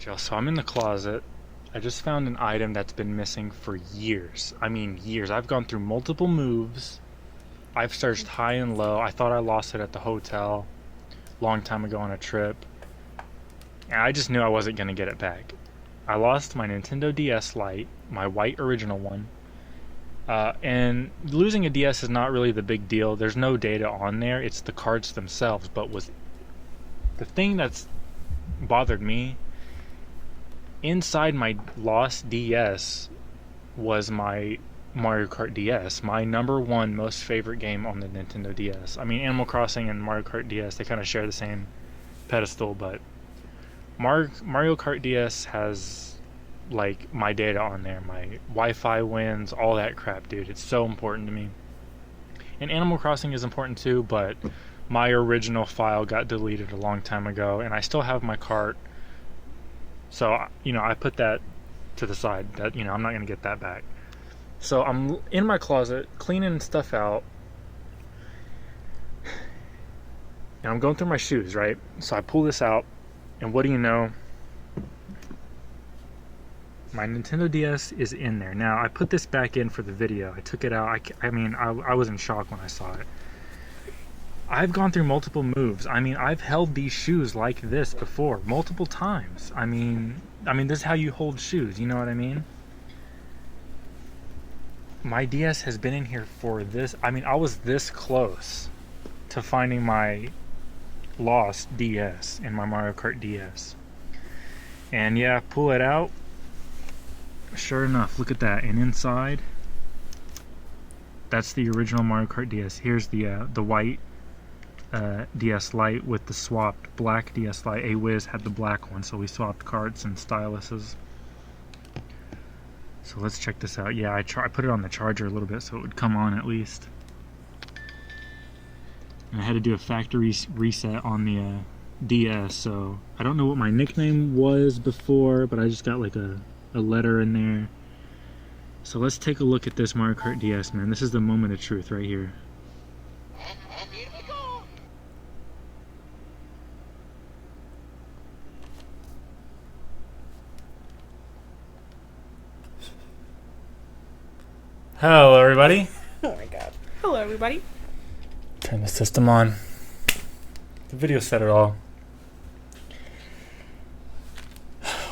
Joe, so I'm in the closet. I just found an item that's been missing for years. I mean, years. I've gone through multiple moves. I've searched high and low. I thought I lost it at the hotel a long time ago on a trip. And I just knew I wasn't going to get it back. I lost my Nintendo DS Lite, my white original one. And losing a DS is not really the big deal. There's no data on there. It's the cards themselves. But the thing that's bothered me, inside my lost DS was my Mario Kart DS, my #1 most favorite game on the Nintendo DS. I mean, Animal Crossing and Mario Kart DS, they kind of share the same pedestal, but Mario Kart DS has like my data on there, my Wi-Fi wins, all that crap, dude. It's so important to me. And Animal Crossing is important too, but my original file got deleted a long time ago, and I still have my cart. So, I put that to the side. That, I'm not going to get that back. So I'm in my closet cleaning stuff out. And I'm going through my shoes, right? So I pull this out, and what do you know? My Nintendo DS is in there. Now, I put this back in for the video. I took it out. I was in shock when I saw it. I've gone through multiple moves. I mean, I've held these shoes like this before, multiple times. I mean, this is how you hold shoes, you know what I mean? My DS has been in here for this. I mean, I was this close to finding my lost DS in my Mario Kart DS. And yeah, pull it out. Sure enough, look at that. And inside, that's the original Mario Kart DS. Here's the white DS Lite with the swapped black DS Lite. A-Wiz had the black one, so we swapped cards and styluses. So let's check this out. Yeah, I put it on the charger a little bit so it would come on at least. And I had to do a factory reset on the DS, so I don't know what my nickname was before, but I just got like a letter in there. So let's take a look at this Mario Kart DS, man. This is the moment of truth right here. Hello, everybody. Oh my god. Hello, everybody. Turn the system on. The video said it all.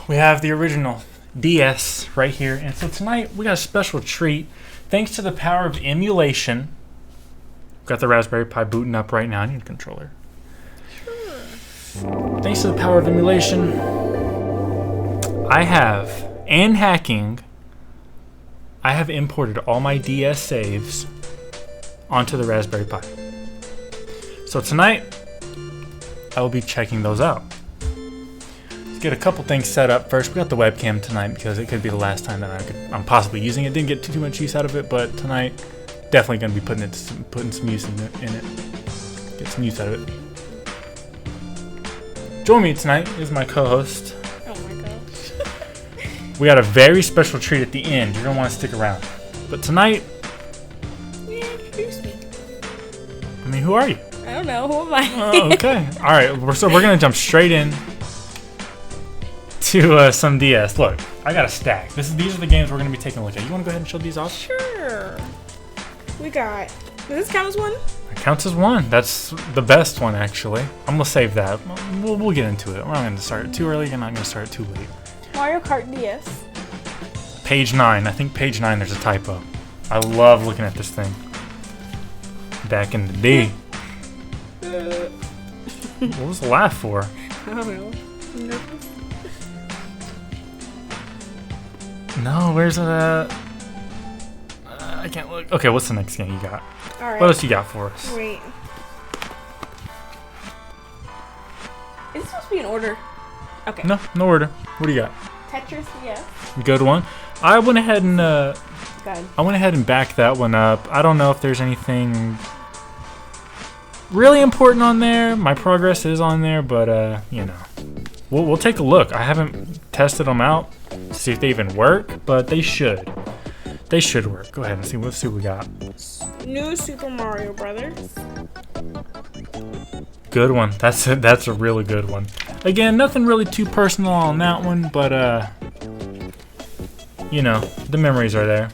We have the original DS right here, and so tonight we got a special treat. Thanks to the power of emulation. Got the Raspberry Pi booting up right now. I need a controller. Sure. Thanks to the power of emulation, and hacking, I have imported all my DS saves onto the Raspberry Pi. So tonight, I will be checking those out. Let's get a couple things set up. First, we got the webcam tonight because it could be the last time that I'm possibly using it. Didn't get too much use out of it, but tonight, definitely going to be putting some use in it. Get some use out of it. Joining me tonight is my co-host. Oh my gosh. We got a very special treat at the end. You're going to want to stick around. But tonight... Yeah, introduce me. I mean, who are you? I don't know. Who am I? Oh, okay. Alright, so we're going to jump straight in to some DS. Look, I got a stack. These are the games we're going to be taking a look at. You want to go ahead and show these off? Sure. We got... Does this count as one? It counts as one. That's the best one, actually. I'm going to save that. We'll get into it. We're not going to start it too early. I'm not going to start it too late. Mario Kart DS. Page 9. I think page 9 there's a typo. I love looking at this thing. Back in the day. What was the laugh for? I don't know. I'm nervous. No, where's it at? I can't look. Okay, what's the next game you got? Alright. What else you got for us? Wait. Is this supposed to be in order? Okay. No order. What do you got? Tetris DS. Good one. I went ahead and Good. backed that one up. I don't know if there's anything really important on there. My progress is on there, but we'll take a look. I haven't tested them out to see if they even work, but they should. They should work. Go ahead and see what we got. New Super Mario Brothers. Good one. That's a really good one. Again, nothing really too personal on that one, but you know, the memories are there.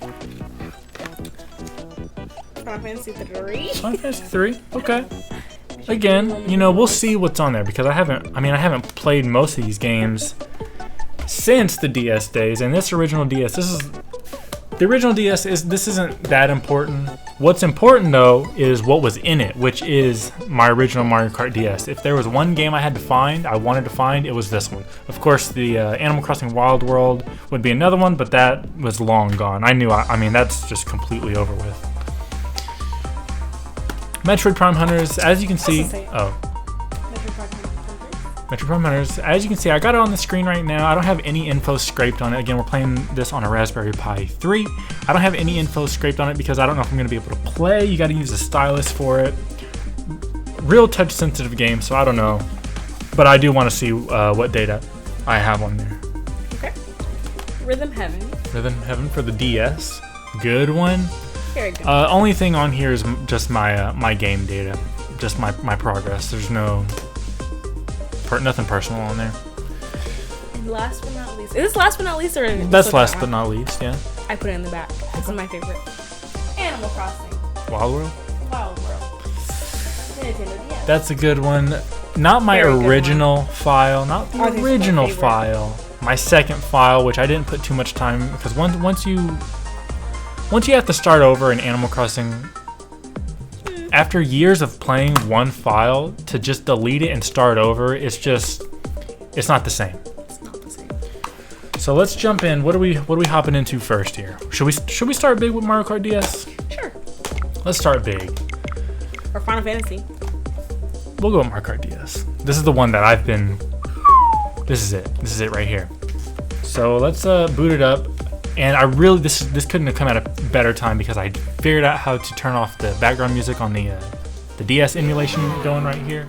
Final Fantasy 3. Final Fantasy 3, okay. Again, you know, we'll see what's on there because I haven't played most of these games since the DS days, and this original DS, the original DS this isn't that important. What's important though is what was in it, which is my original Mario Kart DS. If there was one game I wanted to find, it was this one. Of course, the Animal Crossing Wild World would be another one, but that was long gone. I mean, that's just completely over with. Metroid Prime Hunters, as you can see, Metroid Prime Hunters, as you can see, I got it on the screen right now. I don't have any info scraped on it. Again, we're playing this on a Raspberry Pi 3. I don't have any info scraped on it because I don't know if I'm going to be able to play. You got to use a stylus for it. Real touch-sensitive game, so I don't know. But I do want to see what data I have on there. Okay. Rhythm Heaven. Rhythm Heaven for the DS. Good one. Very good. Only thing on here is just my my game data, just my progress. There's nothing personal on there. And last but not least, is this last but not least or? That's last but not least, yeah. I put it in the back. This is my favorite. Animal Crossing. Wild World. Wild World. Nintendo DS. That's a good one. Not my original file, not the original file. My second file, which I didn't put too much time because once you have to start over in Animal Crossing, after years of playing one file, to just delete it and start over, it's not the same. It's not the same. So let's jump in. What are we hopping into first here? Should we start big with Mario Kart DS? Sure. Let's start big. Or Final Fantasy. We'll go with Mario Kart DS. This is the one that I've been. This is it. This is it right here. So let's boot it up. And I really this couldn't have come at a better time because I figured out how to turn off the background music on the DS emulation going right here.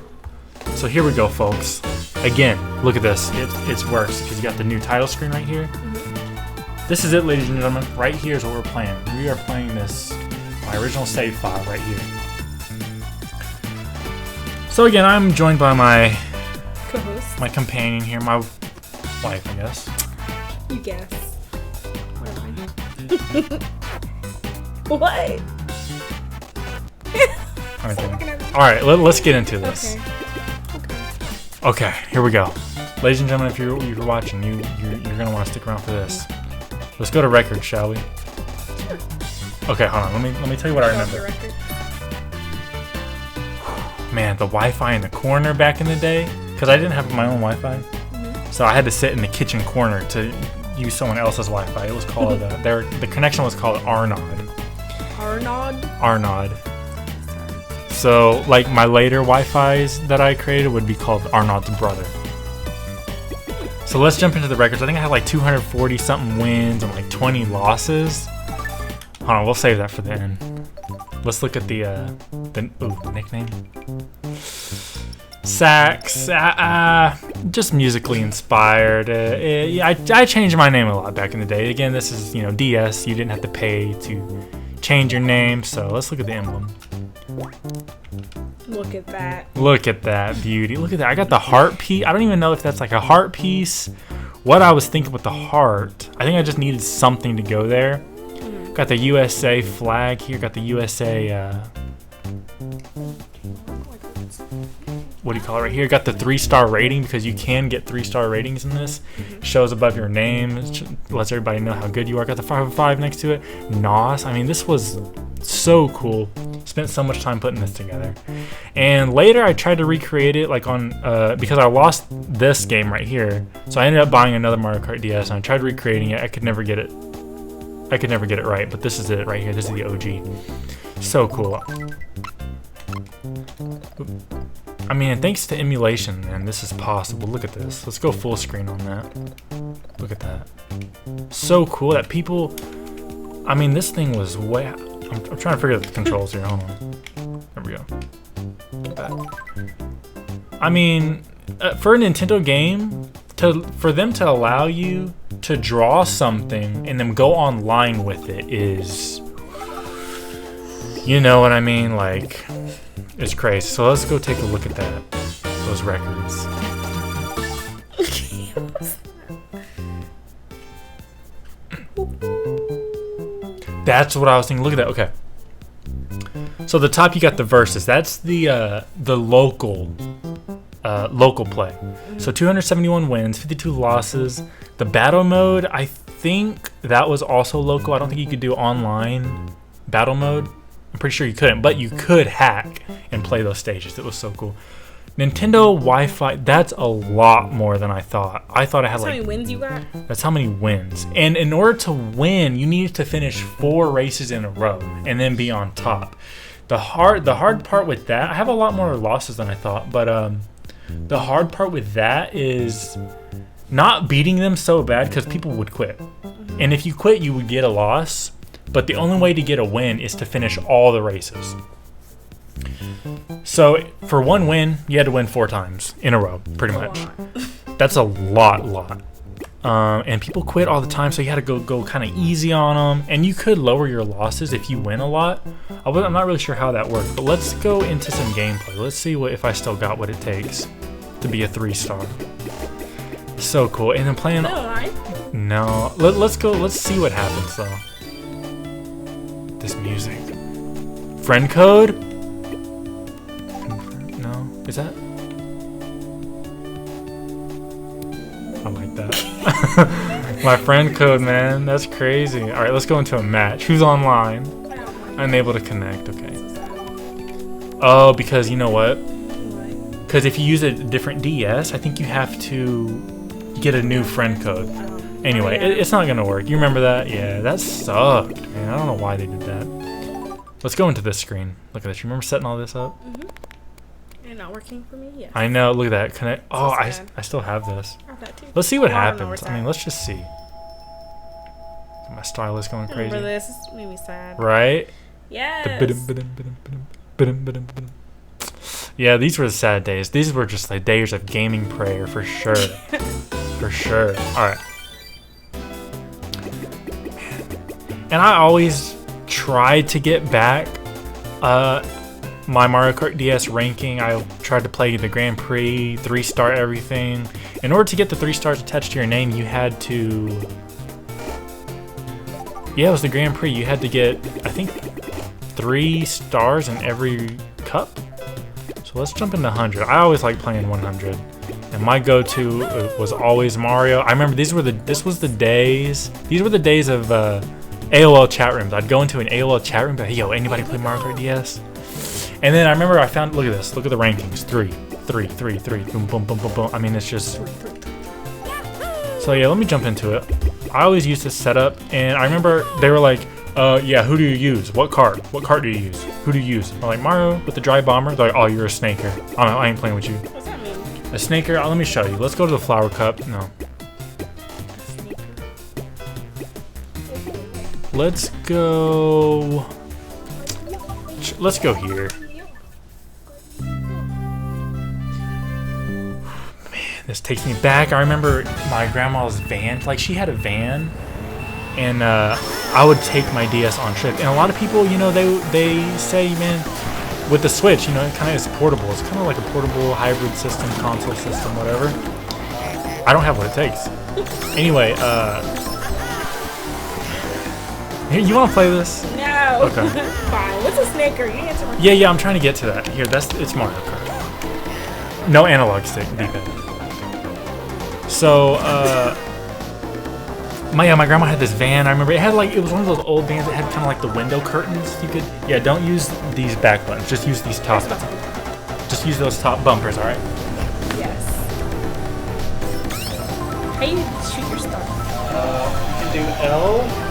So here we go, folks. Again, look at this. It works because you got the new title screen right here. This is it, ladies and gentlemen. Right here is what we're playing. We are playing this, my original save file right here. So again, I'm joined by my Co-host. my companion here, my wife, I guess. You guess. What? All right, let's get into this. Okay. Okay, here we go. Ladies and gentlemen, if you're watching, you're gonna want to stick around for this. Let's go to records, shall we? Sure. Okay, hold on. Let me tell you what I remember. Man, the Wi-Fi in the corner back in the day, because I didn't have my own Wi-Fi, so I had to sit in the kitchen corner to use someone else's Wi-Fi. It was called the connection was called Arnod. Arnod. So like my later Wi-Fi's that I created would be called Arnod's brother. So let's jump into the records. I think I had like 240 something wins and like 20 losses. Hold on, we'll save that for the end. Let's look at the nickname. Sax, just musically inspired. I changed my name a lot back in the day. Again, this is DS. You didn't have to pay to change your name. So let's look at the emblem. Look at that. Look at that beauty. Look at that. I got the heart piece. I don't even know if that's like a heart piece. What I was thinking with the heart, I think I just needed something to go there. Got the USA flag here. Got the USA. What do you call it right here? Got the 3-star rating because you can get 3-star ratings in this. Shows above your name. Lets everybody know how good you are. Got the 5/5 next to it. NOS. I mean, this was so cool. Spent so much time putting this together. And later I tried to recreate it like on because I lost this game right here. So I ended up buying another Mario Kart DS and I tried recreating it. I could never get it right, but this is it right here. This is the OG. So cool. I mean, thanks to emulation, man, this is possible. Look at this. Let's go full screen on that. Look at that. So cool that people... I mean, this thing was way... I'm trying to figure out the controls here. Hold on. There we go. Look at that. I mean, for a Nintendo game, for them to allow you to draw something and then go online with it is... You know what I mean? Like... It's crazy. So let's go take a look at that. Those records. That's what I was thinking. Look at that. Okay. So the top you got the versus. That's the local play. So 271 wins, 52 losses. The battle mode, I think that was also local. I don't think you could do online battle mode. I'm pretty sure you couldn't, but you could hack and play those stages. It was so cool. Nintendo Wi-Fi, that's a lot more than I thought. I thought I had That's how many wins you got? That's how many wins. And in order to win, you needed to finish 4 races in a row and then be on top. The hard part with that, I have a lot more losses than I thought, but the hard part with that is not beating them so bad because people would quit. And if you quit, you would get a loss, but the only way to get a win is to finish all the races. So for 1 win, you had to win 4 times in a row, pretty much. That's a lot. And people quit all the time, so you had to go kind of easy on them. And you could lower your losses if you win a lot. I'm not really sure how that worked, but let's go into some gameplay. Let's see if I still got what it takes to be a 3-star. So cool. And I'm playing. No, let's go. Let's see what happens though. This music. Friend code. No, is that? I like that. My friend code, man. That's crazy. All right, let's go into a match. Who's online? I'm able to connect. Okay. Oh, because you know what? Because if you use a different DS, I think you have to get a new friend code. Anyway, it's not gonna work. You remember that? Yeah, that sucked, man. I don't know why they did that. Let's go into this screen. Look at this. You remember setting all this up? And not working for me? Yeah. I know. Look at that. Connect. Oh, I still have this. Let's see what happens. I mean, let's just see. My stylus going crazy. Remember this? This made me sad. Right? Yes. Yeah, these were the sad days. These were just like days of gaming prayer for sure. For sure. All right. And I always tried to get back my Mario Kart DS ranking. I tried to play the Grand Prix, 3-star everything. In order to get the 3 stars attached to your name, you had to... Yeah, it was the Grand Prix. You had to get, I think, 3 stars in every cup. So let's jump into 100. I always like playing 100. And my go-to was always Mario. I remember these were the days of AOL chat rooms. I'd go into an AOL chat room, but hey, yo, anybody play Mario Kart DS? And then I remember I found, look at this, look at the rankings. 3, 3, 3, 3, boom, boom, boom, boom, boom. I mean, it's just... So yeah, let me jump into it. I always used this setup, and I remember they were like, yeah, who do you use? What cart? What cart do you use? Who do you use? I'm like, Mario with the dry bomber. They're like, oh, you're a snaker. I ain't playing with you. What's that mean? A snaker? Let me show you. Let's go to the flower cup. No. Let's go here. Man, this takes me back. I remember my grandma's van. Like, she had a van, and I would take my DS on trips. And a lot of people, you know, they say, man, with the Switch, you know, it kind of is portable. It's kind of like a portable hybrid system, console system, whatever. I don't have what it takes. Anyway, here, you want to play this? No. Okay. Fine. What's a snaker? You answer my Yeah, I'm trying to get to that. Here, it's Mario Kart. No analog stick, D-pad. So, my grandma had this van. I remember it had it was one of those old vans that had kind of like the window curtains. You could, don't use these back buttons. Just use these top. Just use those top bumpers. All right. Yes. How you shoot your stuff? You can do L.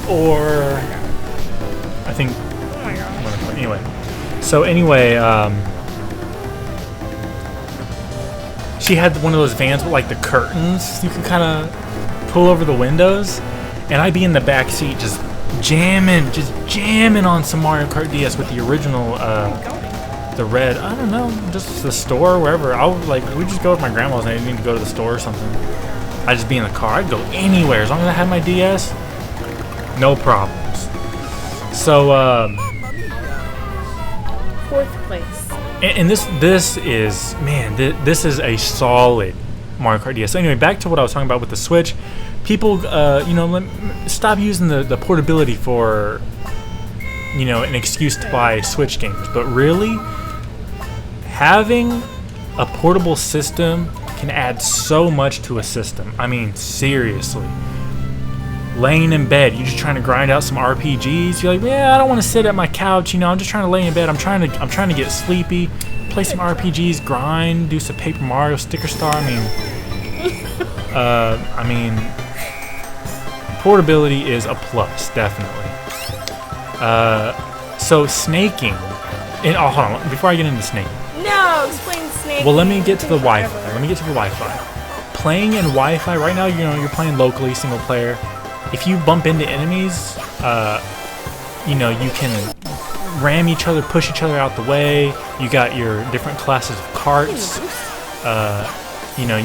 Or I think. Oh my gosh. Anyway, she had one of those vans with like the curtains. You could kind of pull over the windows, and I'd be in the back seat just jamming on some Mario Kart DS with the original, the red. I don't know, just the store, wherever. We'd just go with my grandma's, and I didn't need to go to the store or something. I'd just be in the car. I'd go anywhere as long as I had my DS. No problems. So, 4th place. and this is, man, this is a solid Mario Kart DS. So anyway, back to what I was talking about with the Switch. People, you know, stop using the portability for, you know, an excuse to buy Switch games. But really, having a portable system can add so much to a system. I mean, seriously. Laying in bed, you're just trying to grind out some RPGs. You're like, yeah, I don't want to sit at my couch. You know, I'm just trying to lay in bed. I'm trying to get sleepy. Play some RPGs, grind, do some Paper Mario, Sticker Star. I mean, portability is a plus, definitely. So snaking. And oh, hold on, before I get into snaking. No, explain snaking. Well, let me get to the Wi-Fi. Playing in Wi-Fi right now, you know, you're playing locally, single player. If you bump into enemies, you know, you can ram each other, push each other out the way. You got your different classes of carts. You know,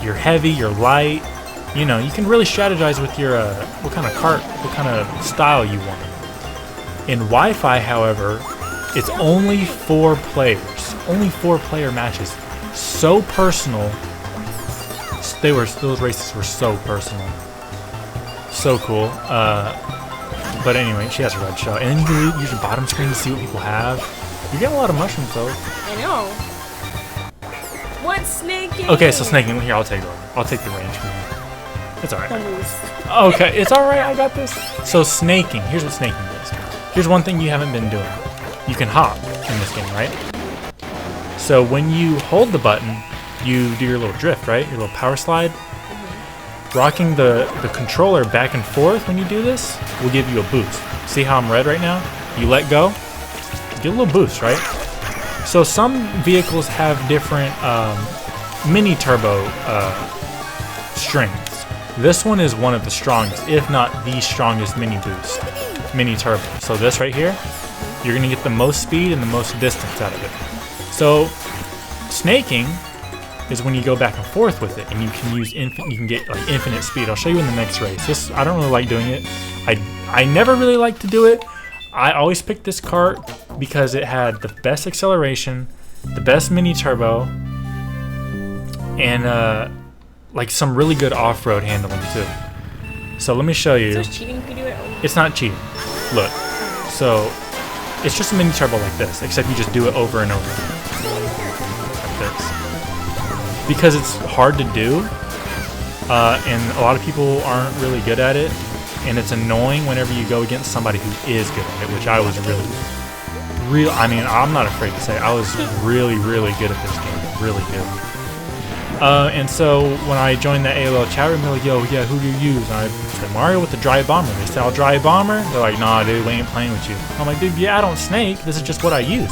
you're heavy, you're light. You know, you can really strategize with your what kind of cart, what kind of style you want. In Wi-Fi, however, it's only 4 players, only 4-player matches. So personal. Those races were so personal. So cool. But anyway, she has a red shell. And then you can use your bottom screen to see what people have. You're getting a lot of mushrooms, though. I know. What's snaking? Okay, so snaking. Here, I'll take over. I'll take the range from you. It's alright. Almost. Okay, it's alright. I got this. So snaking. Here's what snaking is. Here's one thing you haven't been doing. You can hop in this game, right? So when you hold the button, you do your little drift, right? Your little power slide. Rocking the controller back and forth when you do this will give you a boost. See how I'm red right now? You let go, you get a little boost, right? So some vehicles have different mini turbo strengths. This one is one of the strongest, if not the strongest mini boost, mini turbo. So this right here, you're gonna get the most speed and the most distance out of it. So snaking is when you go back and forth with it, and you can use you can get like infinite speed. I'll show you in the next race. This, I don't really like doing it. I never really like to do it. I always picked this kart because it had the best acceleration, the best mini turbo, and like some really good off-road handling too. So let me show you. So it's cheating if you do it? It's not cheating. Look, so it's just a mini turbo like this, except you just do it over and over like this. Because it's hard to do, and a lot of people aren't really good at it, and it's annoying whenever you go against somebody who is good at it, which I was I mean, I'm not afraid to say I was really good at this game, really good. And so when I joined the AOL chat room, they're like, yo, yeah, who do you use? And I said, Mario with the dry bomber. They said, I'll dry bomber? They're like, nah, dude, we ain't playing with you. I'm like, dude, yeah, I don't snake. This is just what I use.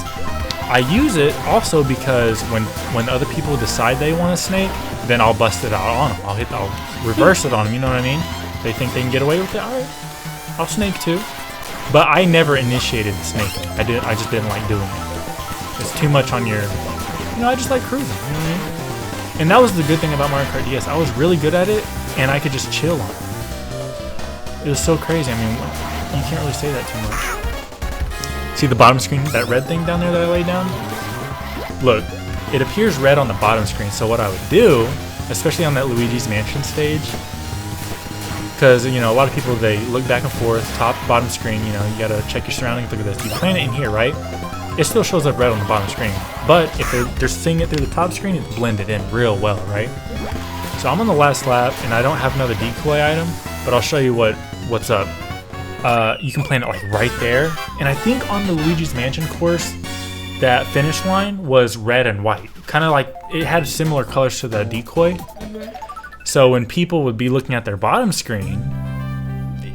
I use it also because when other people decide they want to snake, then I'll bust it out on them. I'll reverse it on them, you know what I mean? They think they can get away with it, alright. I'll snake too. But I never initiated the snaking. I just didn't like doing it. It's too much on your, you know, I just like cruising, you know what I mean? And that was the good thing about Mario Kart DS. I was really good at it, and I could just chill on it. It was so crazy. I mean, you can't really say that too much. See the bottom screen, that red thing down there that I laid down? Look, it appears red on the bottom screen, so what I would do, especially on that Luigi's Mansion stage, because, you know, a lot of people, they look back and forth, top, bottom screen, you know, you gotta check your surroundings, look at this. You plant it in here, right? It still shows up red on the bottom screen, but if they're seeing it through the top screen, it's blended in real well, right? So I'm on the last lap, and I don't have another decoy item, but I'll show you what's up. You can plant it like right there, and I think on the Luigi's Mansion course, that finish line was red and white, kind of like it had similar colors to the decoy. So when people would be looking at their bottom screen,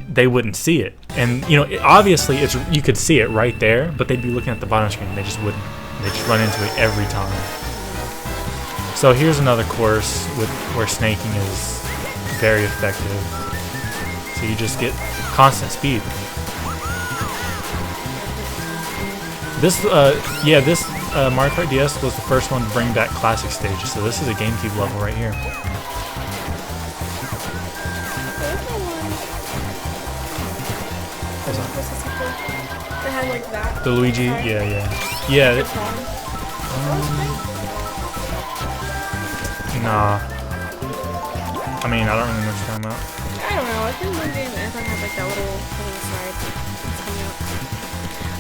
they wouldn't see it, and you know, obviously you could see it right there, but they'd be looking at the bottom screen, and they just wouldn't. They just run into it every time. So here's another course where snaking is very effective. So you just get constant speed. This Mario Kart DS was the first one to bring back classic stages, so this is a GameCube level right here. Like that. The Luigi, yeah. Nah, I mean, I don't really know what you're talking about. I don't know. I think one game I had like that little side that's coming up.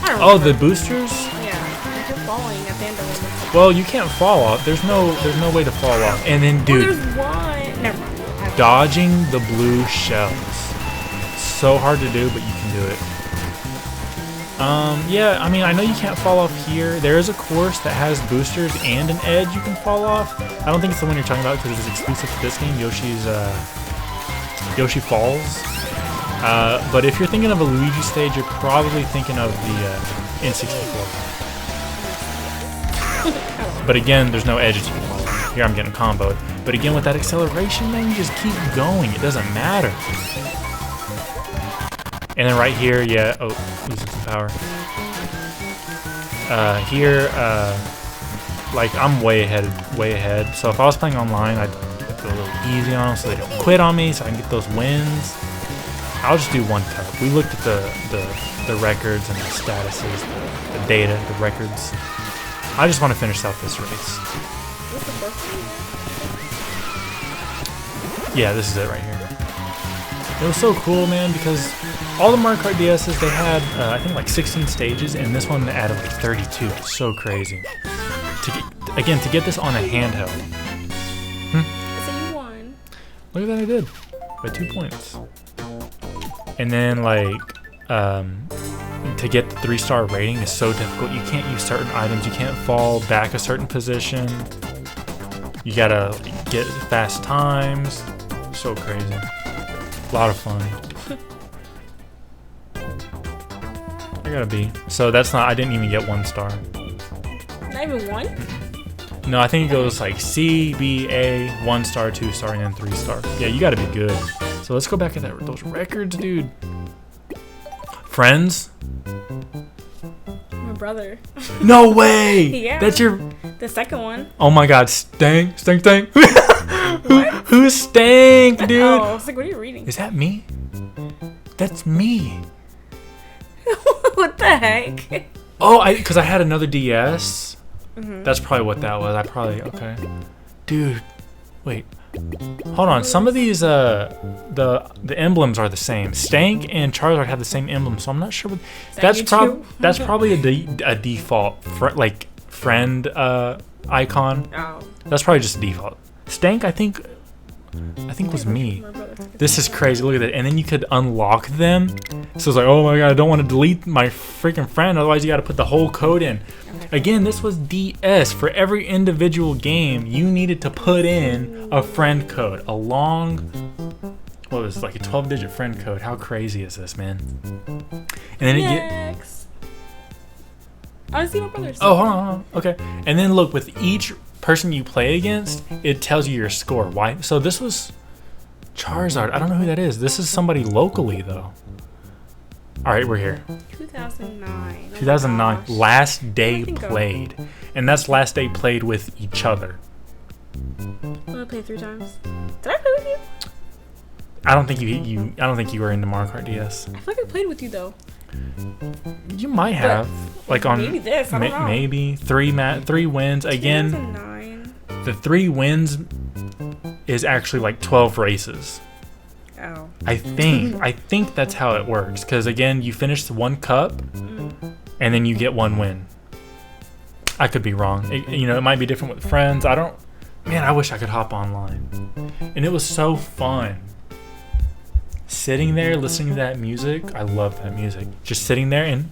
I don't know. Oh, the boosters? Yeah, I kept falling at the end of them. Well, you can't fall off. There's no way to fall off. And then, dude, there's one. Never mind. dodging the blue shells. So hard to do, but you can do it. Yeah, I mean, I know you can't fall off here. There is a course that has boosters and an edge you can fall off. I don't think it's the one you're talking about because it's exclusive to this game, Yoshi Falls. But if you're thinking of a Luigi stage, you're probably thinking of the N64. But again, there's no edges you can fall off. Here I'm getting comboed. But again, with that acceleration, man, you just keep going. It doesn't matter. And then right here, yeah, oh, losing some power. Here, like, I'm way ahead. So if I was playing online, I'd go a little easy on them so they don't quit on me, so I can get those wins. I'll just do one cup. We looked at the records and the statuses, the data, the records. I just want to finish out this race. What's the first one? Yeah, this is it right here. It was so cool, man, because all the Mario Kart DS's, they had, I think, like 16 stages, and this one added like 32. It's so crazy. To get this on a handheld. So you won. Look at that, I did. By 2 points. And then, like, to get the 3-star rating is so difficult. You can't use certain items. You can't fall back a certain position. You gotta get fast times. So crazy. A lot of fun. I got a B. So that's not, I didn't even get 1 star. Not even one? No, I think it goes like C, B, A, 1 star, 2 star, and then 3 star. Yeah, you gotta be good. So let's go back at those records, dude. Friends? My brother. No way! Yeah. That's your... The second one. Oh my god, Stank. What? Who's Stank, dude? Oh, I was like, what are you reading? Is that me? That's me. What the heck? Oh, because I had another DS. That's probably what that was. Okay. Dude, wait. Hold on. Some of these, the emblems are the same. Stank and Charizard have the same emblem, so I'm not sure what. That's probably a default friend icon. Oh. That's probably just a default. Stank, I think was me. This is crazy. Look at that. And then you could unlock them. So it's like, oh my god, I don't want to delete my freaking friend. Otherwise, you got to put the whole code in. Okay. Again, this was DS. For every individual game, you needed to put in a friend code. A long, what was it, like a 12-digit friend code. How crazy is this, man? And then Next. I want to see my brothers. Oh, hold on. Okay. And then look, with each person you play against, it tells you your score. Why? So this was Charizard. I don't know who that is. This is somebody locally, though. All right, we're here. 2009. 2009. Last day played. And that's last day played with each other. I played 3 times. Did I play with you? I don't think you were into Mario Kart DS. I feel like I played with you, though. You might have. Like on maybe this. I don't know. Maybe 3 wins. Again, 2009. the 3 wins is actually like 12 races. Oh. I think that's how it works. Because again, you finish 1 cup, and then you get 1 win. I could be wrong. It might be different with friends. Man, I wish I could hop online. And it was so fun. Sitting there, listening to that music. I love that music. Just sitting there and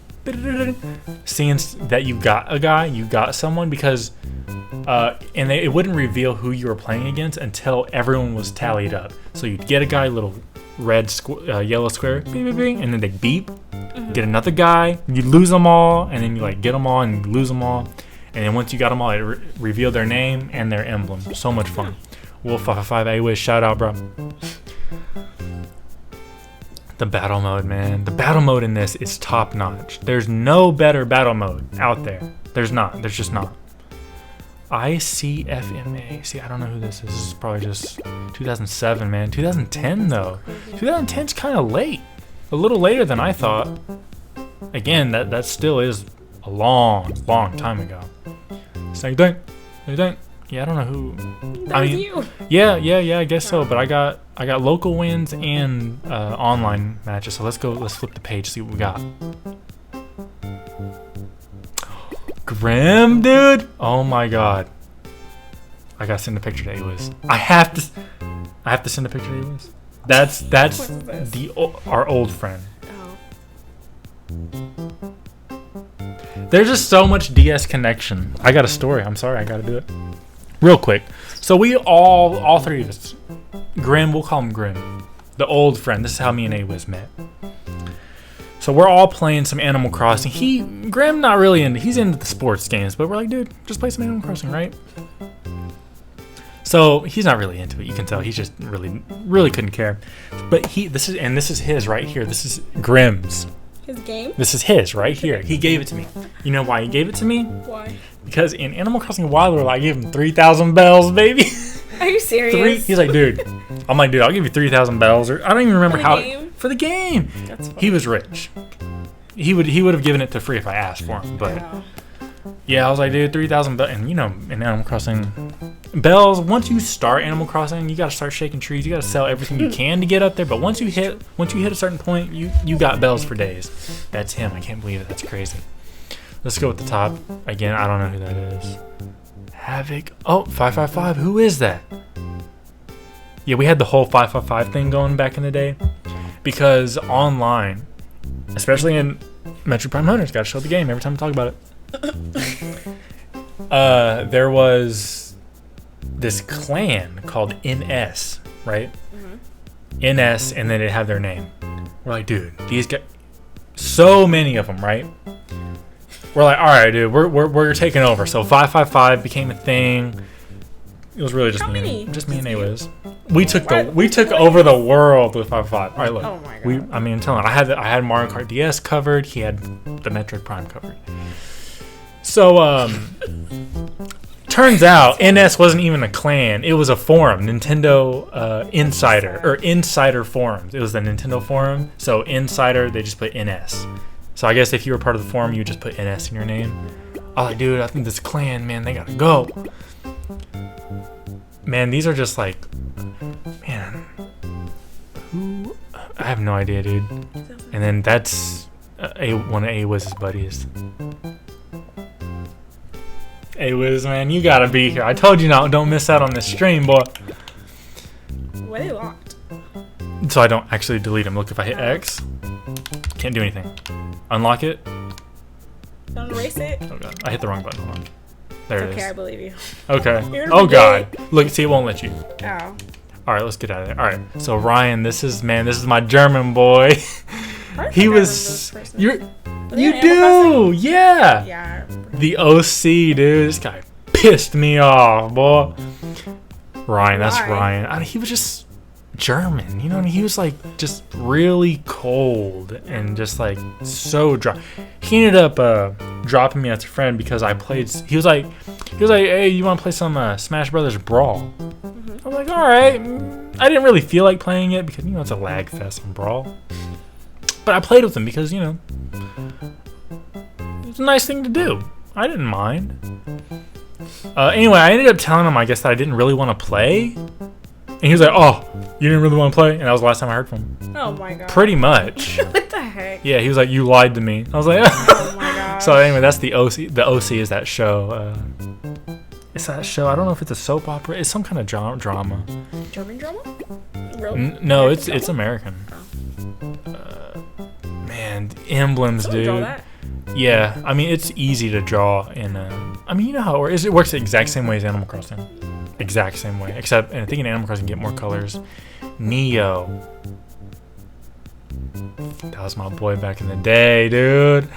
seeing that you got a guy, you got someone, because it wouldn't reveal who you were playing against until everyone was tallied up. So you'd get a guy, little red yellow square, beep, beep, beep, and then they beep. Get another guy, you lose them all, and then you like get them all and lose them all, and then once you got them all, it revealed their name and their emblem. So much fun. Wolf 555 A-Wish, shout out, bro. The battle mode, man. The battle mode in this is top notch. There's no better battle mode out there. There's not. There's just not. ICFMA. See, I don't know who this is. This is probably just 2007, man. 2010, though. 2010's kind of late. A little later than I thought. Again, that still is a long time ago. Same thing. Yeah, I don't know who. That was you. Yeah, I guess so. But I got local wins and online matches. So let's flip the page, see what we got. Grim, dude. Oh my god. I gotta send a picture to Awiz. I have to send a picture to Awiz. That's our old friend. Oh. There's just so much DS connection. I got a story. I'm sorry, I gotta do it real quick. So we all three of us, Grim, we'll call him Grim, the old friend. This is how me and Awiz met. So we're all playing some Animal Crossing. Grim not really he's into the sports games, but we're like, dude, just play some Animal Crossing, right? So he's not really into it. You can tell he's just really couldn't care. But this is his right here. This is Grim's. His game? This is his right here. He gave it to me. You know why he gave it to me? Why? Because in Animal Crossing Wild World, I gave him 3,000 bells, baby. Are you serious? He's like, dude. I'm like, dude, I'll give you 3,000 bells, or I don't even remember for the game. That's funny. He was rich. He would have given it to free if I asked for him, but yeah, I was like, dude, 3,000 bells, and you know, in Animal Crossing, bells. Once you start Animal Crossing, you gotta start shaking trees. You gotta sell everything you can to get up there. But once you hit a certain point, you got bells for days. That's him. I can't believe it. That's crazy. Let's go with the top again. I don't know who that is. Havoc. Oh, 555. Who is that? Yeah, we had the whole 555 thing going back in the day, because online, especially in Metro Prime Hunters, gotta show the game every time I talk about it. There was this clan called NS, right? Mm-hmm. NS, and then they'd have their name. We're like, dude, these guys, so many of them, right? We're like, all right, dude, we're taking over. So 555 became a thing. It was really just me and Awiz. We took over the world with 555. All right, look. Oh my god. I'm telling you, I had Mario Kart DS covered. He had the Metroid Prime covered. So turns out NS wasn't even a clan. It was a forum, Nintendo Insider forums. It was the Nintendo forum. So Insider, they just put NS. So I guess if you were part of the forum, you just put NS in your name. I was like, dude, I think this clan, man, they gotta go. Man, these are just like, man, who? I have no idea, dude. And then that's one of Awiz's buddies. Awiz, man, you gotta be here. I told you don't miss out on this stream, boy. Were they locked? So I don't actually delete them. Look, if I hit X, can't do anything. Unlock it. Don't erase it. Oh god, I hit the wrong button. Hold on. There it is. Okay, I believe you. Okay. Oh god. Look, see, it won't let you. Oh. All right, let's get out of there. All right. So Ryan, this is my German boy. He was. You do, yeah. Yeah. The OC, dude. This guy pissed me off, boy. Ryan, that's Ryan. I mean, he was just German, you know what I mean? He was like just really cold and just like so dry. He ended up dropping me as a friend because I played. He was like, hey, you want to play some Smash Brothers Brawl? I was like, all right. I didn't really feel like playing it because it's a lag fest on Brawl. But I played with him because it's a nice thing to do. I didn't mind. Anyway, I ended up telling him, I guess, that I didn't really want to play. And he was like, oh, you didn't really want to play? And that was the last time I heard from him. Oh my god. Pretty much. What the heck? Yeah, he was like, you lied to me. I was like, oh my god. So anyway, that's the OC. The OC is that show. It's that show. I don't know if it's a soap opera. It's some kind of drama. German drama? Real? No, it's American. Man, emblems, dude. Draw that? Yeah, I mean, it's easy to draw in I mean, you know how it works. It works the exact same way as Animal Crossing. Exact same way. Except, and I think in Animal Crossing you get more colors. Neo. That was my boy back in the day, dude.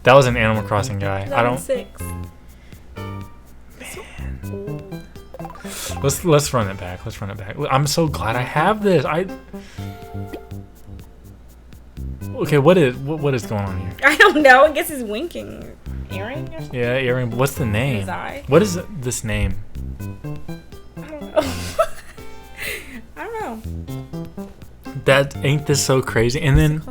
That was an Animal Crossing guy. I don't... 6. Man. Let's run it back. Let's run it back. I'm so glad I have this. Okay, what is going on here? I don't know. I guess he's winking. Earring or something? Yeah, earring. What's the name? His eye? What is this name? I don't know. I don't know. Ain't this so crazy? And then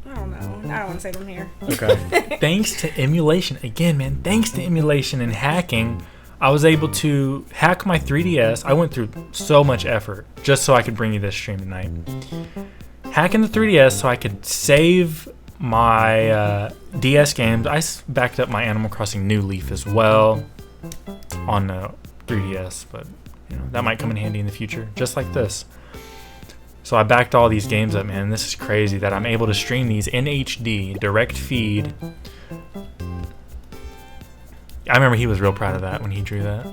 I don't know. I don't want to say them here. Okay. Thanks to emulation, again, man. Thanks to emulation and hacking, I was able to hack my 3DS. I went through so much effort just so I could bring you this stream tonight. Hacking the 3DS so I could save my DS games. I backed up my Animal Crossing New Leaf as well on the 3DS, but you know that might come in handy in the future, just like this. So I backed all these games up, man. This is crazy that I'm able to stream these in HD, direct feed. I remember he was real proud of that when he drew that.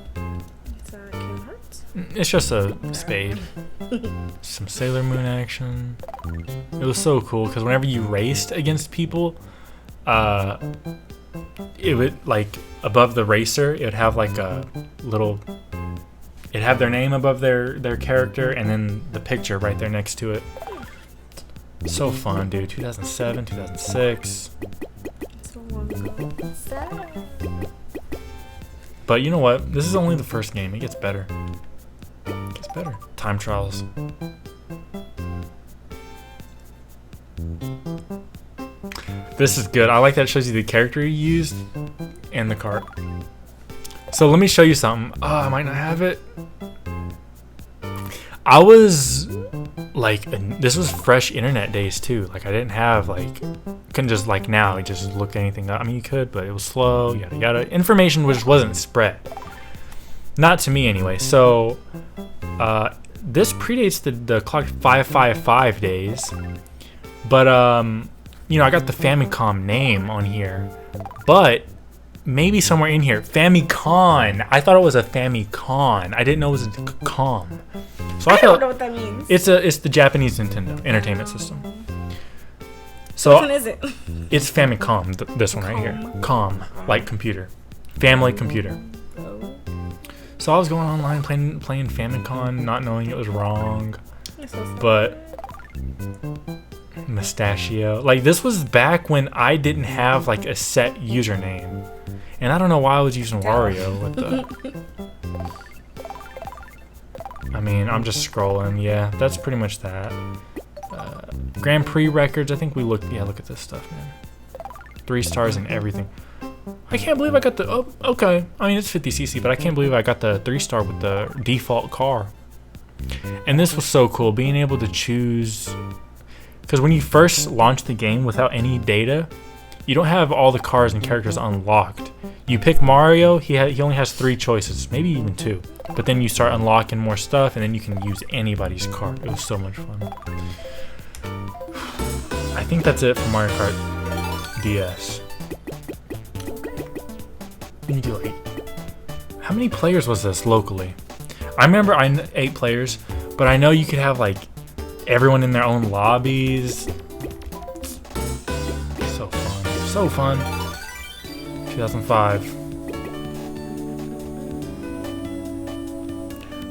It's Kingdom Hearts. It's just a spade. Some Sailor Moon action. It was so cool because whenever you raced against people, it would like above the racer, it would have like a little. It'd have their name above their character and then the picture right there next to it. So fun, dude. 2007, 2006. So long ago. Sad. But you know what? This is only the first game. It gets better. It gets better. Time trials. This is good. I like that it shows you the character you used and the cart. So let me show you something. Oh, I might not have it. I was like, this was fresh internet days too. Like I didn't have like, couldn't just like now you just look anything up. I mean you could, but it was slow, yada yada. Information just wasn't spread. Not to me anyway. So this predates the clock 555 days. But you know, I got the Famicom name on here. But maybe somewhere in here, Famicom. I thought it was a Famicom. I didn't know it was a com. So I don't know what that means. It's the Japanese Nintendo Entertainment System. So Which one is it? It's Famicom. This one right here. Com, like computer, family computer. Oh. So I was going online playing Famicom, not knowing it was wrong. So But Mustachio. Like this was back when I didn't have like a set username. And I don't know why I was using Wario with the I mean, I'm just scrolling. Yeah, that's pretty much that. Grand Prix records. I think we looked. Yeah, look at this stuff, man. 3 stars and everything. I can't believe I got the. Oh, okay. I mean, it's 50cc, but I can't believe I got the 3-star with the default car. And this was so cool, being able to choose. Because when you first launch the game without any data, you don't have all the cars and characters unlocked. You pick Mario, he only has 3 choices, maybe even 2. But then you start unlocking more stuff, and then you can use anybody's car. It was so much fun. I think that's it for Mario Kart DS. We need to do 8. How many players was this locally? I remember 8 players, but I know you could have like everyone in their own lobbies. So fun. So fun. 2005.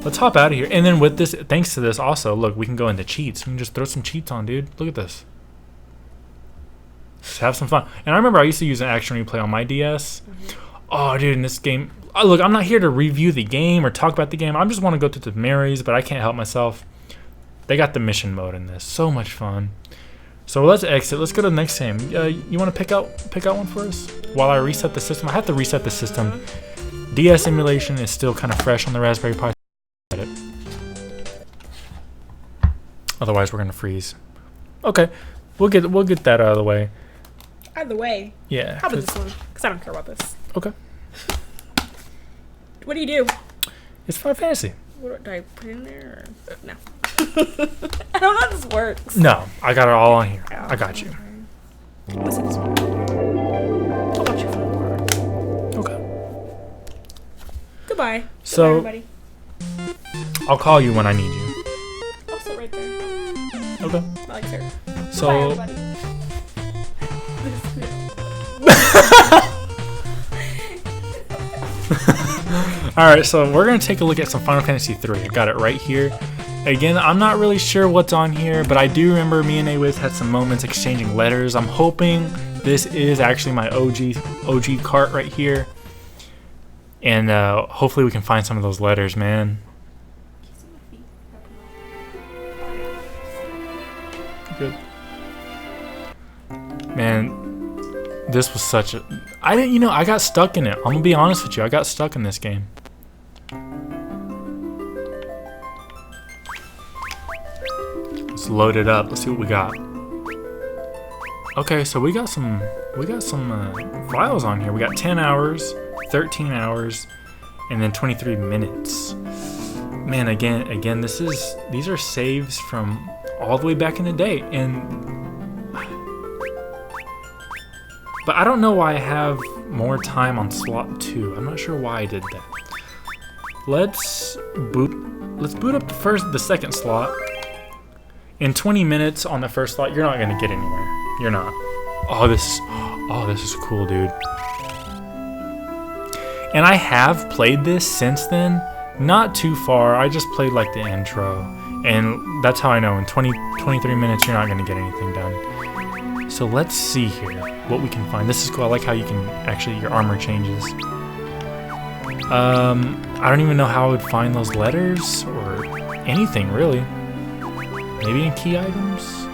Let's hop out of here. And then with this, thanks to this also, look, we can go into cheats. We can just throw some cheats on, dude. Look at this. Just have some fun. And I remember I used to use an action replay on my DS. Oh, dude, in this game. Oh, look, I'm not here to review the game or talk about the game. I just want to go through the memories, but I can't help myself. They got the mission mode in this. So much fun. So let's exit. Let's go to the next game. You want to pick out one for us while I reset the system? I have to reset the system. DS emulation is still kind of fresh on the Raspberry Pi. Otherwise, we're gonna freeze. Okay, we'll get that out of the way. Out of the way. Yeah. How about this one? Because I don't care about this. Okay. What do you do? It's Final Fantasy. What, do I put it in there? Or? No. I don't know how this works. No, I got it all on here. I got you. What's this one? I'll watch you from the Okay. Goodbye. So, Goodbye, everybody. I'll call you when I need you. I'll sit right there. Okay. I like her. So. Goodbye, everybody. Alright, so we're going to take a look at some Final Fantasy 3. I got it right here. Again, I'm not really sure what's on here, but I do remember me and Awiz had some moments exchanging letters. I'm hoping this is actually my OG cart right here. And hopefully we can find some of those letters, man. Good. Man, this was such a... I got stuck in it. I'm going to be honest with you. I got stuck in this game. Let's load it up. Let's see what we got. Okay, so we got some files on here. We got 10 hours, 13 hours, and then 23 minutes. Man, again, these are saves from all the way back in the day, but I don't know why I have more time on slot 2. I'm not sure why I did that. Let's boot up the second slot. In 20 minutes on the first slot, you're not gonna get anywhere. You're not. Oh, this is cool, dude. And I have played this since then. Not too far. I just played like the intro. And that's how I know in 23 minutes you're not gonna get anything done. So let's see here what we can find. This is cool. I like how you can actually, your armor changes. I don't even know how I would find those letters or anything really. Maybe in key items?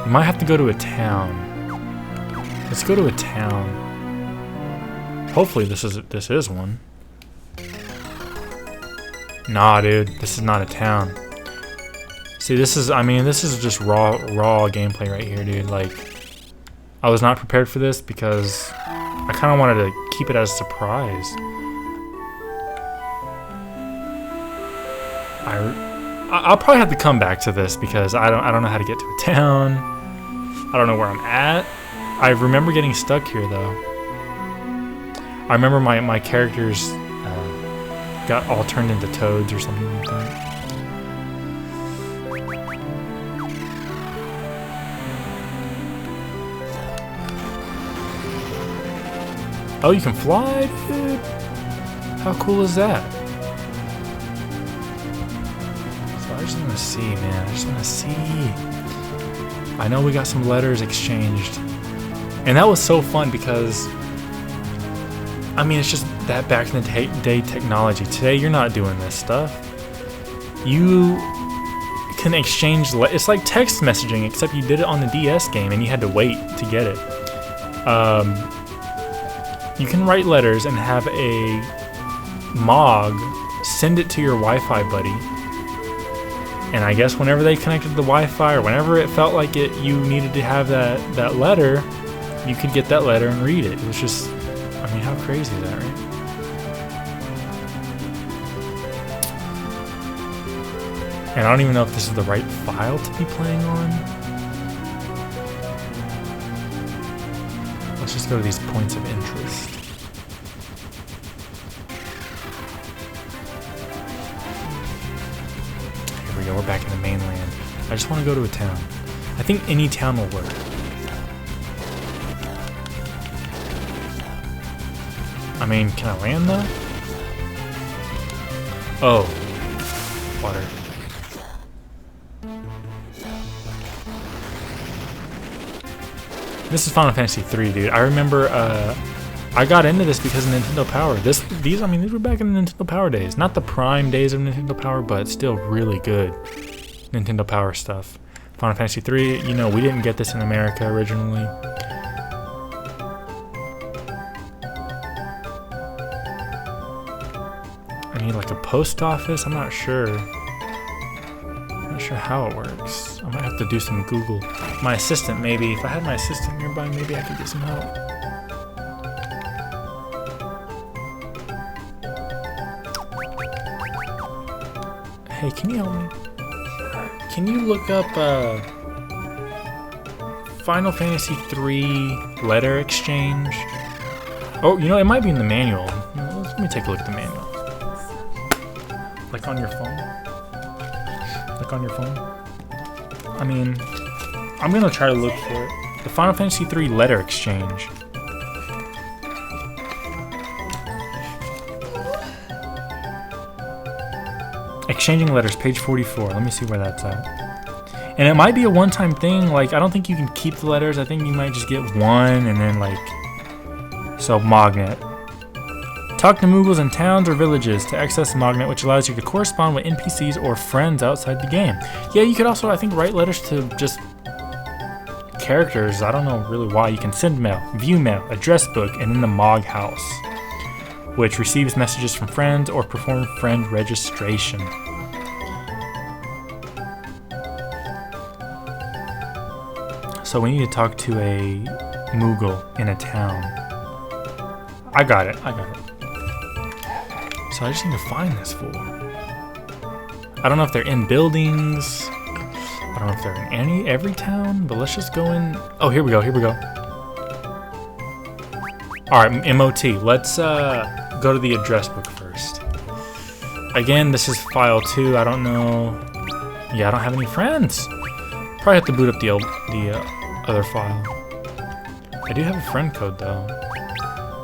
You might have to go to a town. Let's go to a town. Hopefully this is one. Nah, dude, this is not a town. See, this is just raw gameplay right here, dude. Like, I was not prepared for this because I kind of wanted to keep it as a surprise. I'll probably have to come back to this because I don't know how to get to a town. I don't know where I'm at. I remember getting stuck here though. I remember my characters got all turned into toads or something like that. Oh, you can fly, dude? How cool is that? So I just want to see, man. I just want to see. I know we got some letters exchanged. And that was so fun because, I mean, it's just that back in the day technology. Today, you're not doing this stuff. You can exchange, it's like text messaging, except you did it on the DS game and you had to wait to get it. You can write letters and have a Mog send it to your Wi-Fi buddy. And I guess whenever they connected to the Wi-Fi or whenever it felt like you needed to have that letter, you could get that letter and read it. It was just, I mean, how crazy is that, right? And I don't even know if this is the right file to be playing on. Let's just go to these points of interest. Here we go, we're back in the mainland. I just want to go to a town. I think any town will work. I mean, can I land though? Oh, water. This is Final Fantasy 3, dude. I remember I got into this because of Nintendo Power. These were back in the Nintendo Power days. Not the prime days of Nintendo Power, but still really good Nintendo Power stuff. Final Fantasy 3, you know, we didn't get this in America originally. I need like a post office? I'm not sure. I'm not sure how it works. I might have to do some Google. My assistant, maybe. If I had my assistant nearby, maybe I could get some help. Hey, can you help me? Can you look up Final Fantasy 3 letter exchange? Oh, you know, it might be in the manual. Let me take a look at the manual. Like on your phone? Like on your phone? I mean, I'm gonna try to look for it. The Final Fantasy 3 letter exchange. Exchanging letters, page 44. Let me see where that's at. And it might be a one-time thing. Like, I don't think you can keep the letters. I think you might just get one and then like... So, Magnet. Talk to Moogles in towns or villages to access Magnet, which allows you to correspond with NPCs or friends outside the game. Yeah, you could also, I think, write letters to just characters. I don't know really why. You can send mail, view mail, address book, and then the Mog house. which receives messages from friends or perform friend registration. So we need to talk to a Moogle in a town. I got it. So I just need to find this fool. I don't know if they're in buildings. I don't know if they're in every town, but let's just go in. Oh, here we go. All right, MOT. Let's go to the address book first. Again, this is file 2. I don't know. Yeah, I don't have any friends. Probably have to boot up the other file. I do have a friend code though.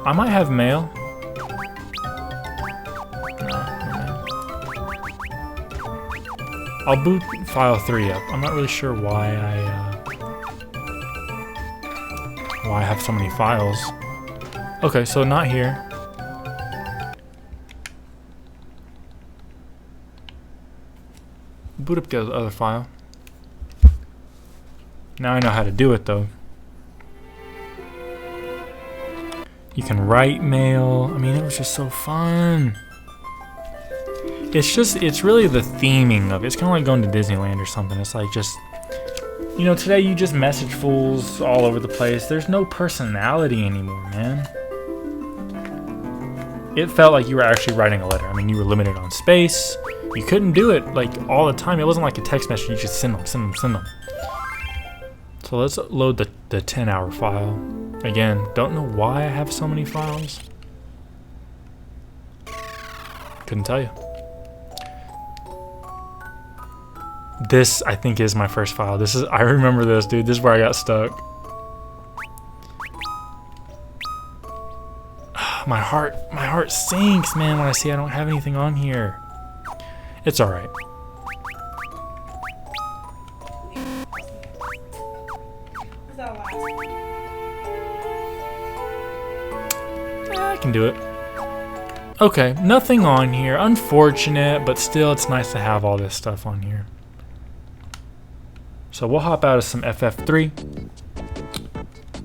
I might have mail. I'll boot file 3 up. I'm not really sure why I have so many files. Okay, so not here. Boot up the other file. Now I know how to do it though. You can write mail. I mean, it was just so fun. It's really the theming of it. It's kind of like going to Disneyland or something. It's like just, you know, today you just message fools all over the place. There's no personality anymore, man. It felt like you were actually writing a letter. I mean, you were limited on space. You couldn't do it like all the time. It wasn't like a text message. You just send them. So let's load the 10-hour file. Again, don't know why I have so many files. Couldn't tell you. This, I think, is my first file. I remember this, dude. This is where I got stuck. My heart sinks, man, when I see I don't have anything on here. It's all right. I can do it. Okay, nothing on here. Unfortunate, but still, it's nice to have all this stuff on here. So we'll hop out of some FF3.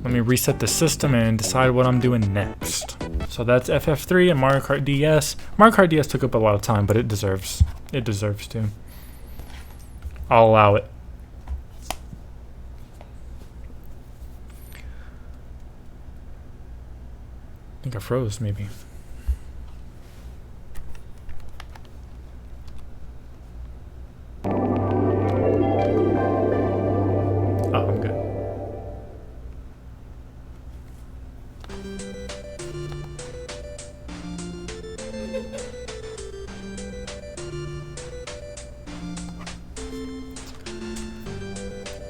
Let me reset the system and decide what I'm doing next. So that's FF3 and Mario Kart DS. Mario Kart DS took up a lot of time, but it deserves to. I'll allow it. I think I froze, maybe. Oh, I'm good.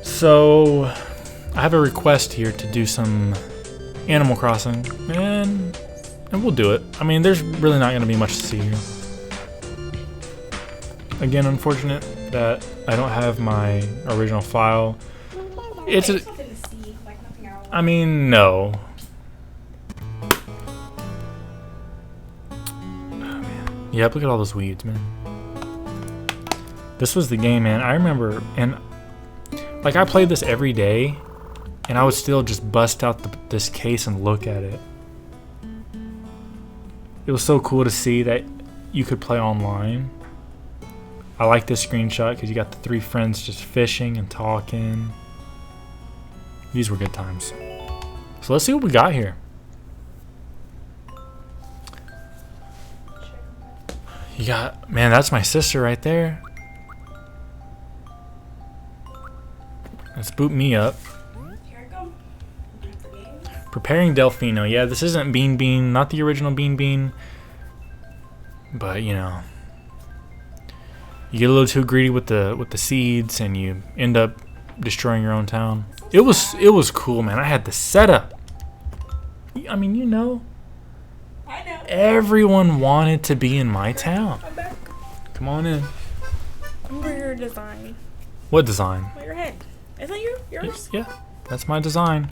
So, I have a request here to do some Animal Crossing, and we'll do it. I mean, there's really not going to be much to see here. Again, unfortunate that I don't have my original file. It's a, I mean, no. Oh, man. Yep, look at all those weeds, man. This was the game, man. I remember, and like I played this every day, and I would still just bust out this case and look at it. It was so cool to see that you could play online. I like this screenshot because you got the 3 friends just fishing and talking. These were good times. So let's see what we got here. You got, man, that's my sister right there. Let's boot me up. Preparing Delfino. Yeah, this isn't Bean Bean, not the original Bean Bean. But, you know, you get a little too greedy with the seeds and you end up destroying your own town. It was cool, man. I had the setup. I mean, you know. I know. Everyone wanted to be in my town. I'm back. Come on in. Remember your design. What design? Well, your head. Is that yours? Yeah, that's my design.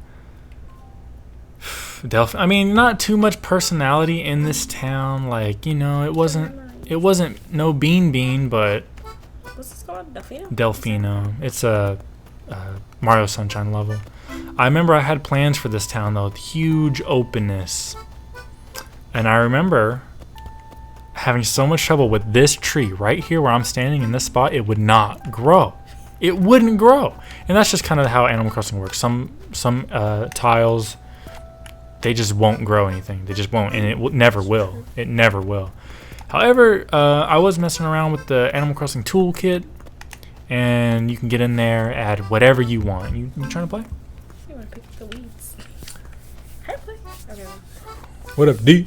I mean, not too much personality in this town. Like, you know, it wasn't no Bean Bean, but What's this called? Delfino? Delfino. It's a Mario Sunshine level. I remember I had plans for this town though. Huge openness. And I remember having so much trouble with this tree right here where I'm standing in this spot. It would not grow. It wouldn't grow. And that's just kind of how Animal Crossing works. Some tiles, they just won't grow anything. They just won't, and it never will. It never will. However, I was messing around with the Animal Crossing toolkit, and you can get in there, add whatever you want. You trying to play? You want to pick the weeds? How to play? Okay. What up, D?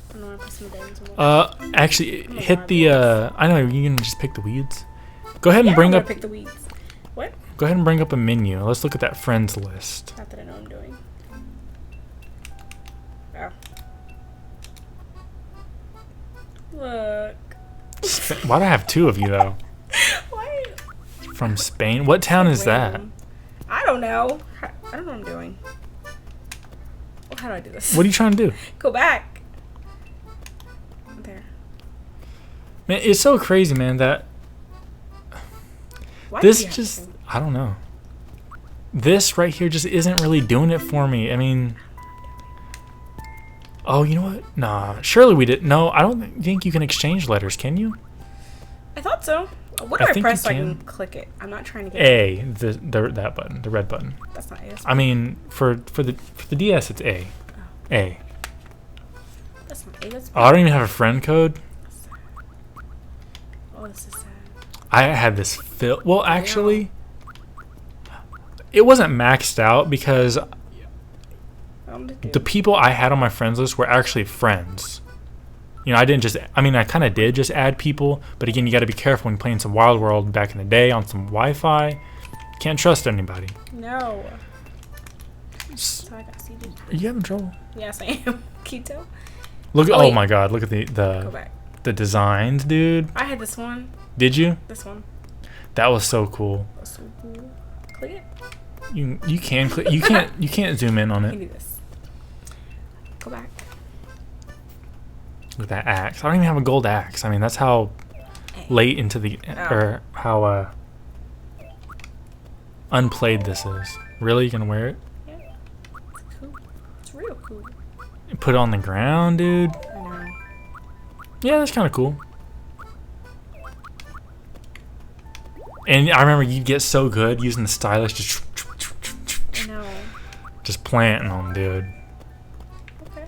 I don't want to put some buttons in. Actually, hit the. I know you can just pick the weeds. Go ahead and bring up. Pick the weeds. What? Go ahead and bring up a menu. Let's look at that friends list. Not that I know I'm doing. Oh. Look. Why'd I have two of you though? Why? From Spain? What town is that? I don't know. I don't know what I'm doing. Well, how do I do this? What are you trying to do? Go back. There. Man, it's so crazy, man, that Why this do you have just, to? I don't know. This right here just isn't really doing it for me. I mean, oh, you know what? Nah, surely we did. No, I don't think you can exchange letters, can you? I thought so. What do I I think press so you I can. can click it? I'm not trying to get A, that button, the red button. That's not A. That's I mean, for the DS, it's A. A. That's not A. That's Oh, I don't even have a friend code. Oh, this is sad. I had this well, actually, it wasn't maxed out because the people I had on my friends list were actually friends. You know, I didn't just, I mean, I kind of did just add people, but again, you got to be careful when playing some Wild World back in the day on some Wi-Fi. Can't trust anybody. No. So I got seated. Are you having trouble? Yes, I am. Keto. Look, Oh, oh wait. my God, look at Go back. the designs, dude. I had this one. Did you? This one. That was so cool. That was so cool. Click it. You can click, you can't zoom in on You can it. do this. Go back. With that axe. I don't even have a gold axe. I mean, that's how late into the or how unplayed this is. Really, you gonna wear it? Yeah. It's cool. It's real cool. Put it on the ground, dude. I know. Yeah, that's kind of cool. And I remember you'd get so good using the stylus, I know. just planting them, dude. Okay.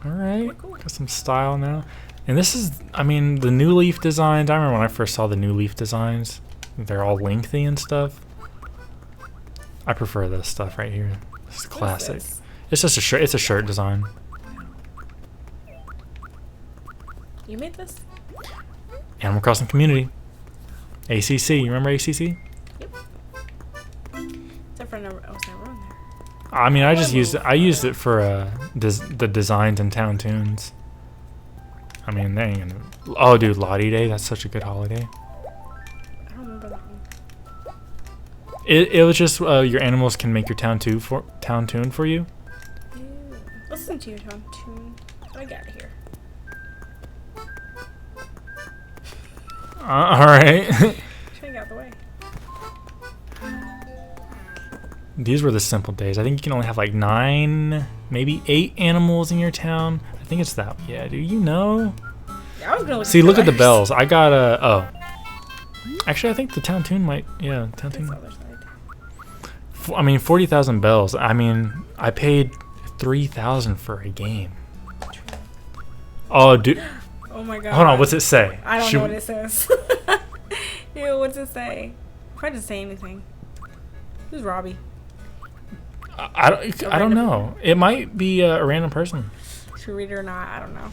All right, Cool. got some style now. And this is, I mean, the new leaf designs. I remember when I first saw the new leaf designs. They're all lengthy and stuff. I prefer this stuff right here. This is classic. This? It's just a shirt. It's a shirt design. You made this? Animal Crossing Community. ACC. You remember ACC? Yep. Except for I was never on there. I mean, I just used it. I used it for the designs and town tunes. I mean, they ain't gonna. Oh, dude, Lottie Day. That's such a good holiday. I don't remember that one. It was just your animals can make your town tune for you. Ew. Listen to your tone tune. I got it here. All right. Trying to get out of the way. These were the simple days. I think you can only have like 9, maybe 8 animals in your town. I think it's that. Yeah, dude. You know. Yeah, I was gonna See, look at the colors. bells. I got a. Oh. Actually, I think the town tune might. Yeah, town This tune. other side. I mean, 40,000 bells. I mean, I paid 3,000 for a game. Oh, dude. Oh my god. Hold on. What's it say? I don't know what it says. Ew, what's it say? Try to say anything. Who's Robbie? I don't know. It might be a random person. Should we read it or not? I don't know.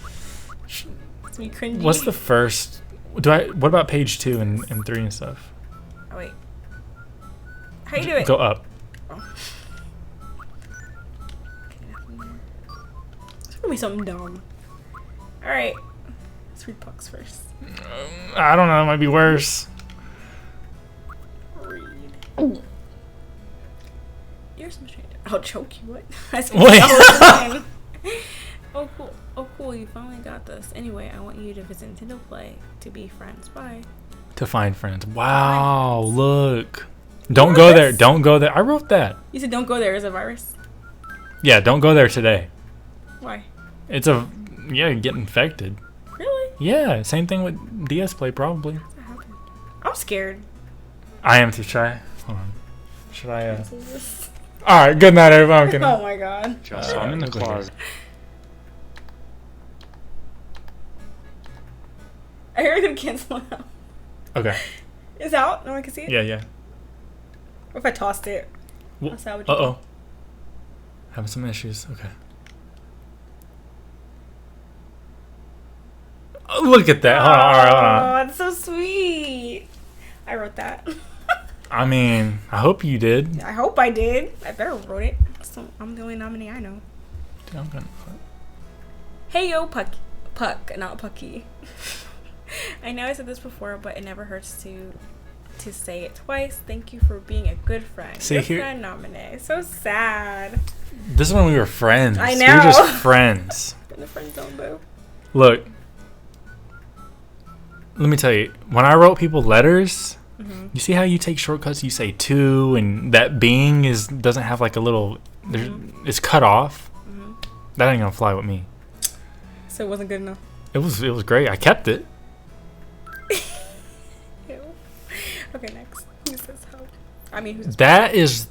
It's me cringy. What's the first? What about page 2 and 3 and stuff? Oh wait. How you do it? Go up. Oh. It's gonna be something dumb. All right. Let's read Pucks first. I don't know. It might be worse. Read. You're so strange. I'll choke you. What? Wait. Oh cool. Oh cool. You finally got this. Anyway, I want you to visit Nintendo Play to be friends. Bye. To find friends. Wow. Look. Don't go there. Don't go there. I wrote that. You said don't go there. Is a virus? Yeah. Don't go there today. Why? It's a yeah, get infected. Really? Yeah, same thing with DS Play probably. What happened? I'm scared. I am too shy. Hold on. Should I? All right. Good night, everyone. Oh my god. So I'm in the closet. I hear you're gonna cancel out. Okay. It's out. No one can see it. Yeah, yeah. What if I tossed it? Uh How would you oh. Having some issues. Okay. Oh, look at that. Hold on. All right, hold on. Oh, that's so sweet. I wrote that. I mean, I hope you did. I hope I did. I better wrote it. So I'm the only nominee I know. Dude, I'm gonna. Hey yo, Puck, not Pucky. I know I said this before, but it never hurts to say it twice. Thank you for being a good friend. See, good here- friend nominee. So sad. This is when we were friends. I We know. were just friends. In the friend zone, boo. Look. Let me tell you. When I wrote people letters, you see how you take shortcuts? You say to, and that being doesn't have like a little. It's cut off. That ain't gonna fly with me. So it wasn't good enough. It was great. I kept it. Ew. Okay, next. Who's this? Who's That is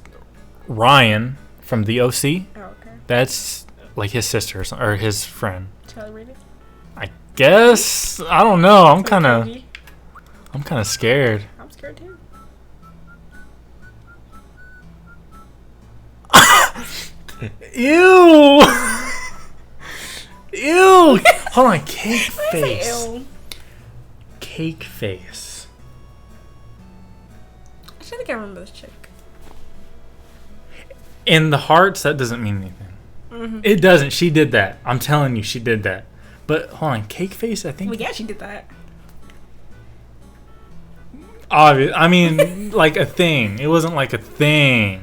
Ryan from the OC. Oh, okay. That's like his sister or his friend. Shall I read it? I guess. I don't know. I'm It's kind of cringy. scared. I'm scared too. Ew. Ew. Hold on. Cake Why did I say face. ew? Cake face. Actually, I think I remember this chick. In the hearts, that doesn't mean anything. It doesn't. She did that. I'm telling you, she did that. But hold on. Cake face, I think. Well, yeah, she did that. Obvious. I mean, like a thing. It wasn't like a thing.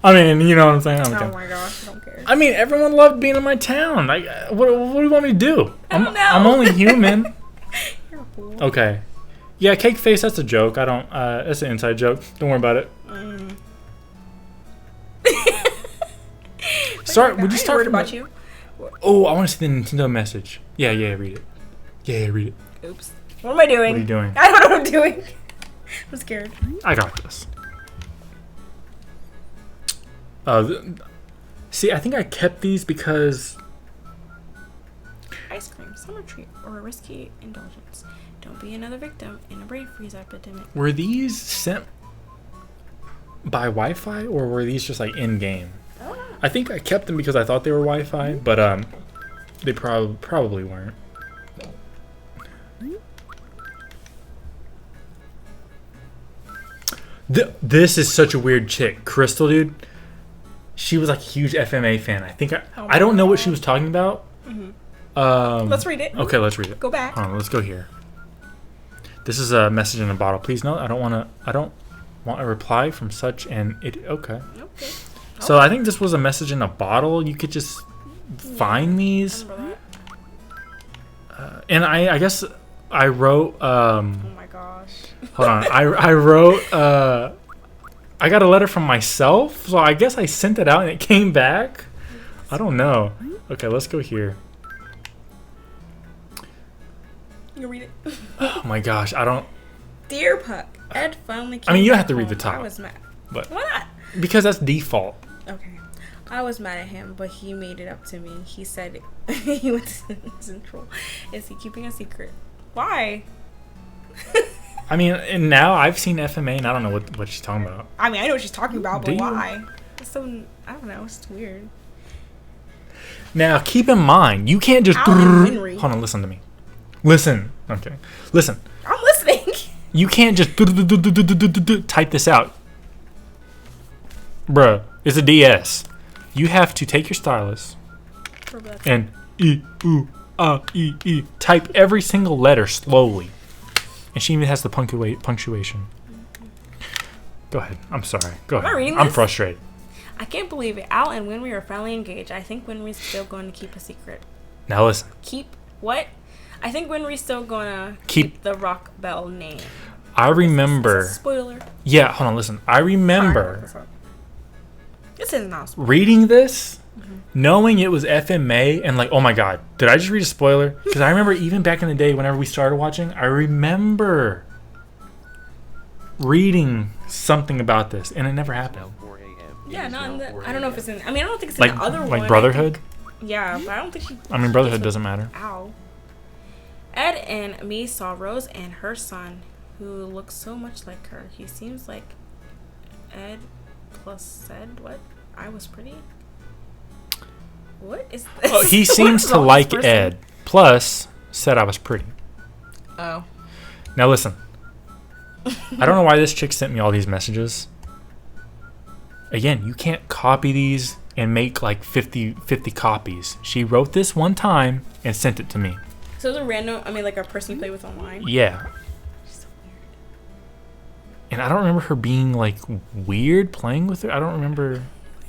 I mean, you know what I'm saying? Oh my gosh, I don't care. I mean, everyone loved being in my town. Like, what do you want me to do? I don't know. I'm only human. You're a fool. Okay. Yeah, cake face. That's a joke. I don't. That's an inside joke. Don't worry about it. Start. Would you start Worried from about the- you? Oh, I want to see the Nintendo message. Yeah, read it. Yeah, read it. Oops. What am I doing? What are you doing? I don't know what I'm doing. I'm scared. I got this. See, I think I kept these because Ice cream, summer treat, or a risky indulgence. Don't be another victim in a brain freeze epidemic. were these sent by Wi-Fi or were these just like in game? I don't know. I think I kept them because I thought they were Wi-Fi, but they probably weren't. This is such a weird chick, Crystal, dude. She was like a huge FMA fan. I think I don't know what she was talking about. Let's read it. Okay, let's read it. Go back. Hold on, let's go here. This is a message in a bottle. Please note, I don't want a reply from such an idiot. Okay. Okay. So I think this was a message in a bottle. You could just find these. Remember that? And I guess I wrote. Oh my gosh. Hold on. I wrote. I got a letter from myself, so I guess I sent it out and it came back. I don't know. Okay, let's go here. You read it. Oh my gosh, I don't. Dear Puck, Ed finally came I mean, you don't have back to read the home. top. I was mad. But Why not? because that's default. Okay. I was mad at him, but he made it up to me. He said he went to Central. Is he keeping a secret? Why? I mean, and now I've seen FMA and I don't know what she's talking about. I mean, I know what she's talking about, Do but you? why? It's so, I don't know. It's weird. Now, keep in mind, you can't just. Alan Henry. Hold on, listen to me. Listen. Okay. Listen. I'm listening. You can't just type this out. Bruh, it's a DS. You have to take your stylus and type every single letter slowly. And she even has the punctuation. Go ahead. I'm sorry. Go Am I ahead. reading I'm this? frustrated. I can't believe it. Al and Winry are finally engaged. I think Winry's still going to keep a secret. Now listen. Keep what? I think Winry's still going to Keep- keep the Rock Bell name. I remember. Spoiler. Yeah, hold on, listen. I remember This is not a spoiler. reading this knowing it was FMA and like, oh my god, did I just read a spoiler? Because I remember even back in the day, whenever we started watching, I remember reading something about this, and it never happened. Yeah, not in the. I don't know if it's in. I mean, I don't think it's Like, in the other one. like Brotherhood. Yeah, but I don't think she. I mean, Brotherhood doesn't matter. Ow. Ed and me saw Rose and her son, who looks so much like her. He seems like Ed plus said what? I was pretty. What is this? Oh, he seems to like Ed. Plus, said I was pretty. Oh. Now listen. I don't know why this chick sent me all these messages. Again, you can't copy these and make like 50 copies. She wrote this one time and sent it to me. So it's a random, I mean like a person you play with online? Yeah. She's so And I don't remember her being like weird playing with her. I don't remember.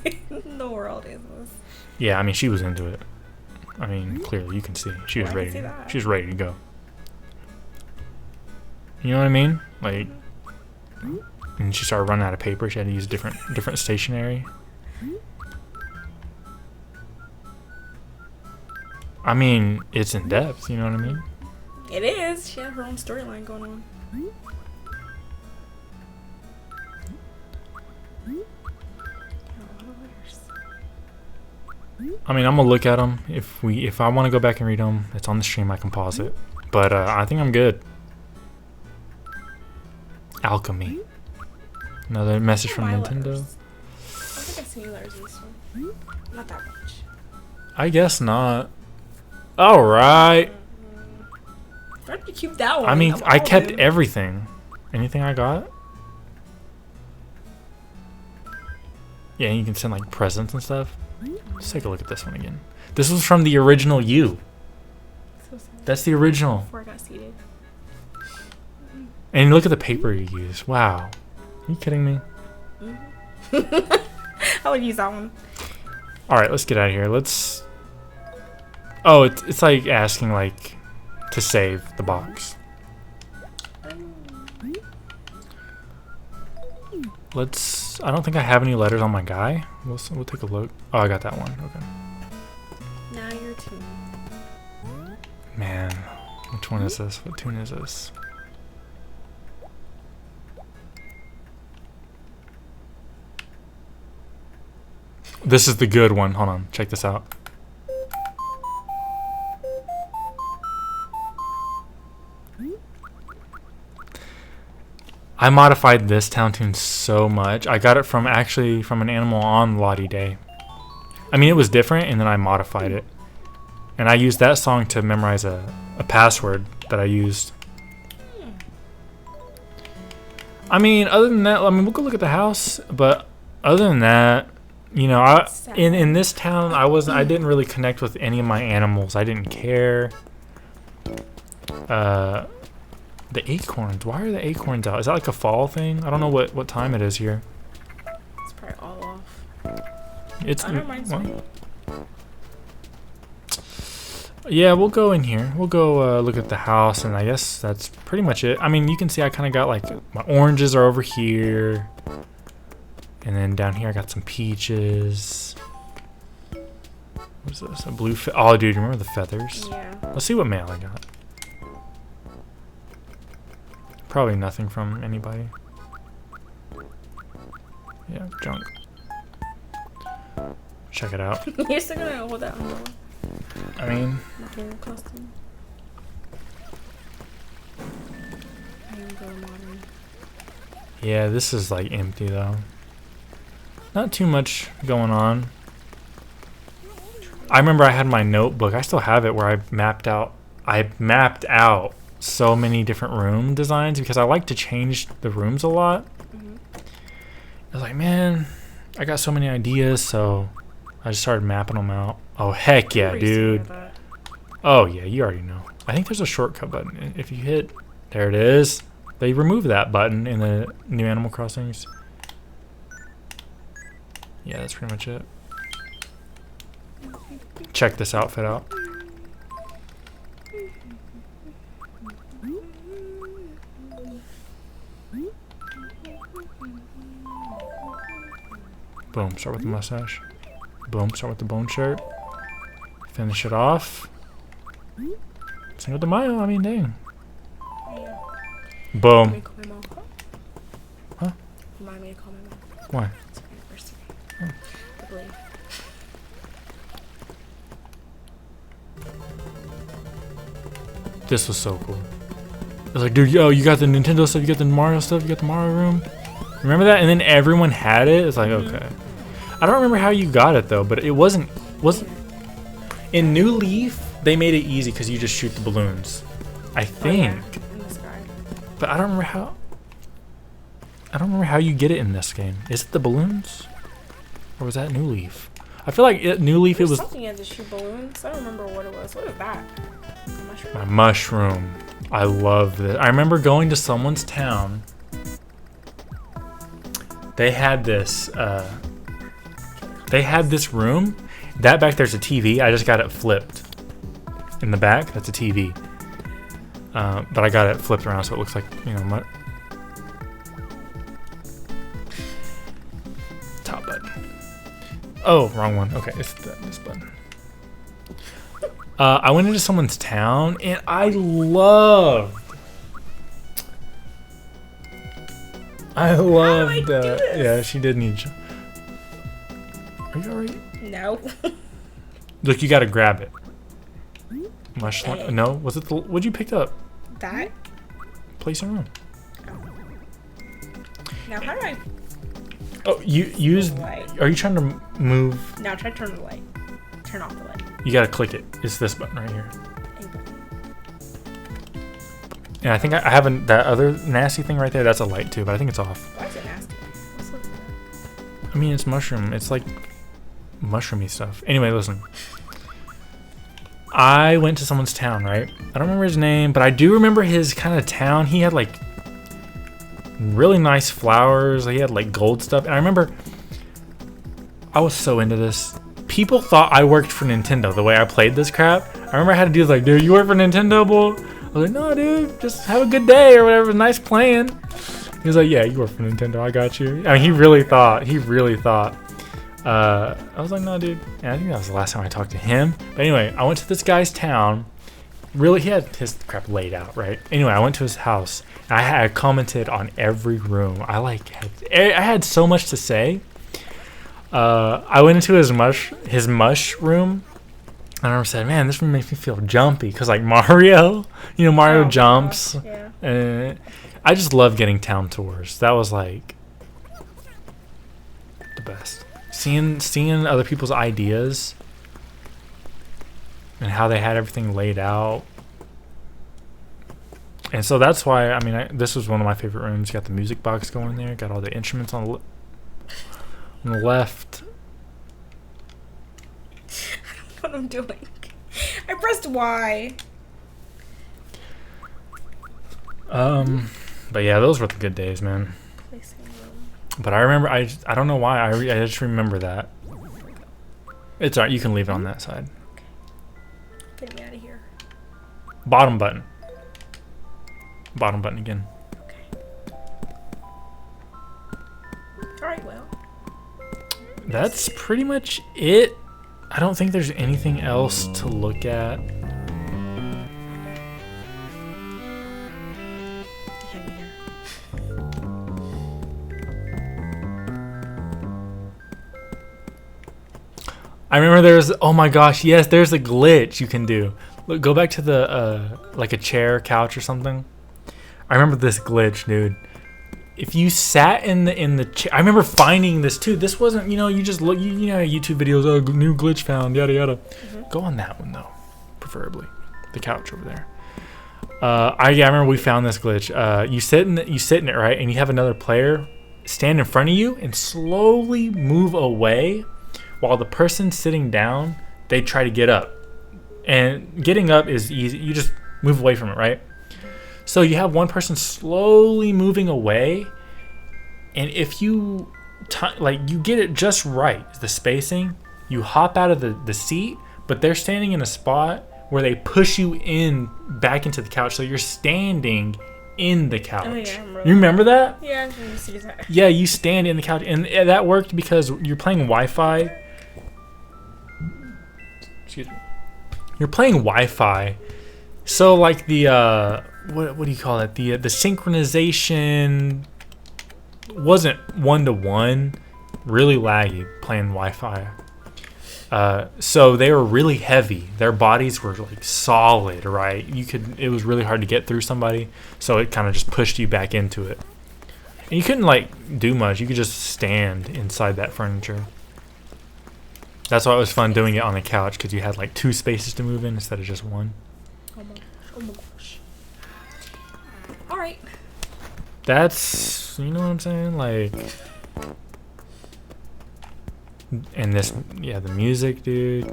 weird. In the world is this? Yeah, I mean, she was into it. I mean, clearly you can see she was I can ready. see that. She was ready to go. You know what I mean? Like, and she started running out of paper. She had to use different stationery. I mean, it's in depth. You know what I mean? It is. She had her own storyline going on. I mean, I'm gonna look at them. If I want to go back and read them, it's on the stream. I can pause it. But I think I'm good. Alchemy. Another message from Nintendo. Letters. I think I've seen letters in this one. Not that much. I guess not. All right. Why did you keep that one? I mean, Of I all kept them. everything. Anything I got? Yeah, you can send like presents and stuff. Let's take a look at this one again. This was from the original U. So sad. That's the original. Before I got seated. And look at the paper you use. Wow. Are you kidding me? I would use that one. All right, let's get out of here. Let's. Oh, it's like asking like to save the box. Let's. I don't think I have any letters on my guy. We'll take a look. Oh, I got that one. Okay. Now your turn. Man, which one is this? What tune is this? This is the good one. Hold on, check this out. I modified this town tune so much. I got it from an animal on Lottie Day. I mean, it was different, and then I modified it. And I used that song to memorize a password that I used. I mean, other than that, I mean, we'll go look at the house. But other than that, you know, in this town, I didn't really connect with any of my animals. I didn't care. The acorns. Why are the acorns out? Is that like a fall thing? I don't know what time it is here. It's probably all off. It's That reminds me. Yeah, we'll go in here. We'll go look at the house, and I guess that's pretty much it. I mean, you can see I kind of got like my oranges are over here, and then down here I got some peaches. What's this? A blue oh, dude, remember the feathers? Yeah. Let's see what mail I got. Probably nothing from anybody. Yeah, junk. Check it out. You're still gonna hold that umbrella. I mean, My favorite costume. I am go modern. yeah, this is like empty though. Not too much going on. I remember I had my notebook. I still have it where I mapped out so many different room designs because I like to change the rooms a lot. I was like, man, I got so many ideas, so I just started mapping them out. Oh, heck yeah, dude. Oh, yeah, you already know. I think there's a shortcut button. If you hit, there it is. They removed that button in the new Animal Crossings. Yeah, that's pretty much it. Check this outfit out. Boom, start with the mustache. Boom. Start with the bone shirt. Finish it off. Cinco de Mayo. I mean, dang. Yeah. Boom. Remind me to call my mom. Huh? Remind me to call my mom. Why? It's her anniversary. Oh. I believe. This was so cool. It was like, dude, yo, you got the Nintendo stuff, you got the Mario stuff, you got the Mario room. Remember that? And then everyone had it. It's like, okay. I don't remember how you got it though, but it wasn't in New Leaf. They made it easy because you just shoot the balloons, I think. Oh, yeah. In the sky. But I don't remember how. I don't remember how you get it in this game. Is it the balloons, or was that New Leaf? I feel like New Leaf. There's it was something you had to shoot balloons. I don't remember what it was. What is that? A mushroom? my mushroom. I love this. I remember going to someone's town. They had this. They had this room. That back there's a TV. I just got it flipped. In the back, that's a TV. But I got it flipped around so it looks like, you know, top button. Oh, wrong one. Okay, it's this button. I went into someone's town and I loved that. Yeah, she did need. Are you alright? No. Look, you gotta grab it. No, was it the? What'd you pick up? That? Place in room. Now how do I? Oh, you use. Light. Are you trying to move? Now try to turn the light. Turn off the light. You gotta click it. It's this button right here. And I think I have that other nasty thing right there. That's a light too, but I think it's off. Why is it nasty? Let's look at that. I mean, it's mushroom. It's like mushroomy stuff. Anyway, listen. I went to someone's town, right? I don't remember his name, but I do remember his kind of town. He had like really nice flowers. He had like gold stuff. And I remember I was so into this. People thought I worked for Nintendo the way I played this crap. I remember I had to do like, dude, you work for Nintendo, boy? I was like, no, dude, just have a good day or whatever. Nice playing. He was like, yeah, you work for Nintendo. I got you. I mean, he really thought. I was like, no, dude. And I think that was the last time I talked to him. But anyway, I went to this guy's town. Really, he had his crap laid out, right? Anyway, I went to his house. And I had commented on every room. I had so much to say. I went into his mush room. And I remember said, man, this room makes me feel jumpy. Because like Mario, Mario jumps. Yeah. And I just love getting town tours. That was like the best. Seeing other people's ideas and how they had everything laid out. And so that's why, I mean, this was one of my favorite rooms. Got the music box going there. Got all the instruments on the left. I don't know what I'm doing. I pressed Y. But yeah, those were the good days, man. Placing room. But I remember, I don't know why, I just remember that. It's alright, you can leave it on that side. Okay. Get me out of here. Bottom button. Bottom button again. Okay. Alright, well. That's pretty much it. I don't think there's anything else to look at. I remember there's, oh my gosh, yes, there's a glitch you can do. Look, go back to the, like a chair, couch or something. I remember this glitch, dude. If you sat in the chair, I remember finding this too. This wasn't, you just look, YouTube videos, oh, new glitch found, yada yada. Mm-hmm. Go on that one though, preferably. The couch over there. I remember we found this glitch. You sit in it, right, and you have another player stand in front of you and slowly move away. While the person sitting down, they try to get up. And getting up is easy. You just move away from it, right? So you have one person slowly moving away. And if you you get it just right, the spacing, you hop out of the seat, but they're standing in a spot where they push you in back into the couch. So you're standing in the couch. Oh, yeah, you remember that? Yeah, I see that. Yeah, you stand in the couch. And that worked because you're playing Wi-Fi. excuse me. You're playing Wi-Fi, so like the what do you call it? The synchronization wasn't 1-to-1, really laggy playing Wi-Fi. So they were really heavy. Their bodies were like solid, right? It was really hard to get through somebody, so it kind of just pushed you back into it. And you couldn't like do much. You could just stand inside that furniture. That's why it was fun doing it on the couch, because you had like 2 spaces to move in instead of just 1. Oh my gosh. Oh my gosh. All right. That's, you know what I'm saying? Like, and this, yeah, the music, dude.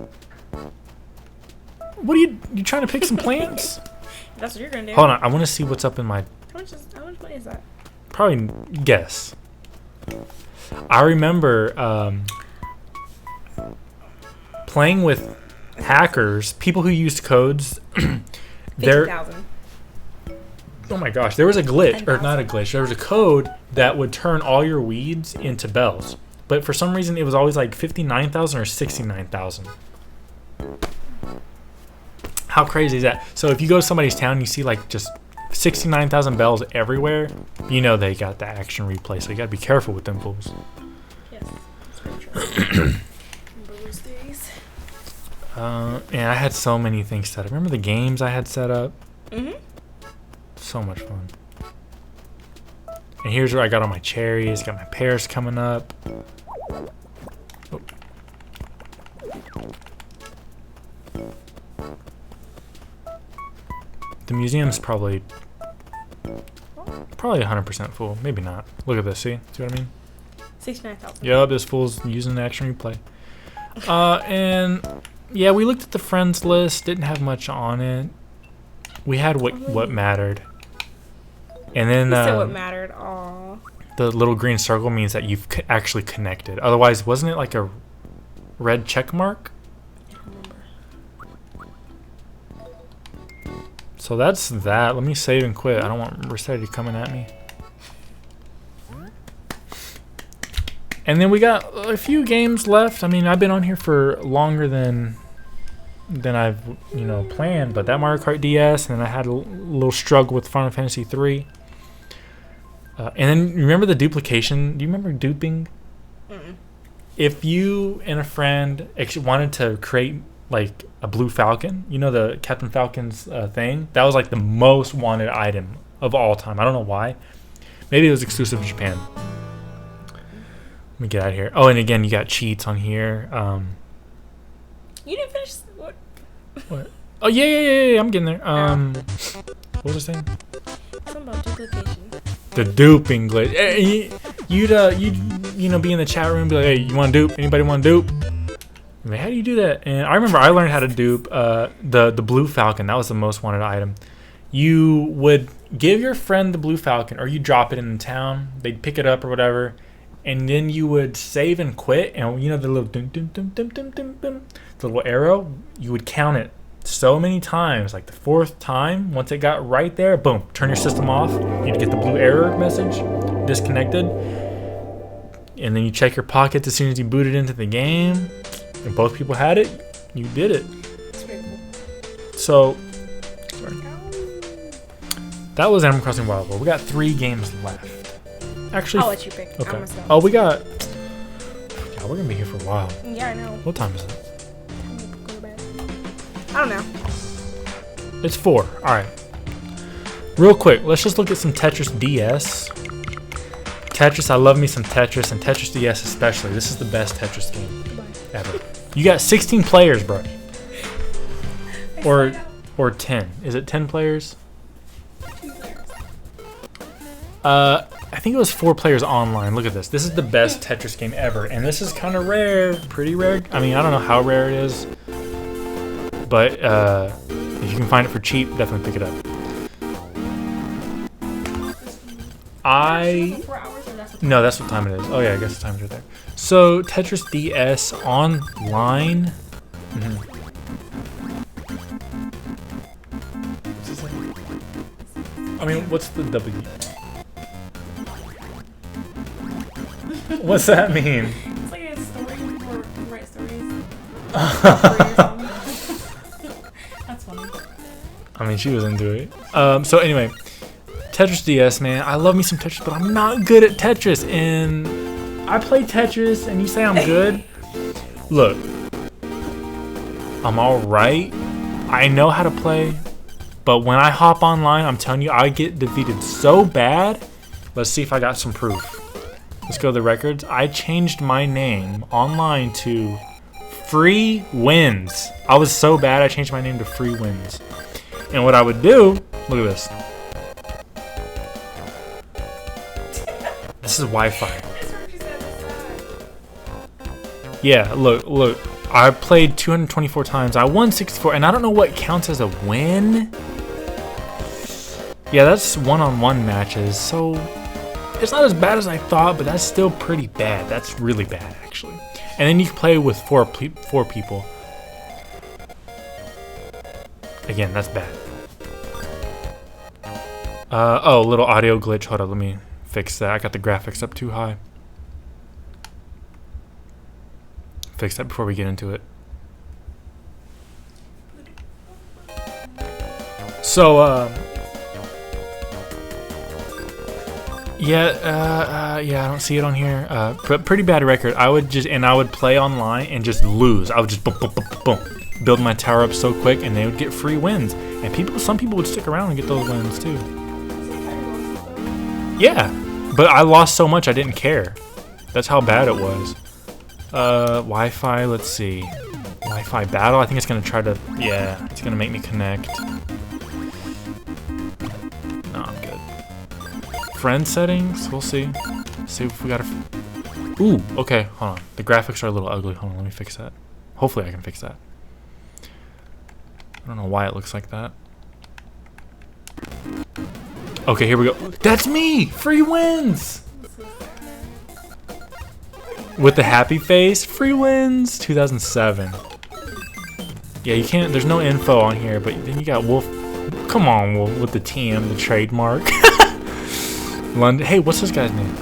What are you trying to pick some plants? That's what you're gonna do. Hold on, I want to see what's up in my. How much money is that? Probably guess. I remember playing with hackers, people who used codes. 50,000. Oh my gosh, there was a glitch, or not a glitch, there was a code that would turn all your weeds into bells. But for some reason, it was always like 59,000 or 69,000. How crazy is that? So if you go to somebody's town, you see like just 69,000 bells everywhere, you know they got the action replay, so you gotta be careful with them fools. Yes, that's very true. Remember those days? And I had so many things set up. Remember the games I had set up? Mm-hmm. So much fun. And here's where I got all my cherries, got my pears coming up. Oh. The museum's probably 100% full. Maybe not. Look at this, see what I mean? 69,000. Yup, this fool's using the action replay. And yeah, we looked at the friends list, didn't have much on it. We had what mattered. And then You said what mattered. Aw. the little green circle means that you've actually connected. Otherwise, wasn't it like a red check mark? I don't remember. So that's that. Let me save and quit. I don't want Mercedes coming at me. And then we got a few games left. I mean, I've been on here for longer than I've planned. But that Mario Kart DS, and then I had a little struggle with Final Fantasy 3. And then remember the duplication? Do you remember duping? Mm-mm. If you and a friend wanted to create like a blue falcon, you know, the Captain Falcon's thing, that was like the most wanted item of all time. I don't know why. Maybe it was exclusive to Japan. Let me get out of here. Oh, and again, you got cheats on here. You didn't finish what? What? Oh yeah. I'm getting there. What was I saying? Something about duplication. The duping glitch. You'd be in the chat room and be like, hey, you want to dupe? Anybody want to dupe? I mean, how do you do that? And I remember I learned how to dupe the blue falcon. That was the most wanted item. You would give your friend the blue falcon, or you drop it in the town. They'd pick it up or whatever, and then you would save and quit. And you know the little dum dum dum dum dum dum dum, the little arrow. You would count it so many times, like the 4th time, once it got right there, boom, turn your system off. You'd get the blue error message, disconnected, and then you check your pockets as soon as you booted into the game, and both people had it. You did it. That's very cool. So that was Animal Crossing Wild World. We got 3 games left. Actually, I'll let you pick. okay. I'm gonna stop. Oh, we got. Yeah, we're gonna be here for a while. Yeah, I know. What time is it? Go to bed. I don't know. It's 4. All right. Real quick, let's just look at some Tetris DS. Tetris, I love me some Tetris, and Tetris DS especially. This is the best Tetris game ever. You got 16 players, bro. Or 10. Is it 10 players? I think it was 4 players online. Look at this. This is the best Tetris game ever, and this is kind of rare, pretty rare. I mean, I don't know how rare it is, but if you can find it for cheap, definitely pick it up. No, that's what time it is. Oh yeah, I guess the time is right there. So Tetris DS online. I mean, what's the W? What's that mean? It's like a story for write stories. mean, she was into it. So anyway, Tetris DS, man. I love me some Tetris, but I'm not good at Tetris. And I play Tetris, and you say I'm good? Look, I'm alright. I know how to play, but when I hop online, I'm telling you, I get defeated so bad. Let's see if I got some proof. Let's go to the records. I changed my name online to Free Wins. I was so bad, I changed my name to Free Wins. And what I would do, look at this. This is Wi-Fi. Yeah, look. I played 224 times. I won 64, and I don't know what counts as a win. Yeah, that's one-on-one matches, so it's not as bad as I thought, but that's still pretty bad. That's really bad, actually. And then you can play with four people. Again, that's bad. Oh, little audio glitch. Hold on, let me fix that. I got the graphics up too high. Fix that before we get into it. So, yeah, I don't see it on here. Pretty bad record. I would play online and just lose. I would just boom, build my tower up so quick, and they would get free wins. And some people would stick around and get those wins too. Yeah, but I lost so much I didn't care. That's how bad it was. Wi-Fi. Let's see. Wi-Fi battle. I think it's gonna try to. Yeah, it's gonna make me connect. No, I'm good. Friend settings. We'll see. See if we got a. Ooh. Okay. Hold on. The graphics are a little ugly. Hold on. Let me fix that. Hopefully, I can fix that. I don't know why it looks like that. Okay, here we go. That's me! Free wins! With the happy face, free wins, 2007. Yeah, you can't, there's no info on here, but then you got Wolf. Come on, Wolf, with the TM, the trademark. London. Hey, what's this guy's name?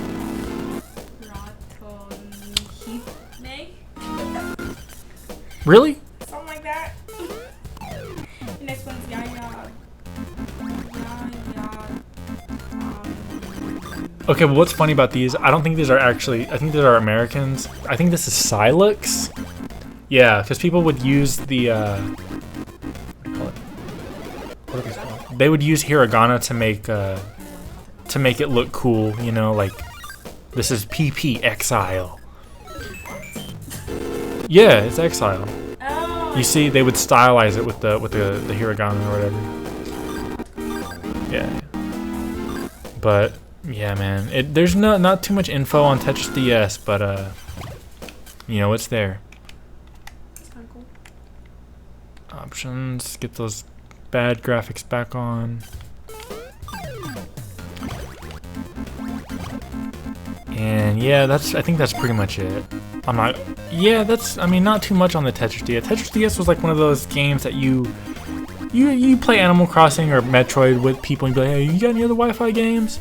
Really? Something like that. The next one's Yaya. Okay, well, what's funny about these? I don't think these are actually. I think these are Americans. I think this is Silux. Yeah, because people would use the. What do you call it? What are these called? They would use hiragana to make it look cool. You know, like this is PP Exile. Yeah, it's Exile. Oh. You see, they would stylize it with the hiragana or whatever. Yeah. But yeah, man, there's not too much info on Tetris DS, but you know, it's there. That's kind of cool. Options, get those bad graphics back on. And yeah, I think that's pretty much it. I mean, not too much on the Tetris DS. Tetris DS was like one of those games that you play Animal Crossing or Metroid with people and be like, hey, you got any other Wi-Fi games?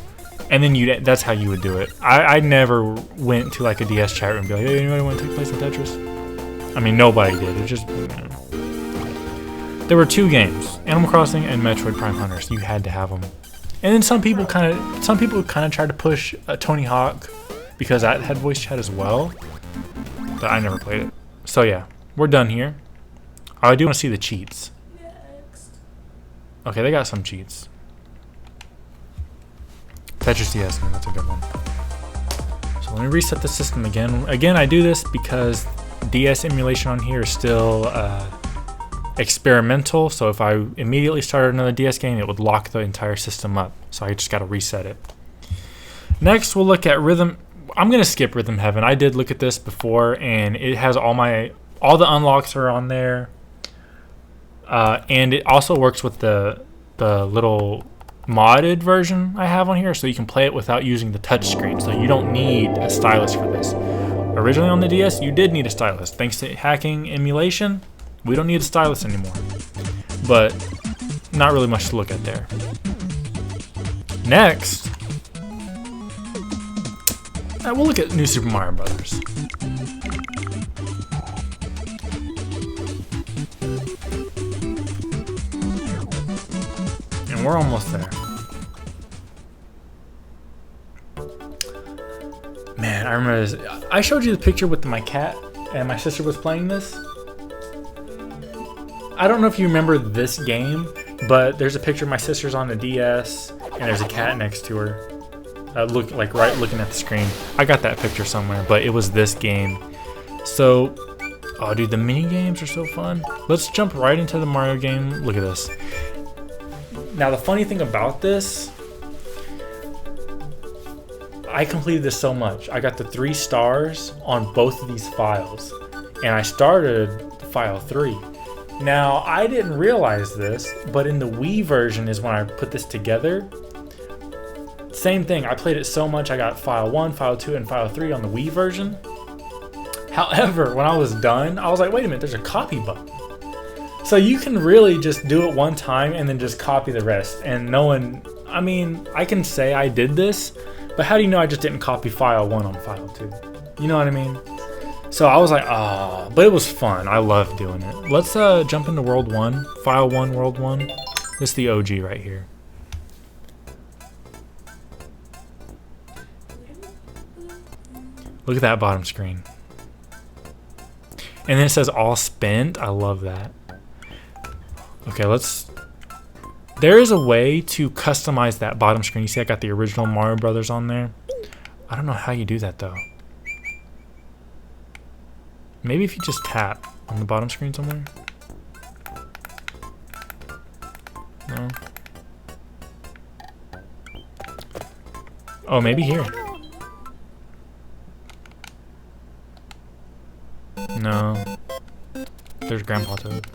And then that's how you would do it. I never went to like a DS chat room and be like, hey, anybody want to take place in Tetris? I mean, nobody did. It just, you know. There were two games, Animal Crossing and Metroid Prime Hunters. You had to have them. And then some people kind of tried to push Tony Hawk because that had voice chat as well. But I never played it. So yeah, we're done here. I do want to see the cheats. Next. Okay, they got some cheats. Tetris DS, man, that's a good one. So let me reset the system again. Again, I do this because DS emulation on here is still experimental. So if I immediately started another DS game, it would lock the entire system up. So I just got to reset it. Next, we'll look at Rhythm. I'm gonna skip Rhythm Heaven. I did look at this before, and it has all the unlocks are on there, and it also works with the little modded version I have on here, so you can play it without using the touch screen. So you don't need a stylus for this. Originally on the DS, you did need a stylus. Thanks to hacking emulation, we don't need a stylus anymore. But not really much to look at there. Next. We'll look at New Super Mario Brothers. and we're almost there. Man, I remember this. I showed you the picture with my cat and my sister was playing this. I don't know if you remember this game, but there's a picture of my sister's on the DS and there's a cat next to her. Looking at the screen. I got that picture somewhere, but it was this game. So, oh dude, the mini games are so fun. Let's jump right into the Mario game. Look at this. Now the funny thing about this, I completed this so much. I got the 3 stars on both of these files, and I started file 3. Now I didn't realize this, but in the Wii version is when I put this together. Same thing, I played it so much I got file 1, file 2, and file 3 on the Wii version. However, when I was done, I was like, wait a minute, there's a copy button. So you can really just do it one time and then just copy the rest. And no one, I mean, I can say I did this, but how do you know I just didn't copy file 1 on file 2? You know what I mean? So I was like, ah, but it was fun. I loved doing it. Let's jump into World 1, file 1, World 1. This is the OG right here. Look at that bottom screen. And then it says all spent. I love that. Okay, there is a way to customize that bottom screen. You see I got the original Mario Brothers on there. I don't know how you do that though. Maybe if you just tap on the bottom screen somewhere. No. Oh, maybe here. No. There's Grandpa Toad.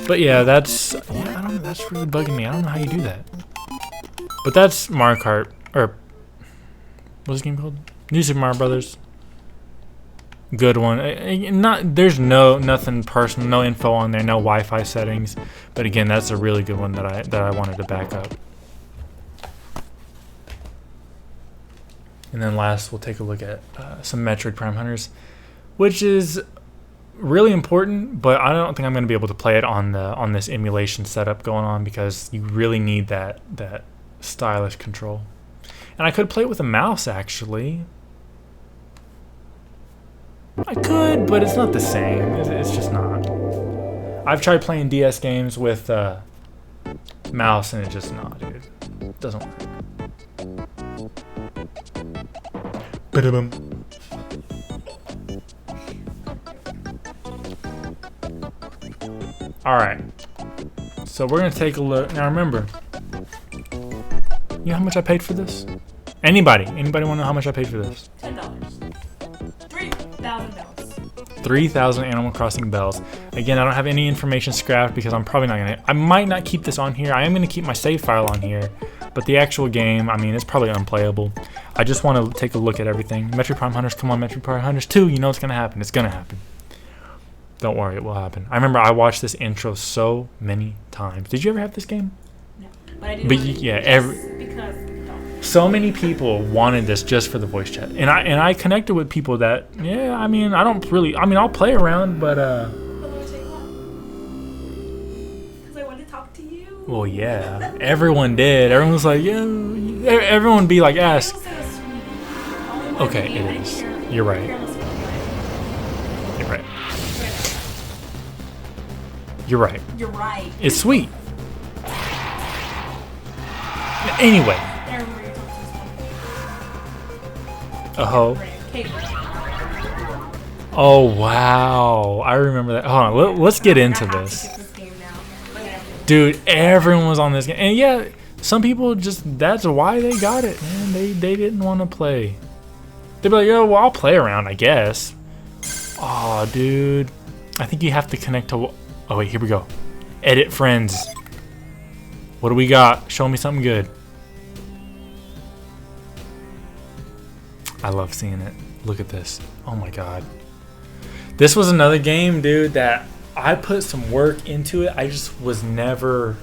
But yeah, I don't know, that's really bugging me. I don't know how you do that. But that's Mario Kart, or what's this game called? New Super Mario Brothers. Good one. There's nothing personal, no info on there, no Wi-Fi settings. But again, that's a really good one that I wanted to back up. And then last, we'll take a look at some Metroid Prime Hunters, which is really important, but I don't think I'm going to be able to play it on this emulation setup going on because you really need that stylish control. And I could play it with a mouse actually. I could, but it's not the same. It's just not. I've tried playing DS games with mouse and it's just not, dude. It doesn't work. Ba-da-bum. Alright, so we're going to take a look. Now remember, you know how much I paid for this? Anybody want to know how much I paid for this? $10. 3,000 bells. 3,000 Animal Crossing bells. Again, I don't have any information scrapped because I'm probably not going to. I might not keep this on here. I am going to keep my save file on here. But the actual game, I mean, it's probably unplayable. I just want to take a look at everything. Metroid Prime Hunters, come on, Metroid Prime Hunters 2. You know it's going to happen. It's going to happen. Don't worry, it will happen. I remember I watched this intro so many times. Did you ever have this game? No, but I did. Because so many people wanted this just for the voice chat, and I connected with people that I mean I'll play around, but because I wanted to talk to you. Well, yeah, everyone did. Everyone was like, yeah, everyone would be like, ask. Okay, it is. You're right. You're right. You're right. You're right. It's sweet. Anyway. Oh. Oh wow! I remember that. Hold on. Let's get into this. Dude, everyone was on this game, and yeah, some people that's why they got it, man. They didn't want to play. They'd be like, "Yo, well, I'll play around, I guess." Oh, dude, I think you have to connect to. Oh wait, here we go. Edit friends. What do we got? Show me something good. I love seeing it. Look at this. Oh my god. This was another game, dude, that I put some work into it. I just was never.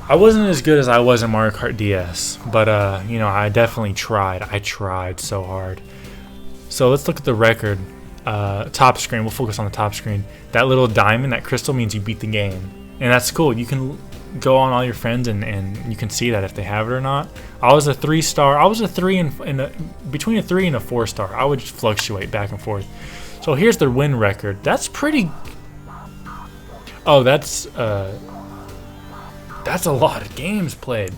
I wasn't as good as I was in Mario Kart DS, but you know, I definitely tried. I tried so hard. So let's look at the record. top screen. We'll focus on the top screen. That little diamond, that crystal, means you beat the game, and that's cool. You can go on all your friends and you can see that if they have it or not. I was a 3-star. I was a 3 between a 3 and a 4-star. I would just fluctuate back and forth. So here's their win record. That's pretty. Oh, that's a lot of games played.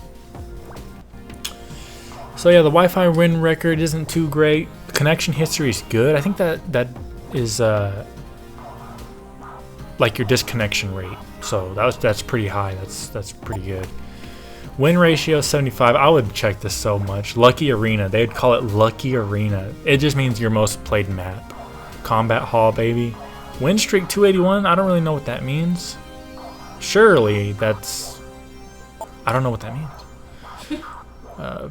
So yeah, the Wi-Fi win record isn't too great. Connection history is good. I think that is like your disconnection rate. So that's pretty high. That's pretty good. Win ratio 75. I would check this so much. Lucky Arena. They'd call it Lucky Arena. It just means your most played map. Combat Hall, baby. Win streak 281. I don't really know what that means. Surely that's. I don't know what that means.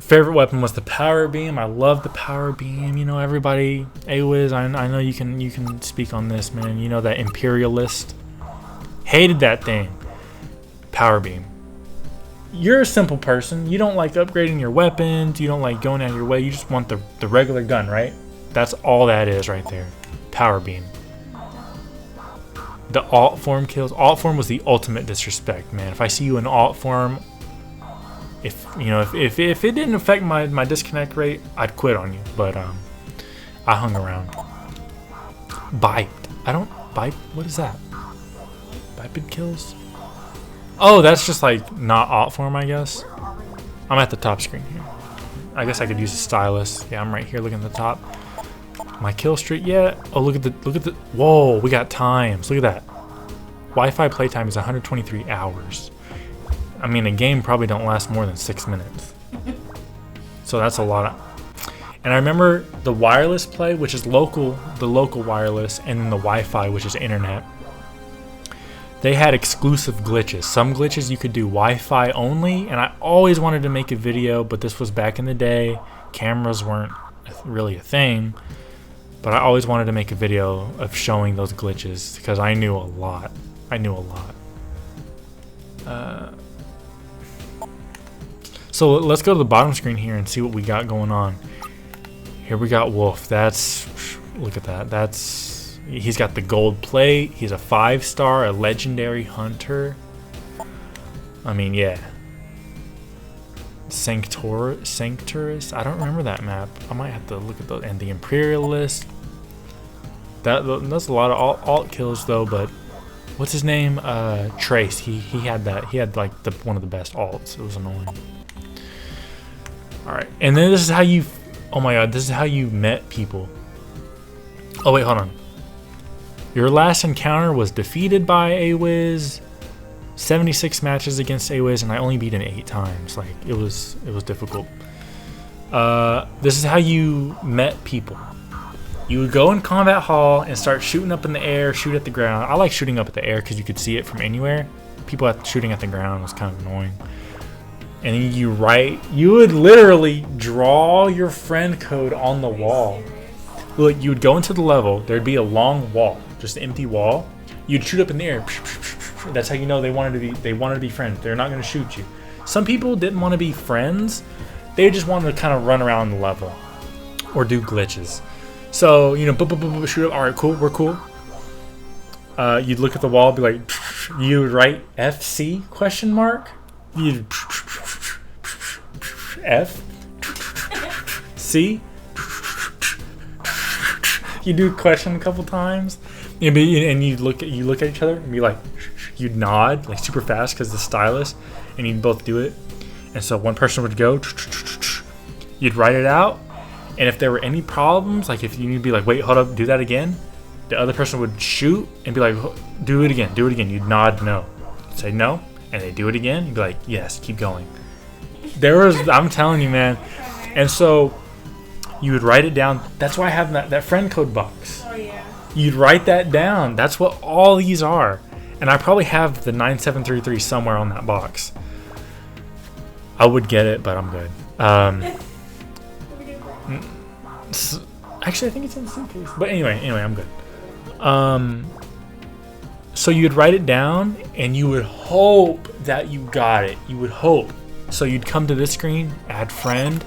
Favorite weapon was the power beam. I love the power beam. You know, everybody. Awiz, I know you can speak on this, man. You know that imperialist. Hated that thing. Power beam. You're a simple person. You don't like upgrading your weapons. You don't like going out of your way. You just want the regular gun, right? That's all that is right there. Power beam. The alt form kills. Alt form was the ultimate disrespect, man. If I see you in alt form, if it didn't affect my disconnect rate, I'd quit on you. But I hung around. Biped. I don't bipe. What is that? Biped kills. Oh, that's just like not alt form, I guess. I'm at the top screen here. I guess I could use a stylus. Yeah, I'm right here looking at the top. My kill streak, yeah. Oh, look at the. Whoa, we got times. Look at that. Wi-Fi playtime is 123 hours. I mean, a game probably don't last more than 6 minutes. So that's a lot. And I remember the wireless play, which is local, the local wireless, and then the Wi-Fi, which is internet. They had exclusive glitches. Some glitches you could do Wi-Fi only, and I always wanted to make a video, but this was back in the day. Cameras weren't really a thing, but I always wanted to make a video of showing those glitches because I knew a lot. So let's go to the bottom screen here and see what we got going on. Here we got Wolf. Look at that. He's got the gold plate. He's a 5-star, a legendary hunter. I mean, yeah. Sanctorus. I don't remember that map. I might have to look at those. And the Imperialist. That's a lot of alt kills though. But what's his name? Trace. He had that. He had like one of the best alts. It was annoying. All right, and then this is how you. Oh my God, this is how you met people. Oh wait, hold on. Your last encounter was defeated by Awiz. 76 matches against Awiz, and I only beat him 8 times. Like it was difficult. This is how you met people. You would go in Combat Hall and start shooting up in the air, shoot at the ground. I like shooting up at the air because you could see it from anywhere. People shooting at the ground was kind of annoying. And then you would literally draw your friend code on the wall. Look, you would go into the level. There'd be a long wall, just an empty wall. You'd shoot up in the air. That's how you know they wanted to be friends. They're not going to shoot you. Some people didn't want to be friends. They just wanted to kind of run around the level or do glitches. So, you know, shoot up. All right, cool. We're cool. You'd look at the wall, be like, you would write FC ? You'd F C. You do question a couple times, and you look at each other and be like, you'd nod like super fast because the stylus, and you'd both do it. And so one person would go, you'd write it out, and if there were any problems, like if you need to be like, wait, hold up, do that again, the other person would shoot and be like, do it again. You'd nod no, say no, and they do it again. You'd be like, yes, keep going. I'm telling you, man. And so you would write it down. That's why I have that friend code box. Oh yeah. You'd write that down. That's what all these are. And I probably have the 9733 somewhere on that box. I would get it, but I'm good. Actually, I think it's in the suitcase. But anyway, I'm good. So you'd write it down, and you would hope that you got it. You would hope. So you'd come to this screen, add friend,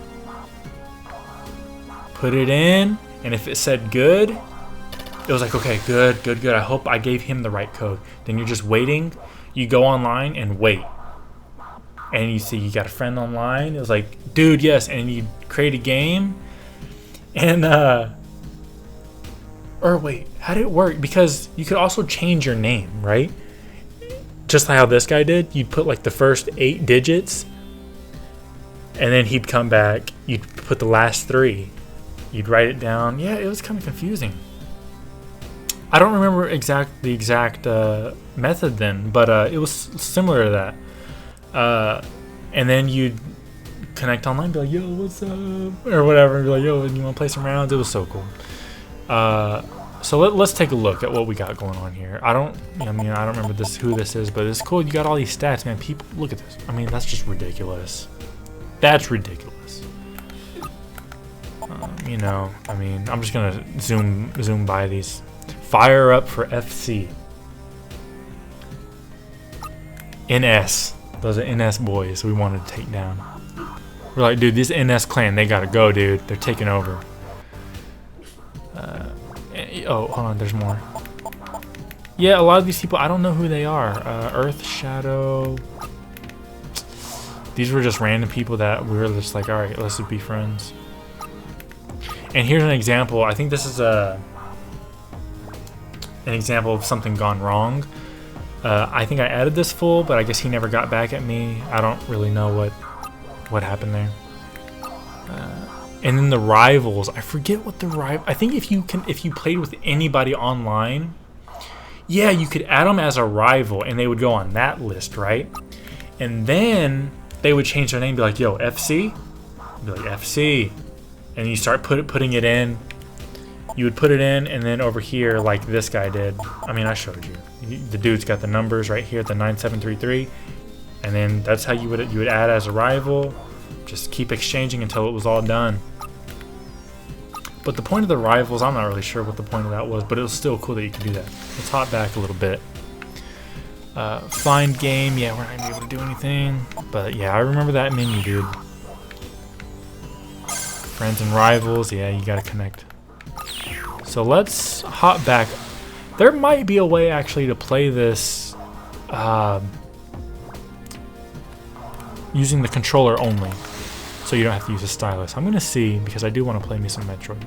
put it in, and if it said good, it was like, okay, good, good, good. I hope I gave him the right code. Then you're just waiting. You go online and wait. And you see you got a friend online. It was like, dude, yes. And you create a game. And, or wait, how did it work? Because you could also change your name, right? Just like how this guy did. You'd put like the first 8 digits. And then he'd come back. You'd put the last 3. You'd write it down. Yeah, it was kind of confusing. I don't remember the exact method then, but it was similar to that. And then you'd connect online, be like, "Yo, what's up?" or whatever, and be like, "Yo, you want to play some rounds?" It was so cool. So let's take a look at what we got going on here. I don't remember who this is, but it's cool. You got all these stats, man. People, look at this. I mean, that's just ridiculous. That's ridiculous. I mean, I'm just gonna zoom by these. Fire up for FC. NS. Those are NS boys we wanted to take down. We're like, dude, this NS clan, they gotta go, dude. They're taking over. Oh, hold on, there's more. Yeah, a lot of these people, I don't know who they are. Earth Shadow. These were just random people that we were just like, alright, let's just be friends. And here's an example. I think this is an example of something gone wrong. I think I added this fool, but I guess he never got back at me. I don't really know what happened there. And then the rivals. I forget what the rival. I think if you played with anybody online, yeah, you could add them as a rival, and they would go on that list, right? And then they would change their name, be like, "Yo, FC," be like FC, and you start putting it in. You would put it in, and then over here, like this guy did. I mean, I showed you. The dude's got the numbers right here at the 9733, and then that's how you would add as a rival. Just keep exchanging until it was all done. But the point of the rivals, I'm not really sure what the point of that was, but it was still cool that you could do that. Let's hop back a little bit. Find game, yeah, we're not gonna be able to do anything, but yeah, I remember that menu, dude. Friends and rivals, yeah, you gotta connect. So let's hop back. There might be a way actually to play this using the controller only, so you don't have to use a stylus. I'm gonna see, because I do want to play me some Metroid.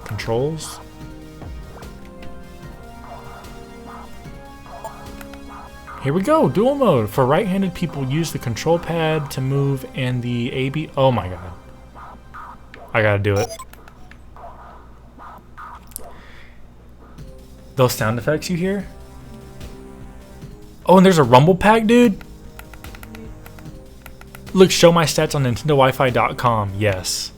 Controls. Here we go, dual mode. For right-handed people, use the control pad to move and the AB. Oh my god. I gotta do it. Those sound effects you hear? Oh, and there's a rumble pack, dude? Look, show my stats on NintendoWiFi.com. Yes.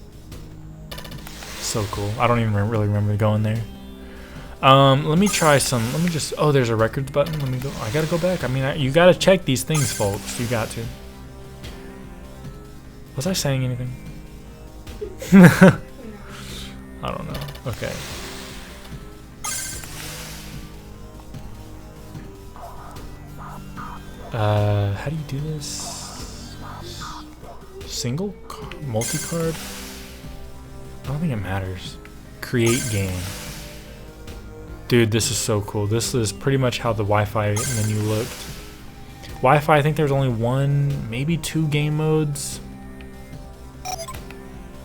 So cool. I don't even really remember going there. Let me try some. Let me just. Oh, there's a records button. Let me go. I gotta go back. I mean, you gotta check these things, folks. You got to. Was I saying anything? I don't know. Okay. How do you do this? Single? Multi-card? I don't think it matters. Create game. Dude, this is so cool. This is pretty much how the Wi-Fi menu looked. Wi-Fi, I think there's only 1, maybe 2 game modes.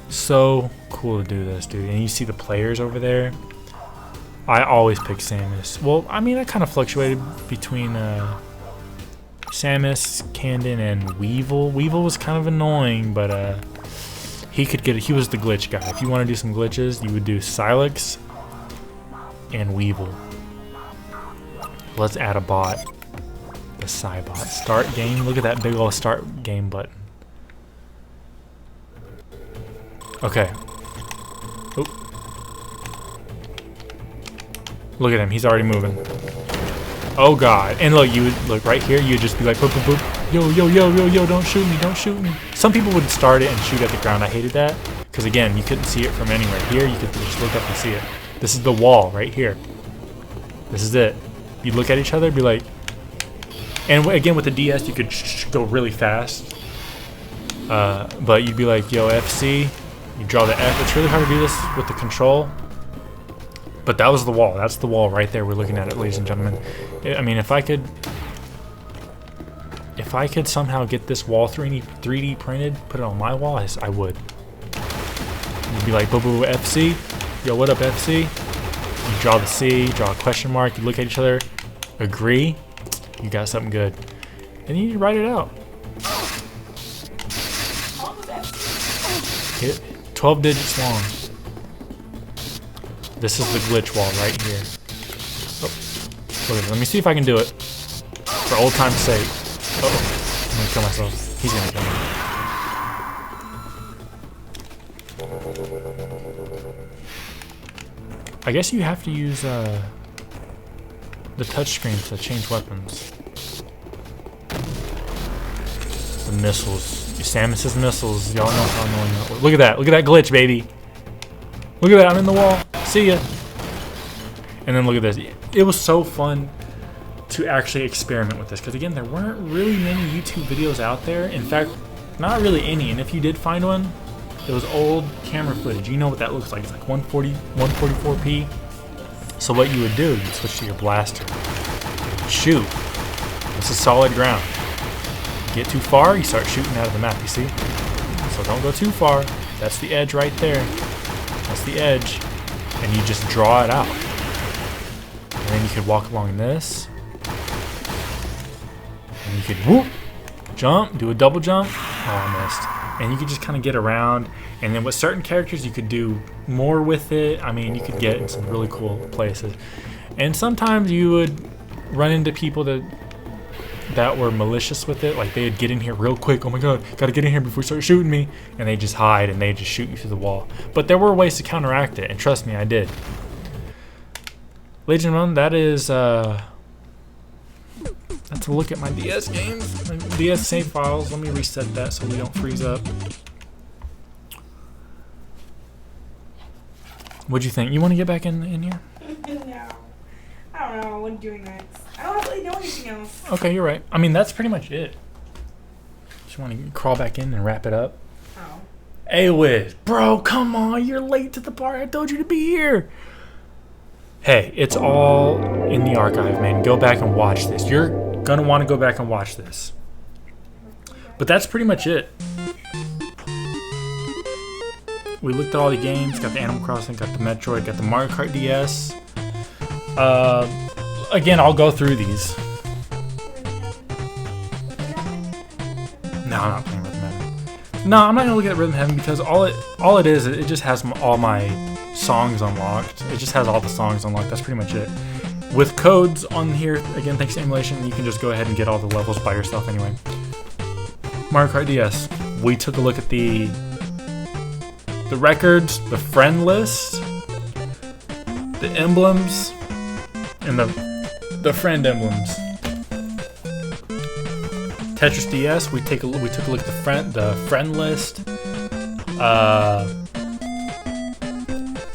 So cool to do this, dude. And you see the players over there. I always pick Samus. Well, I mean, I kind of fluctuated between Samus, Candon, and Weevil. Weevil was kind of annoying, but he could get it. He was the glitch guy. If you want to do some glitches, you would do Silex and Weevil. Let's add a bot. The Cybot. Start game. Look at that big old start game button. Okay. Oop. Look at him. He's already moving. Oh god. And look, you would look right here. You'd just be like, boop, boop, boop. Yo, yo, yo, yo, yo, don't shoot me, don't shoot me. Some people would start it and shoot at the ground. I hated that. Because again, you couldn't see it from anywhere. Here, you could just look up and see it. This is the wall right here. This is it. You'd look at each other, be like... And again, with the DS, you could go really fast. But you'd be like, yo, FC. You draw the F. It's really hard to do this with the control. But that was the wall. That's the wall right there. We're looking at it, ladies and gentlemen. I mean, if I could somehow get this wall 3D printed, put it on my wall, I would. You'd be like, boo boo FC. Yo, what up, FC? You draw the C, draw a question mark, you look at each other, agree, you got something good. And you write it out. Hit 12 digits long. This is the glitch wall right here. Oh, look at it. Let me see if I can do it. For old time's sake. Uh-oh. I'm gonna kill myself. He's gonna kill me. I guess you have to use the touchscreen to change weapons. The missiles. Samus's missiles. Y'all know how annoying that was. Look at that. Look at that glitch, baby. Look at that. I'm in the wall. See ya. And then look at this. It was so fun to actually experiment with this. Because again, there weren't really many YouTube videos out there. In fact, not really any. And if you did find one, it was old camera footage. You know what that looks like. It's like 140, 144p. So what you would do, you'd switch to your blaster. Shoot. This is solid ground. Get too far, you start shooting out of the map, you see? So don't go too far. That's the edge right there. That's the edge. And you just draw it out. And then you could walk along this. And you could whoop, jump, do a double jump. Oh, I missed. And you could just kind of get around. And then with certain characters, you could do more with it. I mean, you could get in some really cool places. And sometimes you would run into people that were malicious with it. Like, they'd get in here real quick. Oh my god, gotta get in here before you start shooting me. And they just hide and they just shoot you through the wall. But there were ways to counteract it. And trust me, I did. Ladies and gentlemen, that is that's a look at my DS games, my DS save files. Let me reset that so we don't freeze up. What'd you think? You want to get back in here? No. I don't know. What doing next? I don't really know anything else. Okay, you're right. I mean, that's pretty much it. Just want to crawl back in and wrap it up. Oh. Hey, Wiz. Bro, come on. You're late to the party. I told you to be here. Hey, it's all in the archive, man. Go back and watch this. You're going to want to go back and watch this. But that's pretty much it. We looked at all the games. Got the Animal Crossing, got the Metroid, got the Mario Kart DS. Again, I'll go through these. No, I'm not playing Rhythm Heaven. No, I'm not gonna look at Rhythm Heaven because all it is, it just has all my songs unlocked. It just has all the songs unlocked. That's pretty much it. With codes on here, again, thanks to emulation, you can just go ahead and get all the levels by yourself anyway. Mario Kart DS. We took a look at the records, the friend list, the emblems, and the friend emblems. Tetris DS, we took a look at the friend list.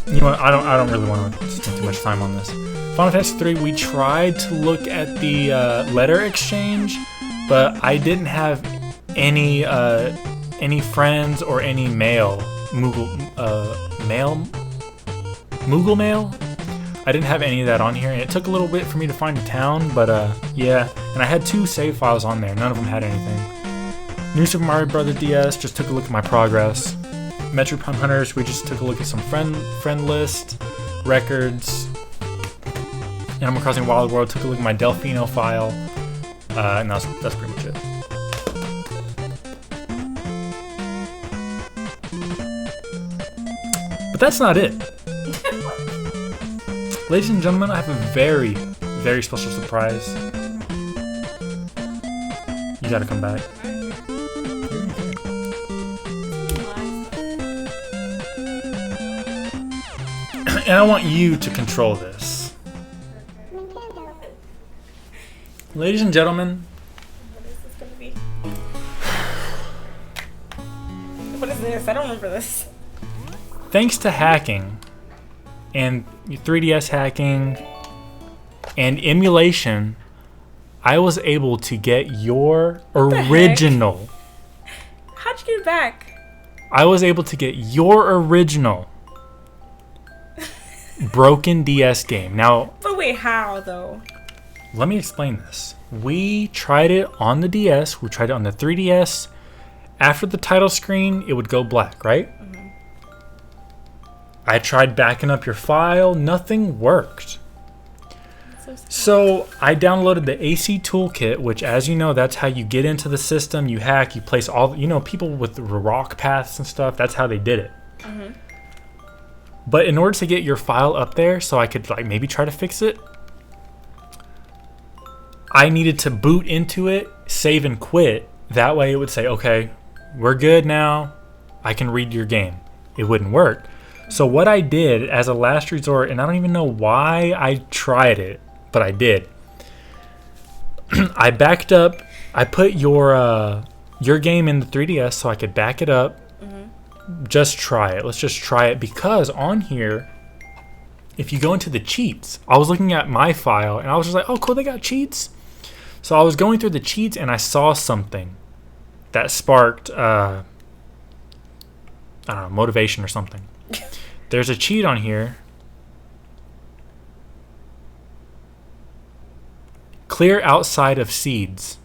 You know what? I don't really want to spend too much time on this. Final Fantasy 3, we tried to look at the letter exchange, but I didn't have any friends or any mail. Moogle mail? I didn't have any of that on here, and it took a little bit for me to find a town, but yeah. And I had 2 save files on there. None of them had anything. New Super Mario Bros. DS, just took a look at my progress. Metroid Prime Hunters, we just took a look at some friend list, records. Animal Crossing Wild World, took a look at my Delfino file, and that's pretty much it. But that's not it. Ladies and gentlemen, I have a very, very special surprise. You gotta come back. And I want you to control this. Ladies and gentlemen. What is this gonna be? What is this? I don't remember this. Thanks to hacking and 3DS hacking and emulation, I was able to get your original. How'd you get it back? I was able to get your original broken DS game. Now, But wait, how though? let me explain this. We tried it on the DS. We tried it on the 3DS. After the title screen, it would go black, right? Mm-hmm. I tried backing up your file. Nothing worked. So sad. So I downloaded the AC Toolkit, which, as you know, that's how you get into the system. You hack, you place all, people with the rock paths and stuff. That's how they did it. Mm-hmm. But in order to get your file up there so I could like maybe try to fix it, I needed to boot into it, save and quit. That way it would say, okay, we're good now. I can read your game. It wouldn't work. So what I did as a last resort, and I don't even know why I tried it, but I did. I backed up. I put your game in the 3DS so I could back it up. Mm-hmm. Just try it. Let's just try it, because on here, if you go into the cheats, I was looking at my file and I was just like, oh cool, they got cheats. So I was going through the cheats and I saw something that sparked I don't know, motivation or something. There's a cheat on here. Clear outside of seeds.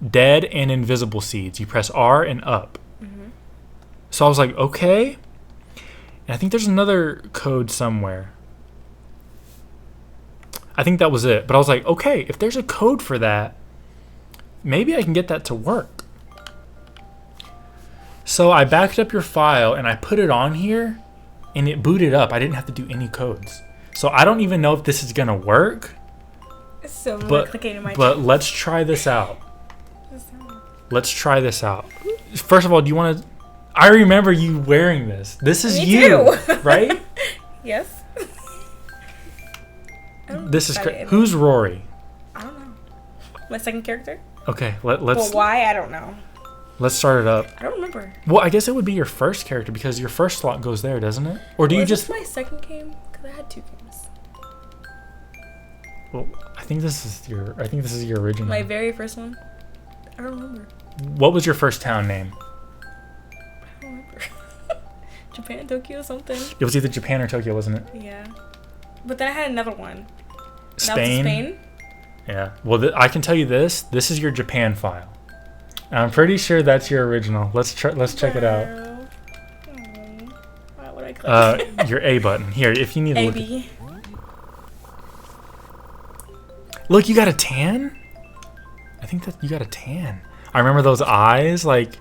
Dead and invisible seeds. You press R and up. Mm-hmm. So I was like, okay. And I think there's another code somewhere. I think that was it. But I was like, okay, if there's a code for that, maybe I can get that to work. So I backed up your file and I put it on here and it booted up. I didn't have to do any codes. So I don't even know if this is going to work. So But let's try this out. Let's try this out. First of all, do you want to... I remember you wearing this. This is Me you, too. right? Yes. This is who's Rory? I don't know. My second character? Okay, let's... Well, why? I don't know. Let's start it up. I don't remember. Well, I guess it would be your first character because your first slot goes there, doesn't it? Or do you Is just... this my second game? Because I had 2 games. Well, I think this is your original. My very first one? I don't remember. What was your first town name? I don't remember. Japan, Tokyo, something. It was either Japan or Tokyo, wasn't it? Yeah. But then I had another one. Spain? Spain? Yeah. Well, I can tell you this. This is your Japan file. I'm pretty sure that's your original. Let's check it out. Why would I click? Your A button. Here, if you need to A, look. B. Look, you got a tan? I think that you got a tan. I remember those eyes, like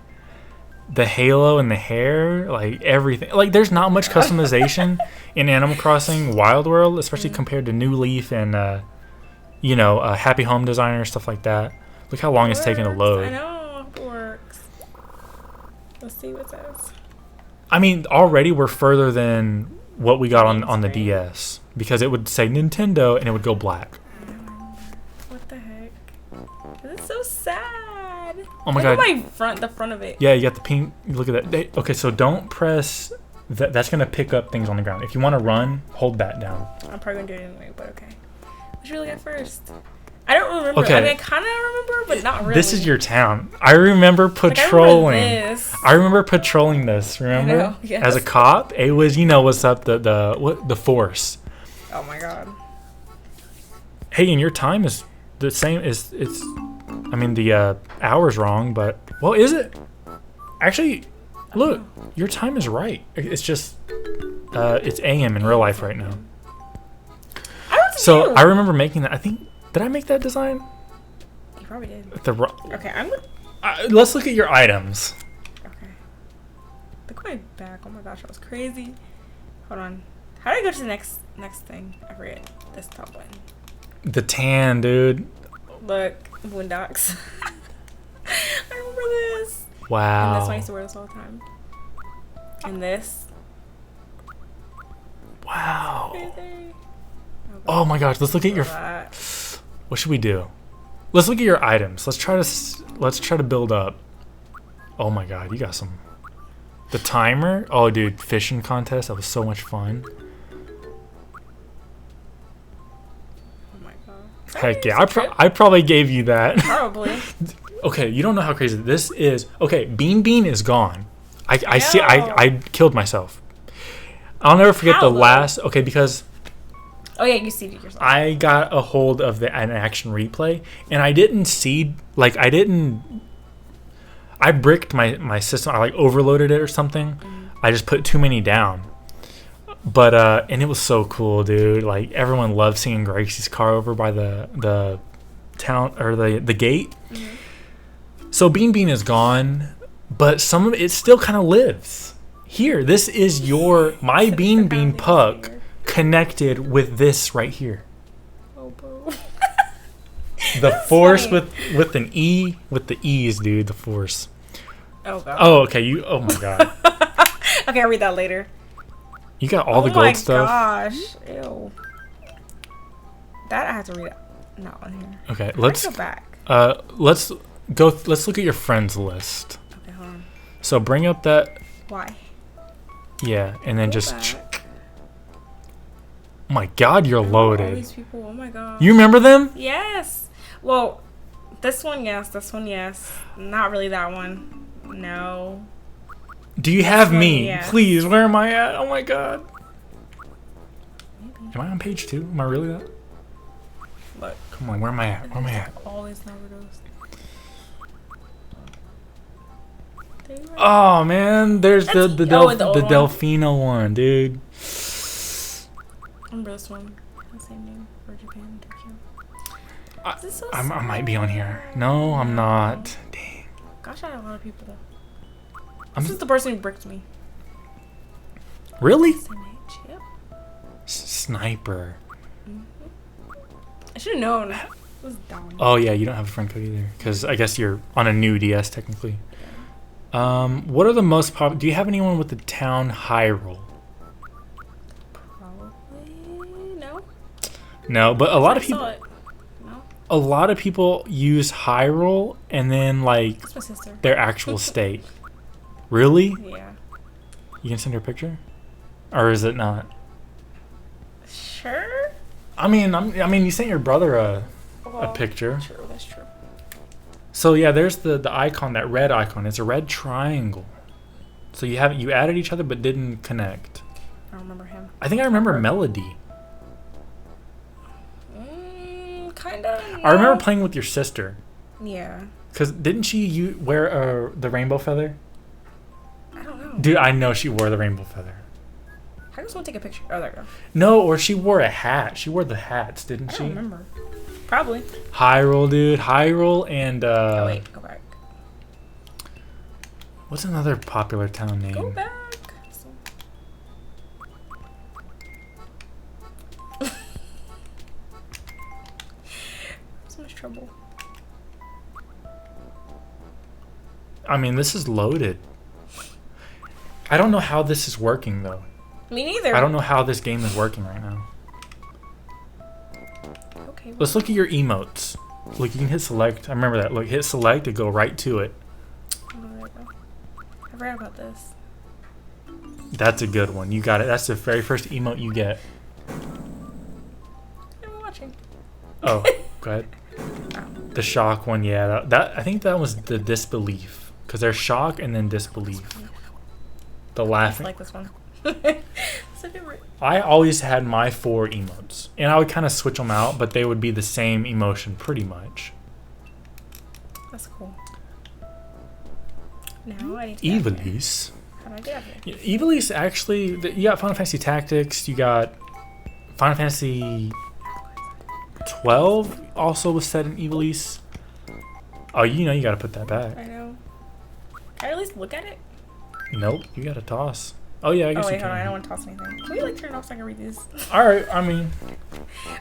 the halo and the hair, like everything. Like there's not much customization in Animal Crossing Wild World, especially compared to New Leaf and Happy Home Designer, stuff like that. Look how long it's taking to load. I know, it works. Let's see what it says. I mean, already we're further than what we got on the DS, because it would say Nintendo and it would go black. What the heck? This is so sad. Oh my Look god. at the front of it. Yeah, you got the pink. Look at that. Okay, so don't press. That's gonna pick up things on the ground. If you want to run, hold that down. I'm probably gonna do it anyway, but okay. What should we look at first? I don't remember. Okay. I mean, I kind of remember, but not really. This is your town. I remember patrolling. I remember patrolling this. Remember? I know, yes. As a cop, it was what's up the force. Oh my god. Hey, and your time is the same. It's. I mean the hour's wrong, but well, is it? Actually, look, your time is right. It's just it's AM in real life right now. So I remember making that. I think did I make that design? You probably did. Okay, I'm gonna. Let's look at your items. Okay. Look at my back. Oh my gosh, that was crazy. Hold on. How do I go to the next thing? I forget. This top one. The tan, dude. Look, Boondocks. I remember this. Wow. And this one I used to wear this all the time. And this. Wow. Crazy. Oh my gosh, let's look at your. What should we do? Let's look at your items. Let's try to build up. Oh my god, you got some. The timer. Oh, dude, fishing contest. That was so much fun. Oh my god. Heck yeah, I probably gave you that. Probably. Okay, you don't know how crazy this is. Okay, Bean is gone. I see. I killed myself. I'll never forget How, the though? last. Okay, because Oh yeah, you seeded yourself. I got a hold of an action replay, and I didn't seed. Like I didn't. I bricked my system. I like overloaded it or something. I just put too many down. But and it was so cool, dude. Like everyone loved seeing Gracie's car over by the town or the gate. So Bean Bean is gone, but some of it still kind of lives. Here, this is my Bean Bean puck connected with this right here. Oh, boo. The force funny. with an E, with the E's, dude. The force. Oh god. Oh, okay. Oh my god. Okay, I'll read that later. You got all the gold stuff. Oh my gosh. Ew. That I have to read not on here. Okay, Let's go back. let's go. Let's look at your friends list. Okay, hold on. So bring up that. Why? Yeah, and then Go just. back. Oh my god, you're All loaded. these people. Oh my god. You remember them? Yes. Well, this one, yes. This one, yes. Not really that one. No. Do you have one, me? yes. Please, where am I at? Oh my god. Maybe. Am I on page 2? Am I really that? Look. Come on, where am I at? Where am I at? Always Naruto's. There you are. Oh man, there's the That's- oh, the old one. Delfino one, dude. Remember this one? The same name for Japan, Tokyo. I- Is this so I sad? might be on here. No, I'm not. Dang. Gosh, I had a lot of people. I'm This is the person who bricked me. really Same age, yep. sniper. I should have known. It was dumb. Oh yeah, you don't have a friend code either, because I guess you're on a new DS technically. What are the most popular? Do you have anyone with the town high roll? Probably no. No, but a lot of I people. saw it. No, A lot of people use high roll and then like it's my sister. their actual state. Really? Yeah. You can send her a picture, or is it not? Sure. I mean, I mean, you sent your brother a Well, picture. True, that's true. So yeah, there's the icon, that red icon. It's a red triangle. So you added each other but didn't connect. I don't remember him. I think I remember Melody. Kinda. I remember playing with your sister. Yeah. Cause didn't she wear the rainbow feather? I don't know. Dude, I know she wore the rainbow feather. How does one take a picture? Oh, there you go. No, or she wore a hat. She wore the hats, didn't I she? don't remember. Probably. High roll, dude. High roll and Oh wait, go back. what's another popular town name? Go back. So much trouble. I mean, this is loaded. I don't know how this is working though. Me neither. I don't know how this game is working right now. Okay. Let's look at your emotes. Look, you can hit select. I remember that. Look, hit select to go right to it. Oh, there we go. I read about this. That's a good one. You got it. That's the very first emote you get. I'm watching. Oh, go ahead. The shock one, yeah. That I think that was the disbelief, because there's shock and then disbelief. The I laughing. like this one. It's a favorite. I always had my 4 emotes, and I would kind of switch them out, but they would be the same emotion pretty much. That's cool. Now I need to get up there. Evilise. How do I get up there? Evilise actually, you got Final Fantasy Tactics, you got Final Fantasy 12 also was set in Evilise. Oh, you know you gotta put that back. I know. Can I at least look at it? Nope, you gotta toss. Oh yeah, I guess Oh you wait, hold on. I can. don't want to toss anything. Can we like turn it off so I can read these? Alright, I mean,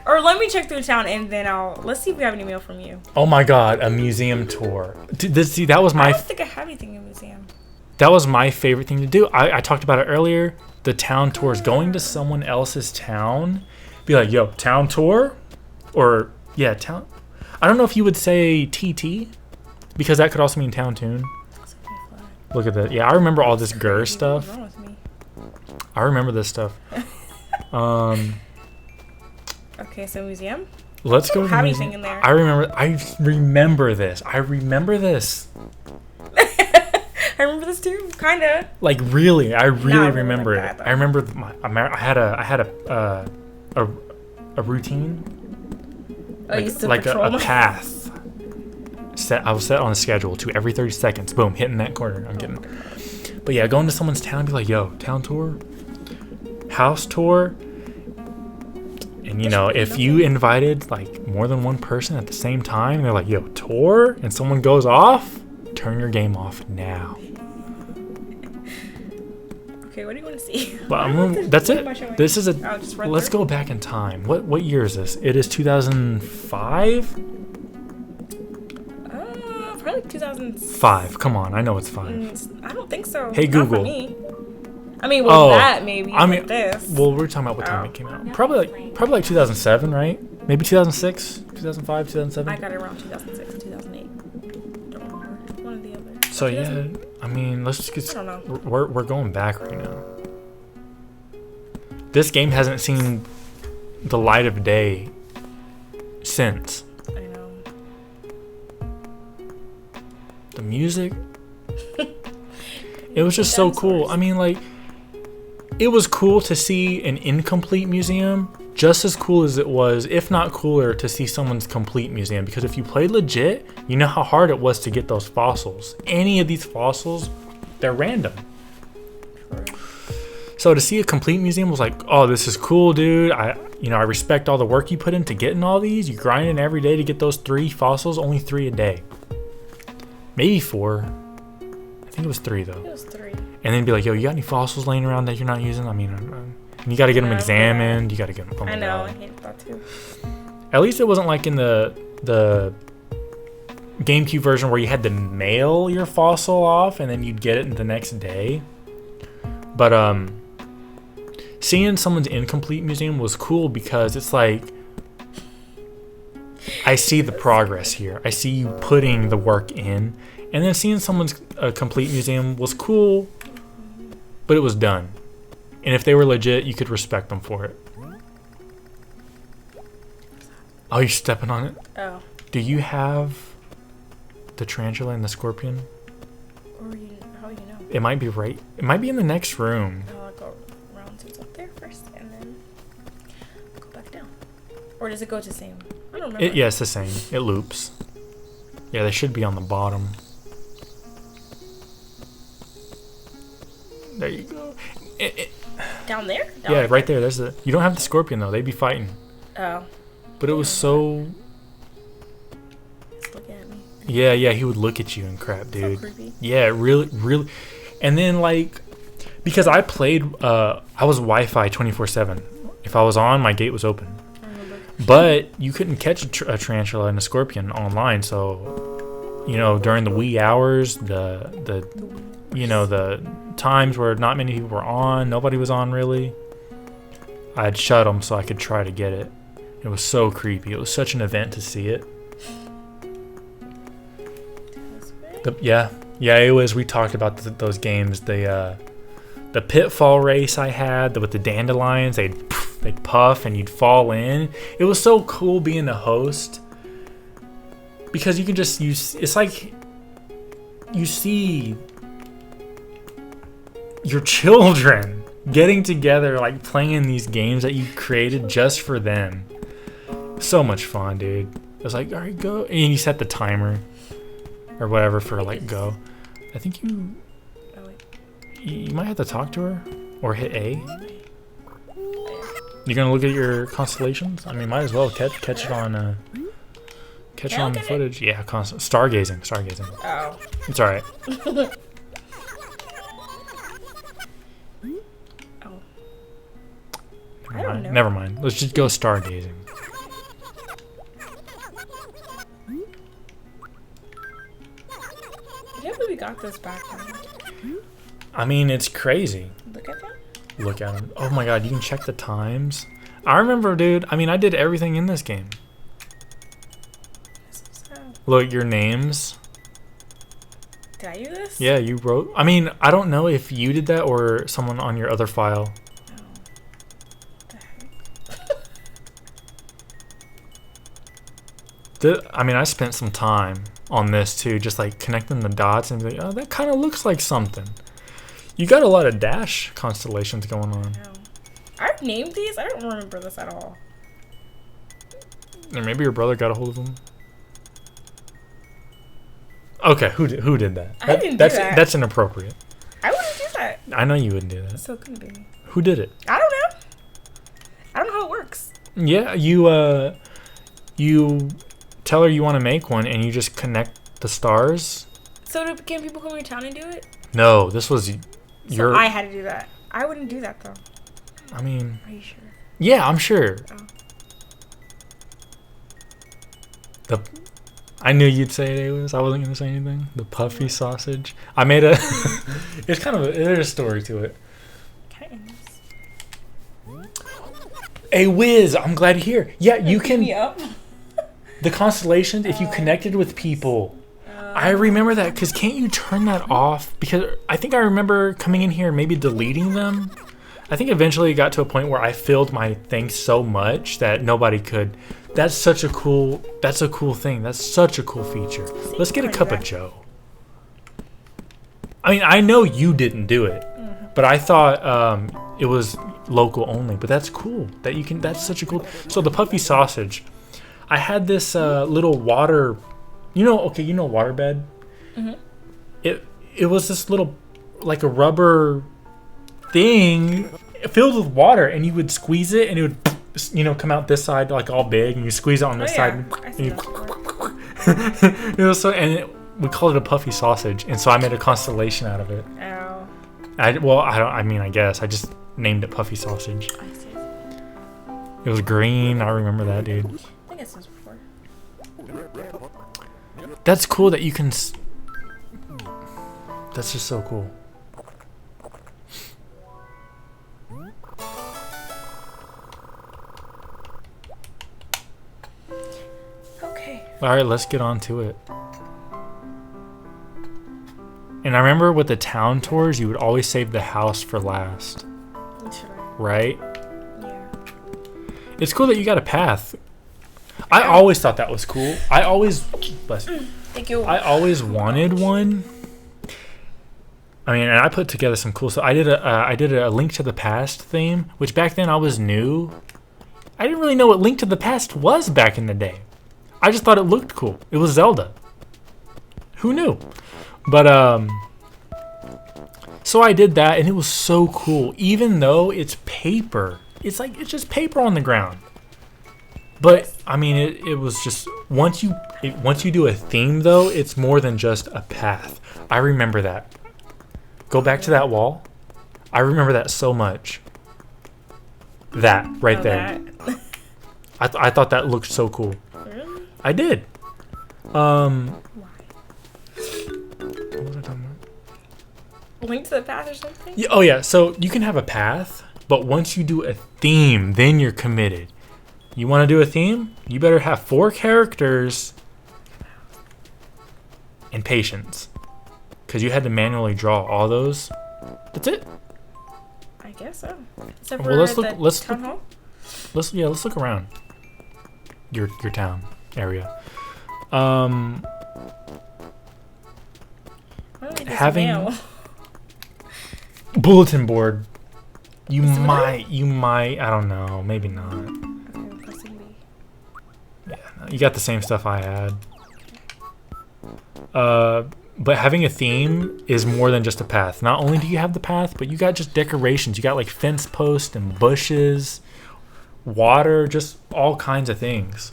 Or let me check through town and then let's see if we have any mail from you. oh my god, a museum tour. See, that was I my don't think I have anything in the museum. favorite thing to do. I talked about it earlier. The town tours, going to someone else's town, be like, yo, town tour, or yeah, town. I don't know if you would say TT, because that could also mean town tune. That's a pretty flag. Look at that. Yeah, I remember all this GUR What's stuff. wrong with me? I remember this stuff. Okay, so museum. Let's go to don't the have museum. anything in there. I remember this. I remember this. I remember this too, kinda. Like really, I really remember like it. that, I remember I had a routine, Oh, you used to like patrol a them? path. I was set on a schedule to every 30 seconds. Boom, hitting that corner. I'm getting. But yeah, going to someone's town and be like, yo, town tour, house tour. And you know, if you invited like more than one person at the same time, they're like, yo, tour, and someone goes off, turn your game off now. Okay, what do you want to see? But that's What am I it. showing? This is a. Oh, just run Let's through? go back in time. What year is this? It is 2005. Probably 2005. 5. Come on, I know it's 5. I don't think so. Hey, Not Google. for me. I mean, well, that maybe. I mean, but this. well, we're talking about what time it came out. Probably like 2007, right? Maybe 2006, 2005, 2007. I got it around 2006, 2008. Don't remember. One or the other. So yeah, I mean, let's just get. I don't know. We're going back right now. This game hasn't seen the light of day since. I know. The music. It was just so cool. I mean, like, it was cool to see an incomplete museum, just as cool as it was, if not cooler, to see someone's complete museum. Because if you played legit, you know how hard it was to get those fossils. Any of these fossils, they're random. So to see a complete museum was like, oh, this is cool, dude. I respect all the work you put into getting all these. You grinding every day to get those 3 fossils, only 3 a day. Maybe 4. I think it was 3 though. It was 3. And then be like, yo, you got any fossils laying around that you're not using? I mean, and you got to get them examined. You got to get them. I know. I hate that too. At least it wasn't like in the GameCube version where you had to mail your fossil off and then you'd get it the next day. But seeing someone's incomplete museum was cool because it's like, I see the progress here. I see you putting the work in. And then seeing someone's complete museum was cool, but it was done. And if they were legit, you could respect them for it. Oh, you're stepping on it? Oh. Do you have the tarantula and the scorpion? How do you know? It might be right. It might be in the next room. No, I'll go around to it's up there first and then go back down. Or does it go to the same? I don't remember. Yeah, it's the same. It loops. Yeah, they should be on the bottom. There you go. Down there? Yeah, right there. There's the. You don't have the scorpion though. They'd be fighting. Oh. But it was so. He's looking at me. Yeah, he would look at you and crap, dude. So creepy. Yeah, really. And then like, because I played, I was Wi-Fi 24/7. If I was on, my gate was open. I remember. But you couldn't catch a tarantula and a scorpion online, so during the wee hours, the times where not many people were on, nobody was on really, I'd shut them so I could try to get it. It was so creepy. It was such an event to see it. Yeah, it was. We talked about those games. The pitfall race I had with the dandelions. They'd puff and you'd fall in. It was so cool being the host because you can just use. It's like you see your children getting together, like playing these games that you created just for them. So much fun, dude. It was like, all right, go, and you set the timer or whatever for like go. I think you might have to talk to her or hit A. You're gonna look at your constellations. I mean, might as well catch it on the footage. Yeah, stargazing. Oh. It's all right. Oh. I don't know. Never mind. Let's just go stargazing. I can't believe we got this back then. I mean, it's crazy. Look at them. Oh my god, you can check the times. I remember, dude. I mean, I did everything in this game. So sad. Look, your names. Did I do this? Yeah, you wrote. I mean, I don't know if you did that or someone on your other file. The heck? I mean, I spent some time. on this too, just like connecting the dots and be like, oh, that kind of looks like something. You got a lot of dash constellations going on. I've named these. I don't remember this at all. Or maybe your brother got a hold of them. Okay, who did that? I didn't do that. That's inappropriate. I wouldn't do that. I know you wouldn't do that. So it couldn't be me. Who did it? I don't know. I don't know how it works. Yeah, you tell her you want to make one, and you just connect the stars. So can people come to your town and do it? No, this was So I had to do that. I wouldn't do that though. I mean, Are you sure? yeah, I'm sure. Oh. I knew you'd say it was. I wasn't gonna say anything. The puffy sausage. I made a. It's kind of there's a story to it. Can I end this? Hey Wiz, I'm glad you're here. Yeah, you Pick can. me up. The constellations, if you connected with people. I remember that, because can't you turn that off? Because I think I remember coming in here and maybe deleting them. I think eventually it got to a point where I filled my thing so much that nobody could. That's a cool thing. That's such a cool feature. Let's get a cup of Joe. I mean, I know you didn't do it, but I thought it was local only. But that's cool. That's such a cool. So the puffy sausage, I had this little water. You know waterbed. It was this little, like a rubber thing filled with water, and you would squeeze it, and it would, come out this side like all big, and you squeeze it on this side. And we called it a puffy sausage, and so I made a constellation out of it. Ow. I guess I just named it puffy sausage. I see. It was green. I remember that, dude. I think it's this before. That's cool that you can. That's just so cool. Okay. All right, let's get on to it. And I remember with the town tours, you would always save the house for last. Right? Yeah. It's cool that you got a path. I always thought that was cool. I always wanted one. I mean, and I put together some cool stuff. I did a Link to the Past theme, which back then I was new. I didn't really know what Link to the Past was back in the day. I just thought it looked cool. It was Zelda. Who knew? But so I did that, and it was so cool. Even though it's paper, it's just paper on the ground. But I mean, it was just once you do a theme though, it's more than just a path. I remember that. Go back to that wall. I remember that so much. That right there. I thought that looked so cool. Really? I did. Why? What was I talking about? Link to the Past or something? Yeah, oh yeah. So you can have a path, but once you do a theme, then you're committed. You want to do a theme? You better have 4 characters and patience, because you had to manually draw all those. That's it. I guess so. Except Well, for let's the look. town hall? Let's look around your town area. Why don't we just Having mail? bulletin board. You Is it might. I don't know. Maybe not. Okay, we're pressing B. Yeah, no, you got the same stuff I had. But having a theme is more than just a path. Not only do you have the path, but you got just decorations. You got like fence posts and bushes, water, just all kinds of things.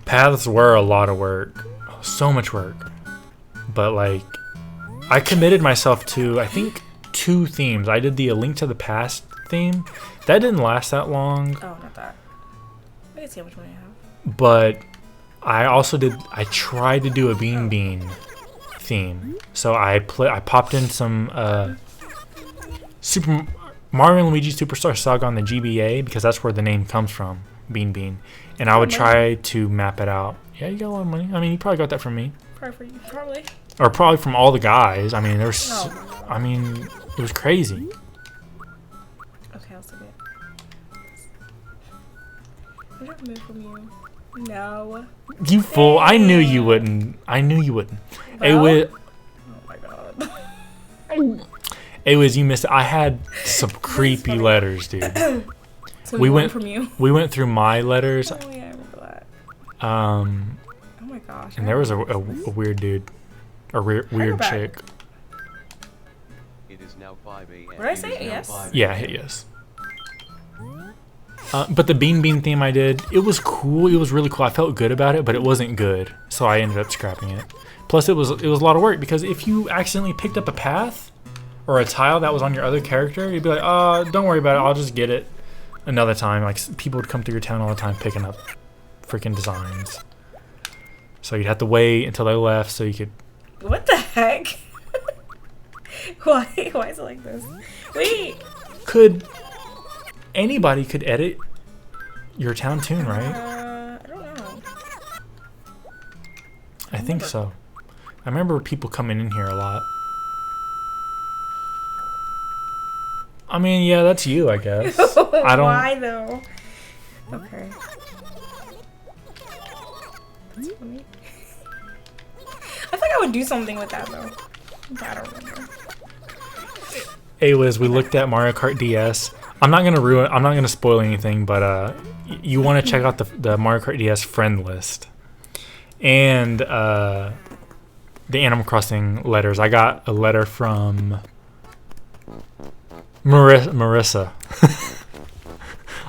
Paths were a lot of work. So much work. But like, I committed myself to, I think, 2 themes. I did the A Link to the Past theme. That didn't last that long. Oh, not that. I can see how much money I have. But I tried to do a Bean theme. So I popped in some Super Mario and Luigi Superstar Saga on the GBA, because that's where the name comes from, Bean. And I would try to map it out. Yeah, you got a lot of money. I mean, you probably got that from me. Probably for you. Probably. Or probably from all the guys. I mean, there's No. I mean, it was crazy. Okay, I'll take it. I'm trying to move from you. No. You fool! I knew you wouldn't. I knew you wouldn't. Hey, Well? Wiz. Oh my god. Hey, Wiz, you missed it. I had some creepy letters, dude. So We one went from you. We went through my letters. Oh yeah, I remember that. Oh my gosh. And there was a weird dude, a weird back. chick. It is now 5 a.m. What did I say? Yes. Yeah, yes. But the bean theme I did, it was cool. It was really cool. I felt good about it, but it wasn't good, so I ended up scrapping it. Plus, it was a lot of work because if you accidentally picked up a path or a tile that was on your other character, you'd be like, don't worry about it. I'll just get it another time. Like people would come through your town all the time picking up freaking designs. So you'd have to wait until they left so you could. What the heck? Why is it like this? Wait. Anybody could edit your town tune, right? I don't know. I think so. I remember people coming in here a lot. I mean, yeah, that's you, I guess. I don't. Why though? Okay. That's funny. I think I would do something with that though. But I don't remember. Hey Liz, we looked at Mario Kart DS. I'm not gonna spoil anything, but you want to check out the Mario Kart DS friend list. And the Animal Crossing letters. I got a letter from Marissa.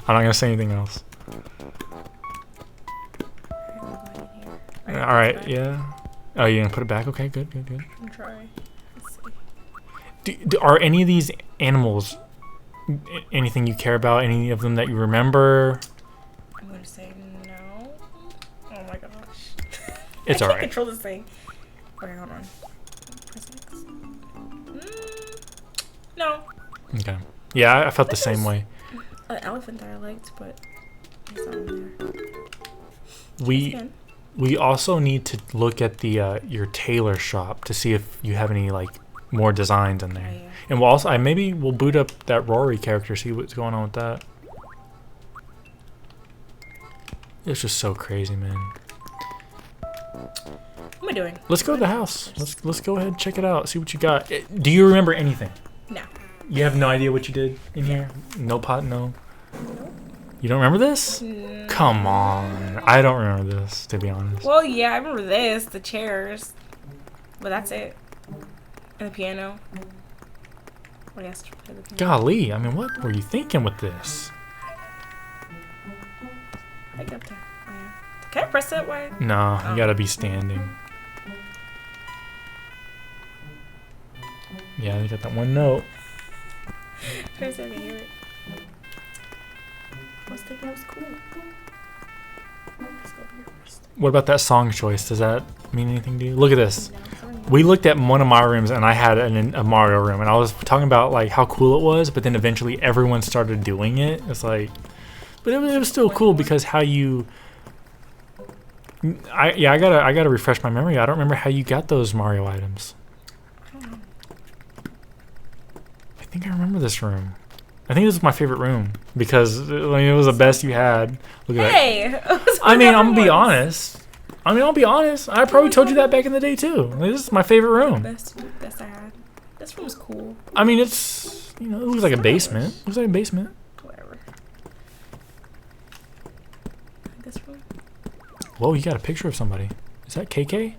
I'm not gonna say anything else. All right, yeah. Oh, you're gonna put it back? Okay, good. I'm trying. Let's see. Are any of these animals anything you care about? Any of them that you remember? I'm gonna say no. Oh my gosh. It's I can't alright. control this thing. Okay, hold on. Press X. No. Okay. Yeah, I felt the same way. An elephant that I liked, but he's not in there. We also need to look at the your tailor shop to see if you have any like more designs in there. Yeah. And we'll also maybe we'll boot up that Rory character, see what's going on with that. It's just so crazy, man. What am I doing? Let's go to the house. Let's go ahead and check it out. See what you got. Do you remember anything? No. You have no idea what you did in here? No pot, no. You don't remember this? No. Come on. I don't remember this, to be honest. Well, yeah, I remember this, the chairs, but that's it. And the piano. What else to play the piano? Golly, I mean, what were you thinking with this? I got there. Oh, yeah. Can I press it? Why? No, you gotta be standing. Yeah, they got that one note. First I can hear it. I was thinking it was cool. Let's go over here first. What about that song choice? Does that mean anything to you? Look at this. No, it's not. We looked at one of my rooms, and I had a Mario room, and I was talking about like how cool it was, but then eventually everyone started doing it. It's like, but it was still cool because how you. I gotta refresh my memory. I don't remember how you got those Mario items. I don't know. I think I remember this room. I think this was my favorite room because it was the best you had. Look at that. Hey! I mean, I'm gonna be honest. I'll be honest. I probably told you that back in the day too. Like, this is my favorite room. Best I had. This room was cool. I mean, it's it looks like a basement. It looks like a basement. Whatever. This room? Whoa, you got a picture of somebody. Is that KK?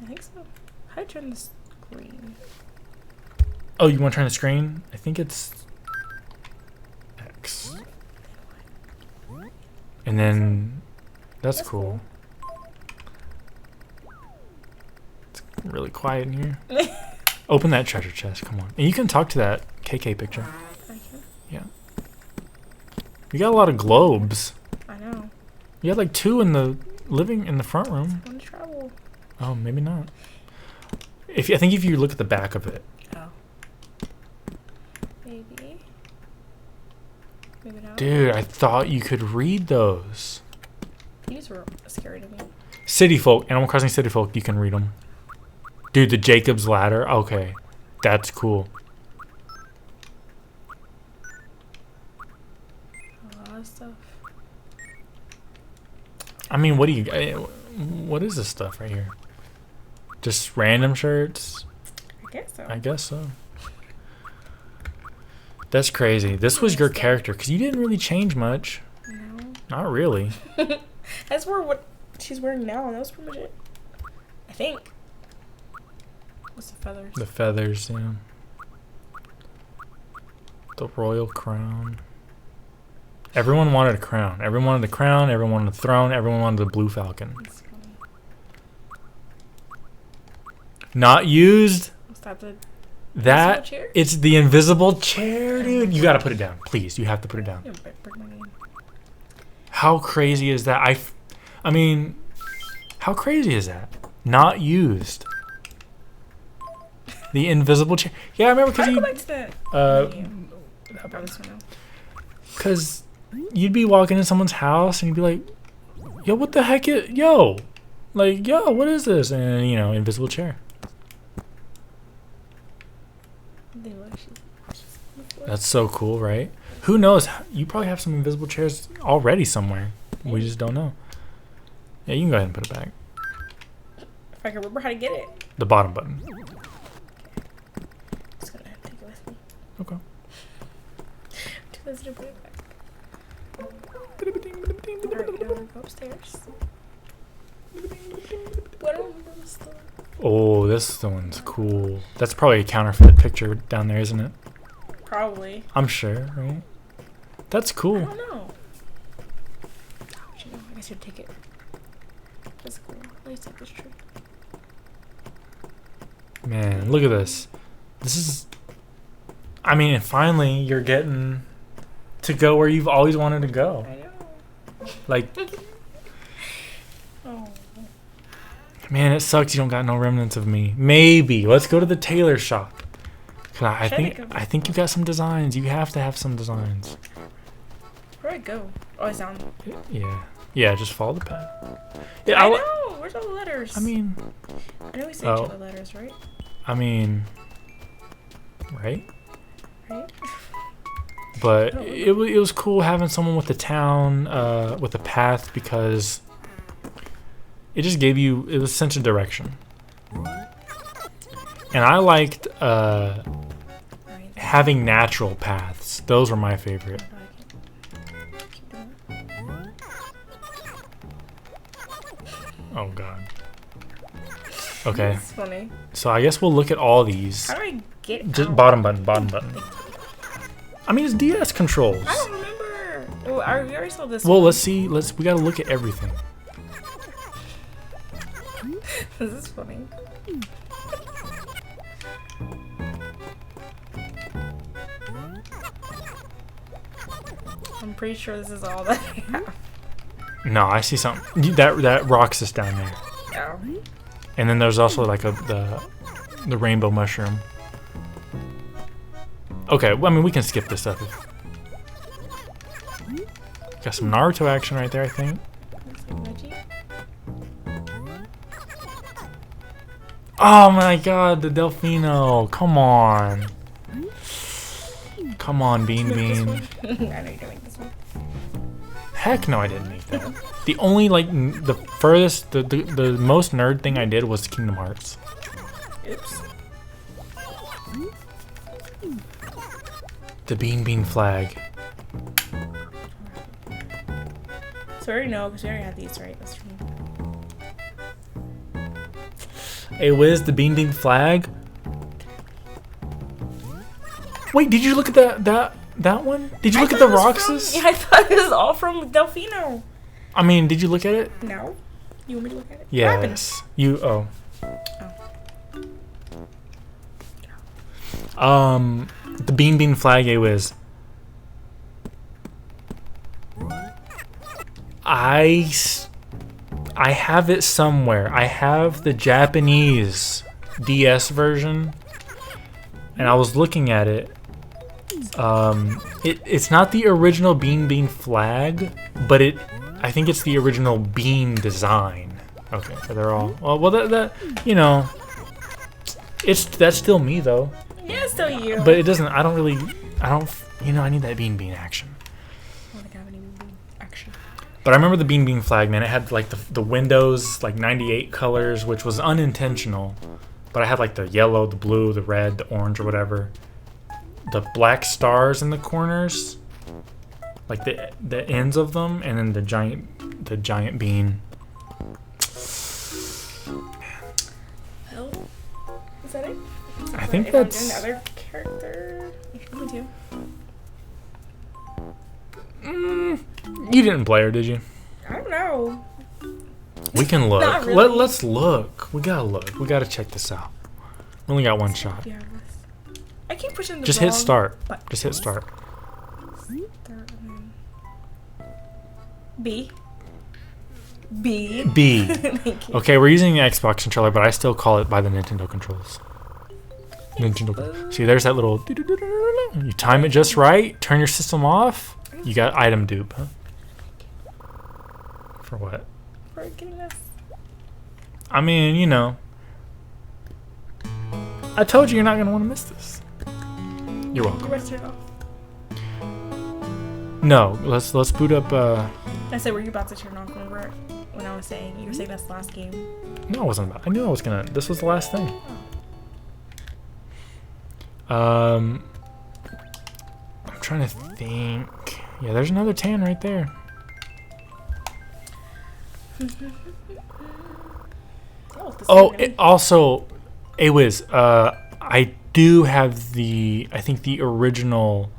I think so. How do I turn the screen? Oh, you want to turn the screen? I think it's X. And then that's cool. It's really quiet in here. Open that treasure chest. Come on. And you can talk to that KK picture. Yeah. You got a lot of globes. I know. You had like 2 in the front room. I want to travel. Oh, maybe not. I think if you look at the back of it. Oh. Maybe. Maybe not. Dude, I thought you could read those. These were scary to me. City Folk, Animal Crossing City Folk, you can read them. Dude, the Jacob's Ladder. Okay, that's cool. A lot of stuff. I mean, what do you? What is this stuff right here? Just random shirts? I guess so. I guess so. That's crazy. This was your character because you didn't really change much. No. Not really. That's what she's wearing now, and that was pretty much it. I think. What's the feathers? The feathers, yeah. The royal crown. Everyone wanted a crown. Everyone wanted a crown. Everyone wanted a throne. Everyone wanted the blue falcon. That's funny. Not used. What's that? The That invisible chair? it's the invisible chair, dude. You gotta put it down, please. You have to put it down. Yeah, break my name. How crazy is that? I mean, how crazy is that? Not used. The invisible chair. Yeah, I remember How do I go because back to that? you. Oh, this one now. Because you'd be walking in someone's house and you'd be like, yo, what the heck is, yo, like, yo, what is this? And, you know, invisible chair. They look, That's so cool, right? Who knows? You probably have some invisible chairs already somewhere. We just don't know. Yeah, you can go ahead and put it back. if I can remember how to get it. The bottom button. Just gonna take it with me. Okay. Too lazy to put it back. Alright, now we go upstairs. What are we store? Oh, this one's cool. That's probably a counterfeit picture down there, isn't it? Probably. I'm sure, right? That's I cool. don't know. Actually, no, I guess you'd take it. That's cool. At least take this tree. Man, look at this. This is... I mean, and finally, you're getting to go where you've always wanted to go. I know. Like, Oh. man, it sucks you don't got no remnants of me. Maybe. Let's go to the tailor shop. 'Cause I think you got some designs. You have to have some designs. Where'd I go? Oh, it's down. Yeah. Yeah, just follow the path. Yeah, I know. Where's all the letters? I mean, I know we said each other letters, right? Right? Right? But it was cool having someone with the town, with a path, because it just gave you, it was a sense of direction. And I liked having natural paths. Those were my favorite. Oh god. Okay. That's funny. So I guess we'll look at all these. How do I get Just out? bottom button, bottom button. I mean, it's DS controls. I don't remember. Oh, we already saw this Well, one. let's see. We gotta look at everything. This is funny. I'm pretty sure this is all that I have. No, I see something. That Roxas down there. Yeah. And then there's also like the rainbow mushroom. Okay, well, I mean, we can skip this stuff. Got some Naruto action right there, I think. Looks like veggie. Oh my god, the Delfino. Come on. Come on, Bean Bean. I know you're doing this one. Heck no, I didn't make that. The only, like, the furthest, the most nerd thing I did was Kingdom Hearts. Oops. The Bean Bean flag. So we already know because we already had these, right? That's true. Hey, Wiz, the Bean Bean flag? Wait, did you look at that one? Did you look at the Roxas? Yeah, I thought it was all from Delfino. I mean, did you look at it? No. You want me to look at it? What happened? Yes. You, oh. The Bean Bean flag, hey, Wiz. I have it somewhere. I have the Japanese DS version, and I was looking at it. It's not the original Bean Bean flag, but I think it's the original bean design. Okay, so they're all well. That you know, that's still me though. Yeah, it's still you. But it doesn't. I don't. You know, I need that Bean Bean action. I don't think I have any action. But But I remember the Bean flag, man. It had like the windows, like 98 colors, which was unintentional. But I had like the yellow, the blue, the red, the orange, or whatever. The black stars in the corners, like the ends of them, and then the giant bean. Well, is that it? I think If that's. I'm doing the other character. Me too. You didn't play her, did you? I don't know. We can look. Not really. Let's look. We gotta look. We gotta check this out. We only got one shot. Yeah, I keep pushing the Just hit wrong start. button. Just hit start. B. B. B. Thank you. Okay, we're using the Xbox controller, but I still call it by the Nintendo controls. Nintendo. See, there's that little. You time it just right. Turn your system off. You got item dupe, huh? For what? For getting us. I mean, you know. I told you you're not gonna want to miss this. You're welcome. You turn it off. No, let's boot up. I said, were you about to turn off when I was saying you were saying that's the last game? No, I wasn't about. I knew I was gonna. This was the last thing. I'm trying to think. Yeah, there's another tan right there. Oh, it also, Awiz, I do have I think the original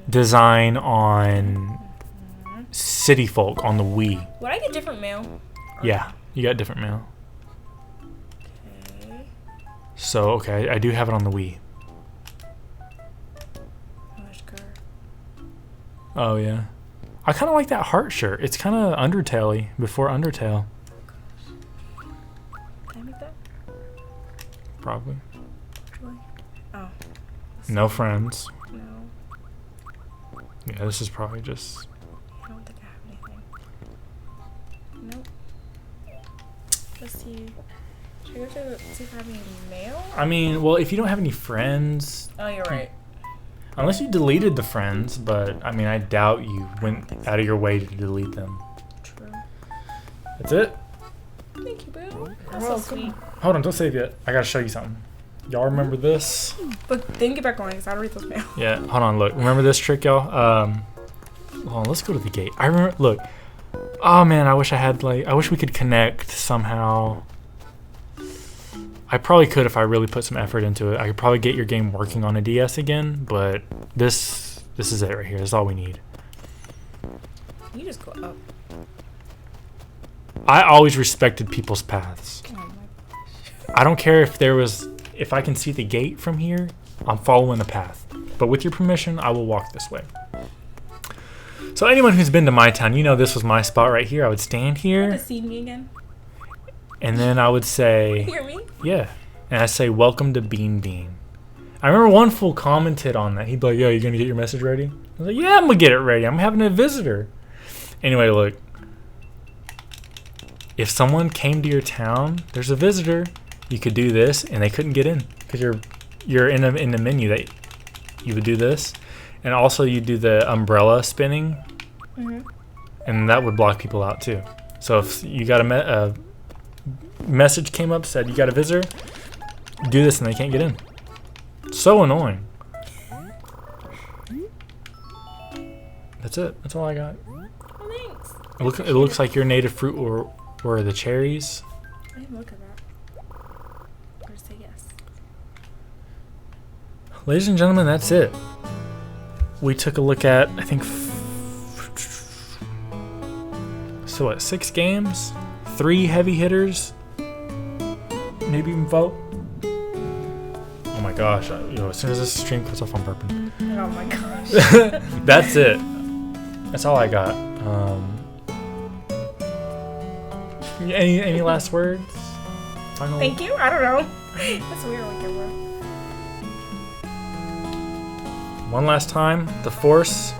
design on City Folk on the Wii. Would I get different mail? Yeah, you got different mail. Okay. So, okay, I do have it on the Wii. Oh, yeah. I kind of like that heart shirt. It's kind of Undertale-y before Undertale. Can I make that? Probably. Really? Oh. No friends. No. Yeah, this is probably just... I don't think I have anything. Nope. Let's see. Should I go to see if I have any mail? I mean, well, if you don't have any friends... Oh, you're right. Unless you deleted the friends, but, I mean, I doubt you went out of your way to delete them. True. That's it? Thank you, boo. You're That's so welcome. sweet. Hold on, don't save yet. I gotta show you something. Y'all remember this? But then get back on because I don't read those mail. Yeah, hold on, look. Remember this trick, y'all? Hold on, let's go to the gate. I remember, look. Oh, man, I wish I had, like, I wish we could connect somehow. I probably could if I really put some effort into it. I could probably get your game working on a DS again, but this is it right here. This is all we need. You just go up. I always respected people's paths. Oh my gosh. I don't care if I can see the gate from here, I'm following the path. But with your permission, I will walk this way. So anyone who's been to my town, you know this was my spot right here. I would stand You here, want to see me again? and then I would say, Hear me? yeah. And I say, welcome to Bean Bean. I remember one fool commented on that. He'd be like, yo, you gonna get your message ready? I was like, yeah, I'm gonna get it ready. I'm having a visitor. Anyway, look. If someone came to your town, there's a visitor. You could do this, and they couldn't get in because you're in the menu. That you would do this, and also you do the umbrella spinning, and that would block people out too. So if you got a message came up said you got a visitor, do this, and they can't get in. So annoying. That's it. That's all I got. Oh, thanks. It looks like your native fruit were the cherries. I didn't look at that. Or say yes. Ladies and gentlemen, that's it. We took a look at, I think, so what, 6 games? 3 heavy hitters? Maybe even 4? Oh my gosh, as soon as this stream cuts off, I'm burping. Oh my gosh. That's it. That's all I got. Any last words? Final? Thank you? I don't know. That's weird on camera. One last time, the Force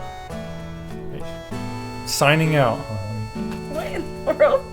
signing out. What in the world?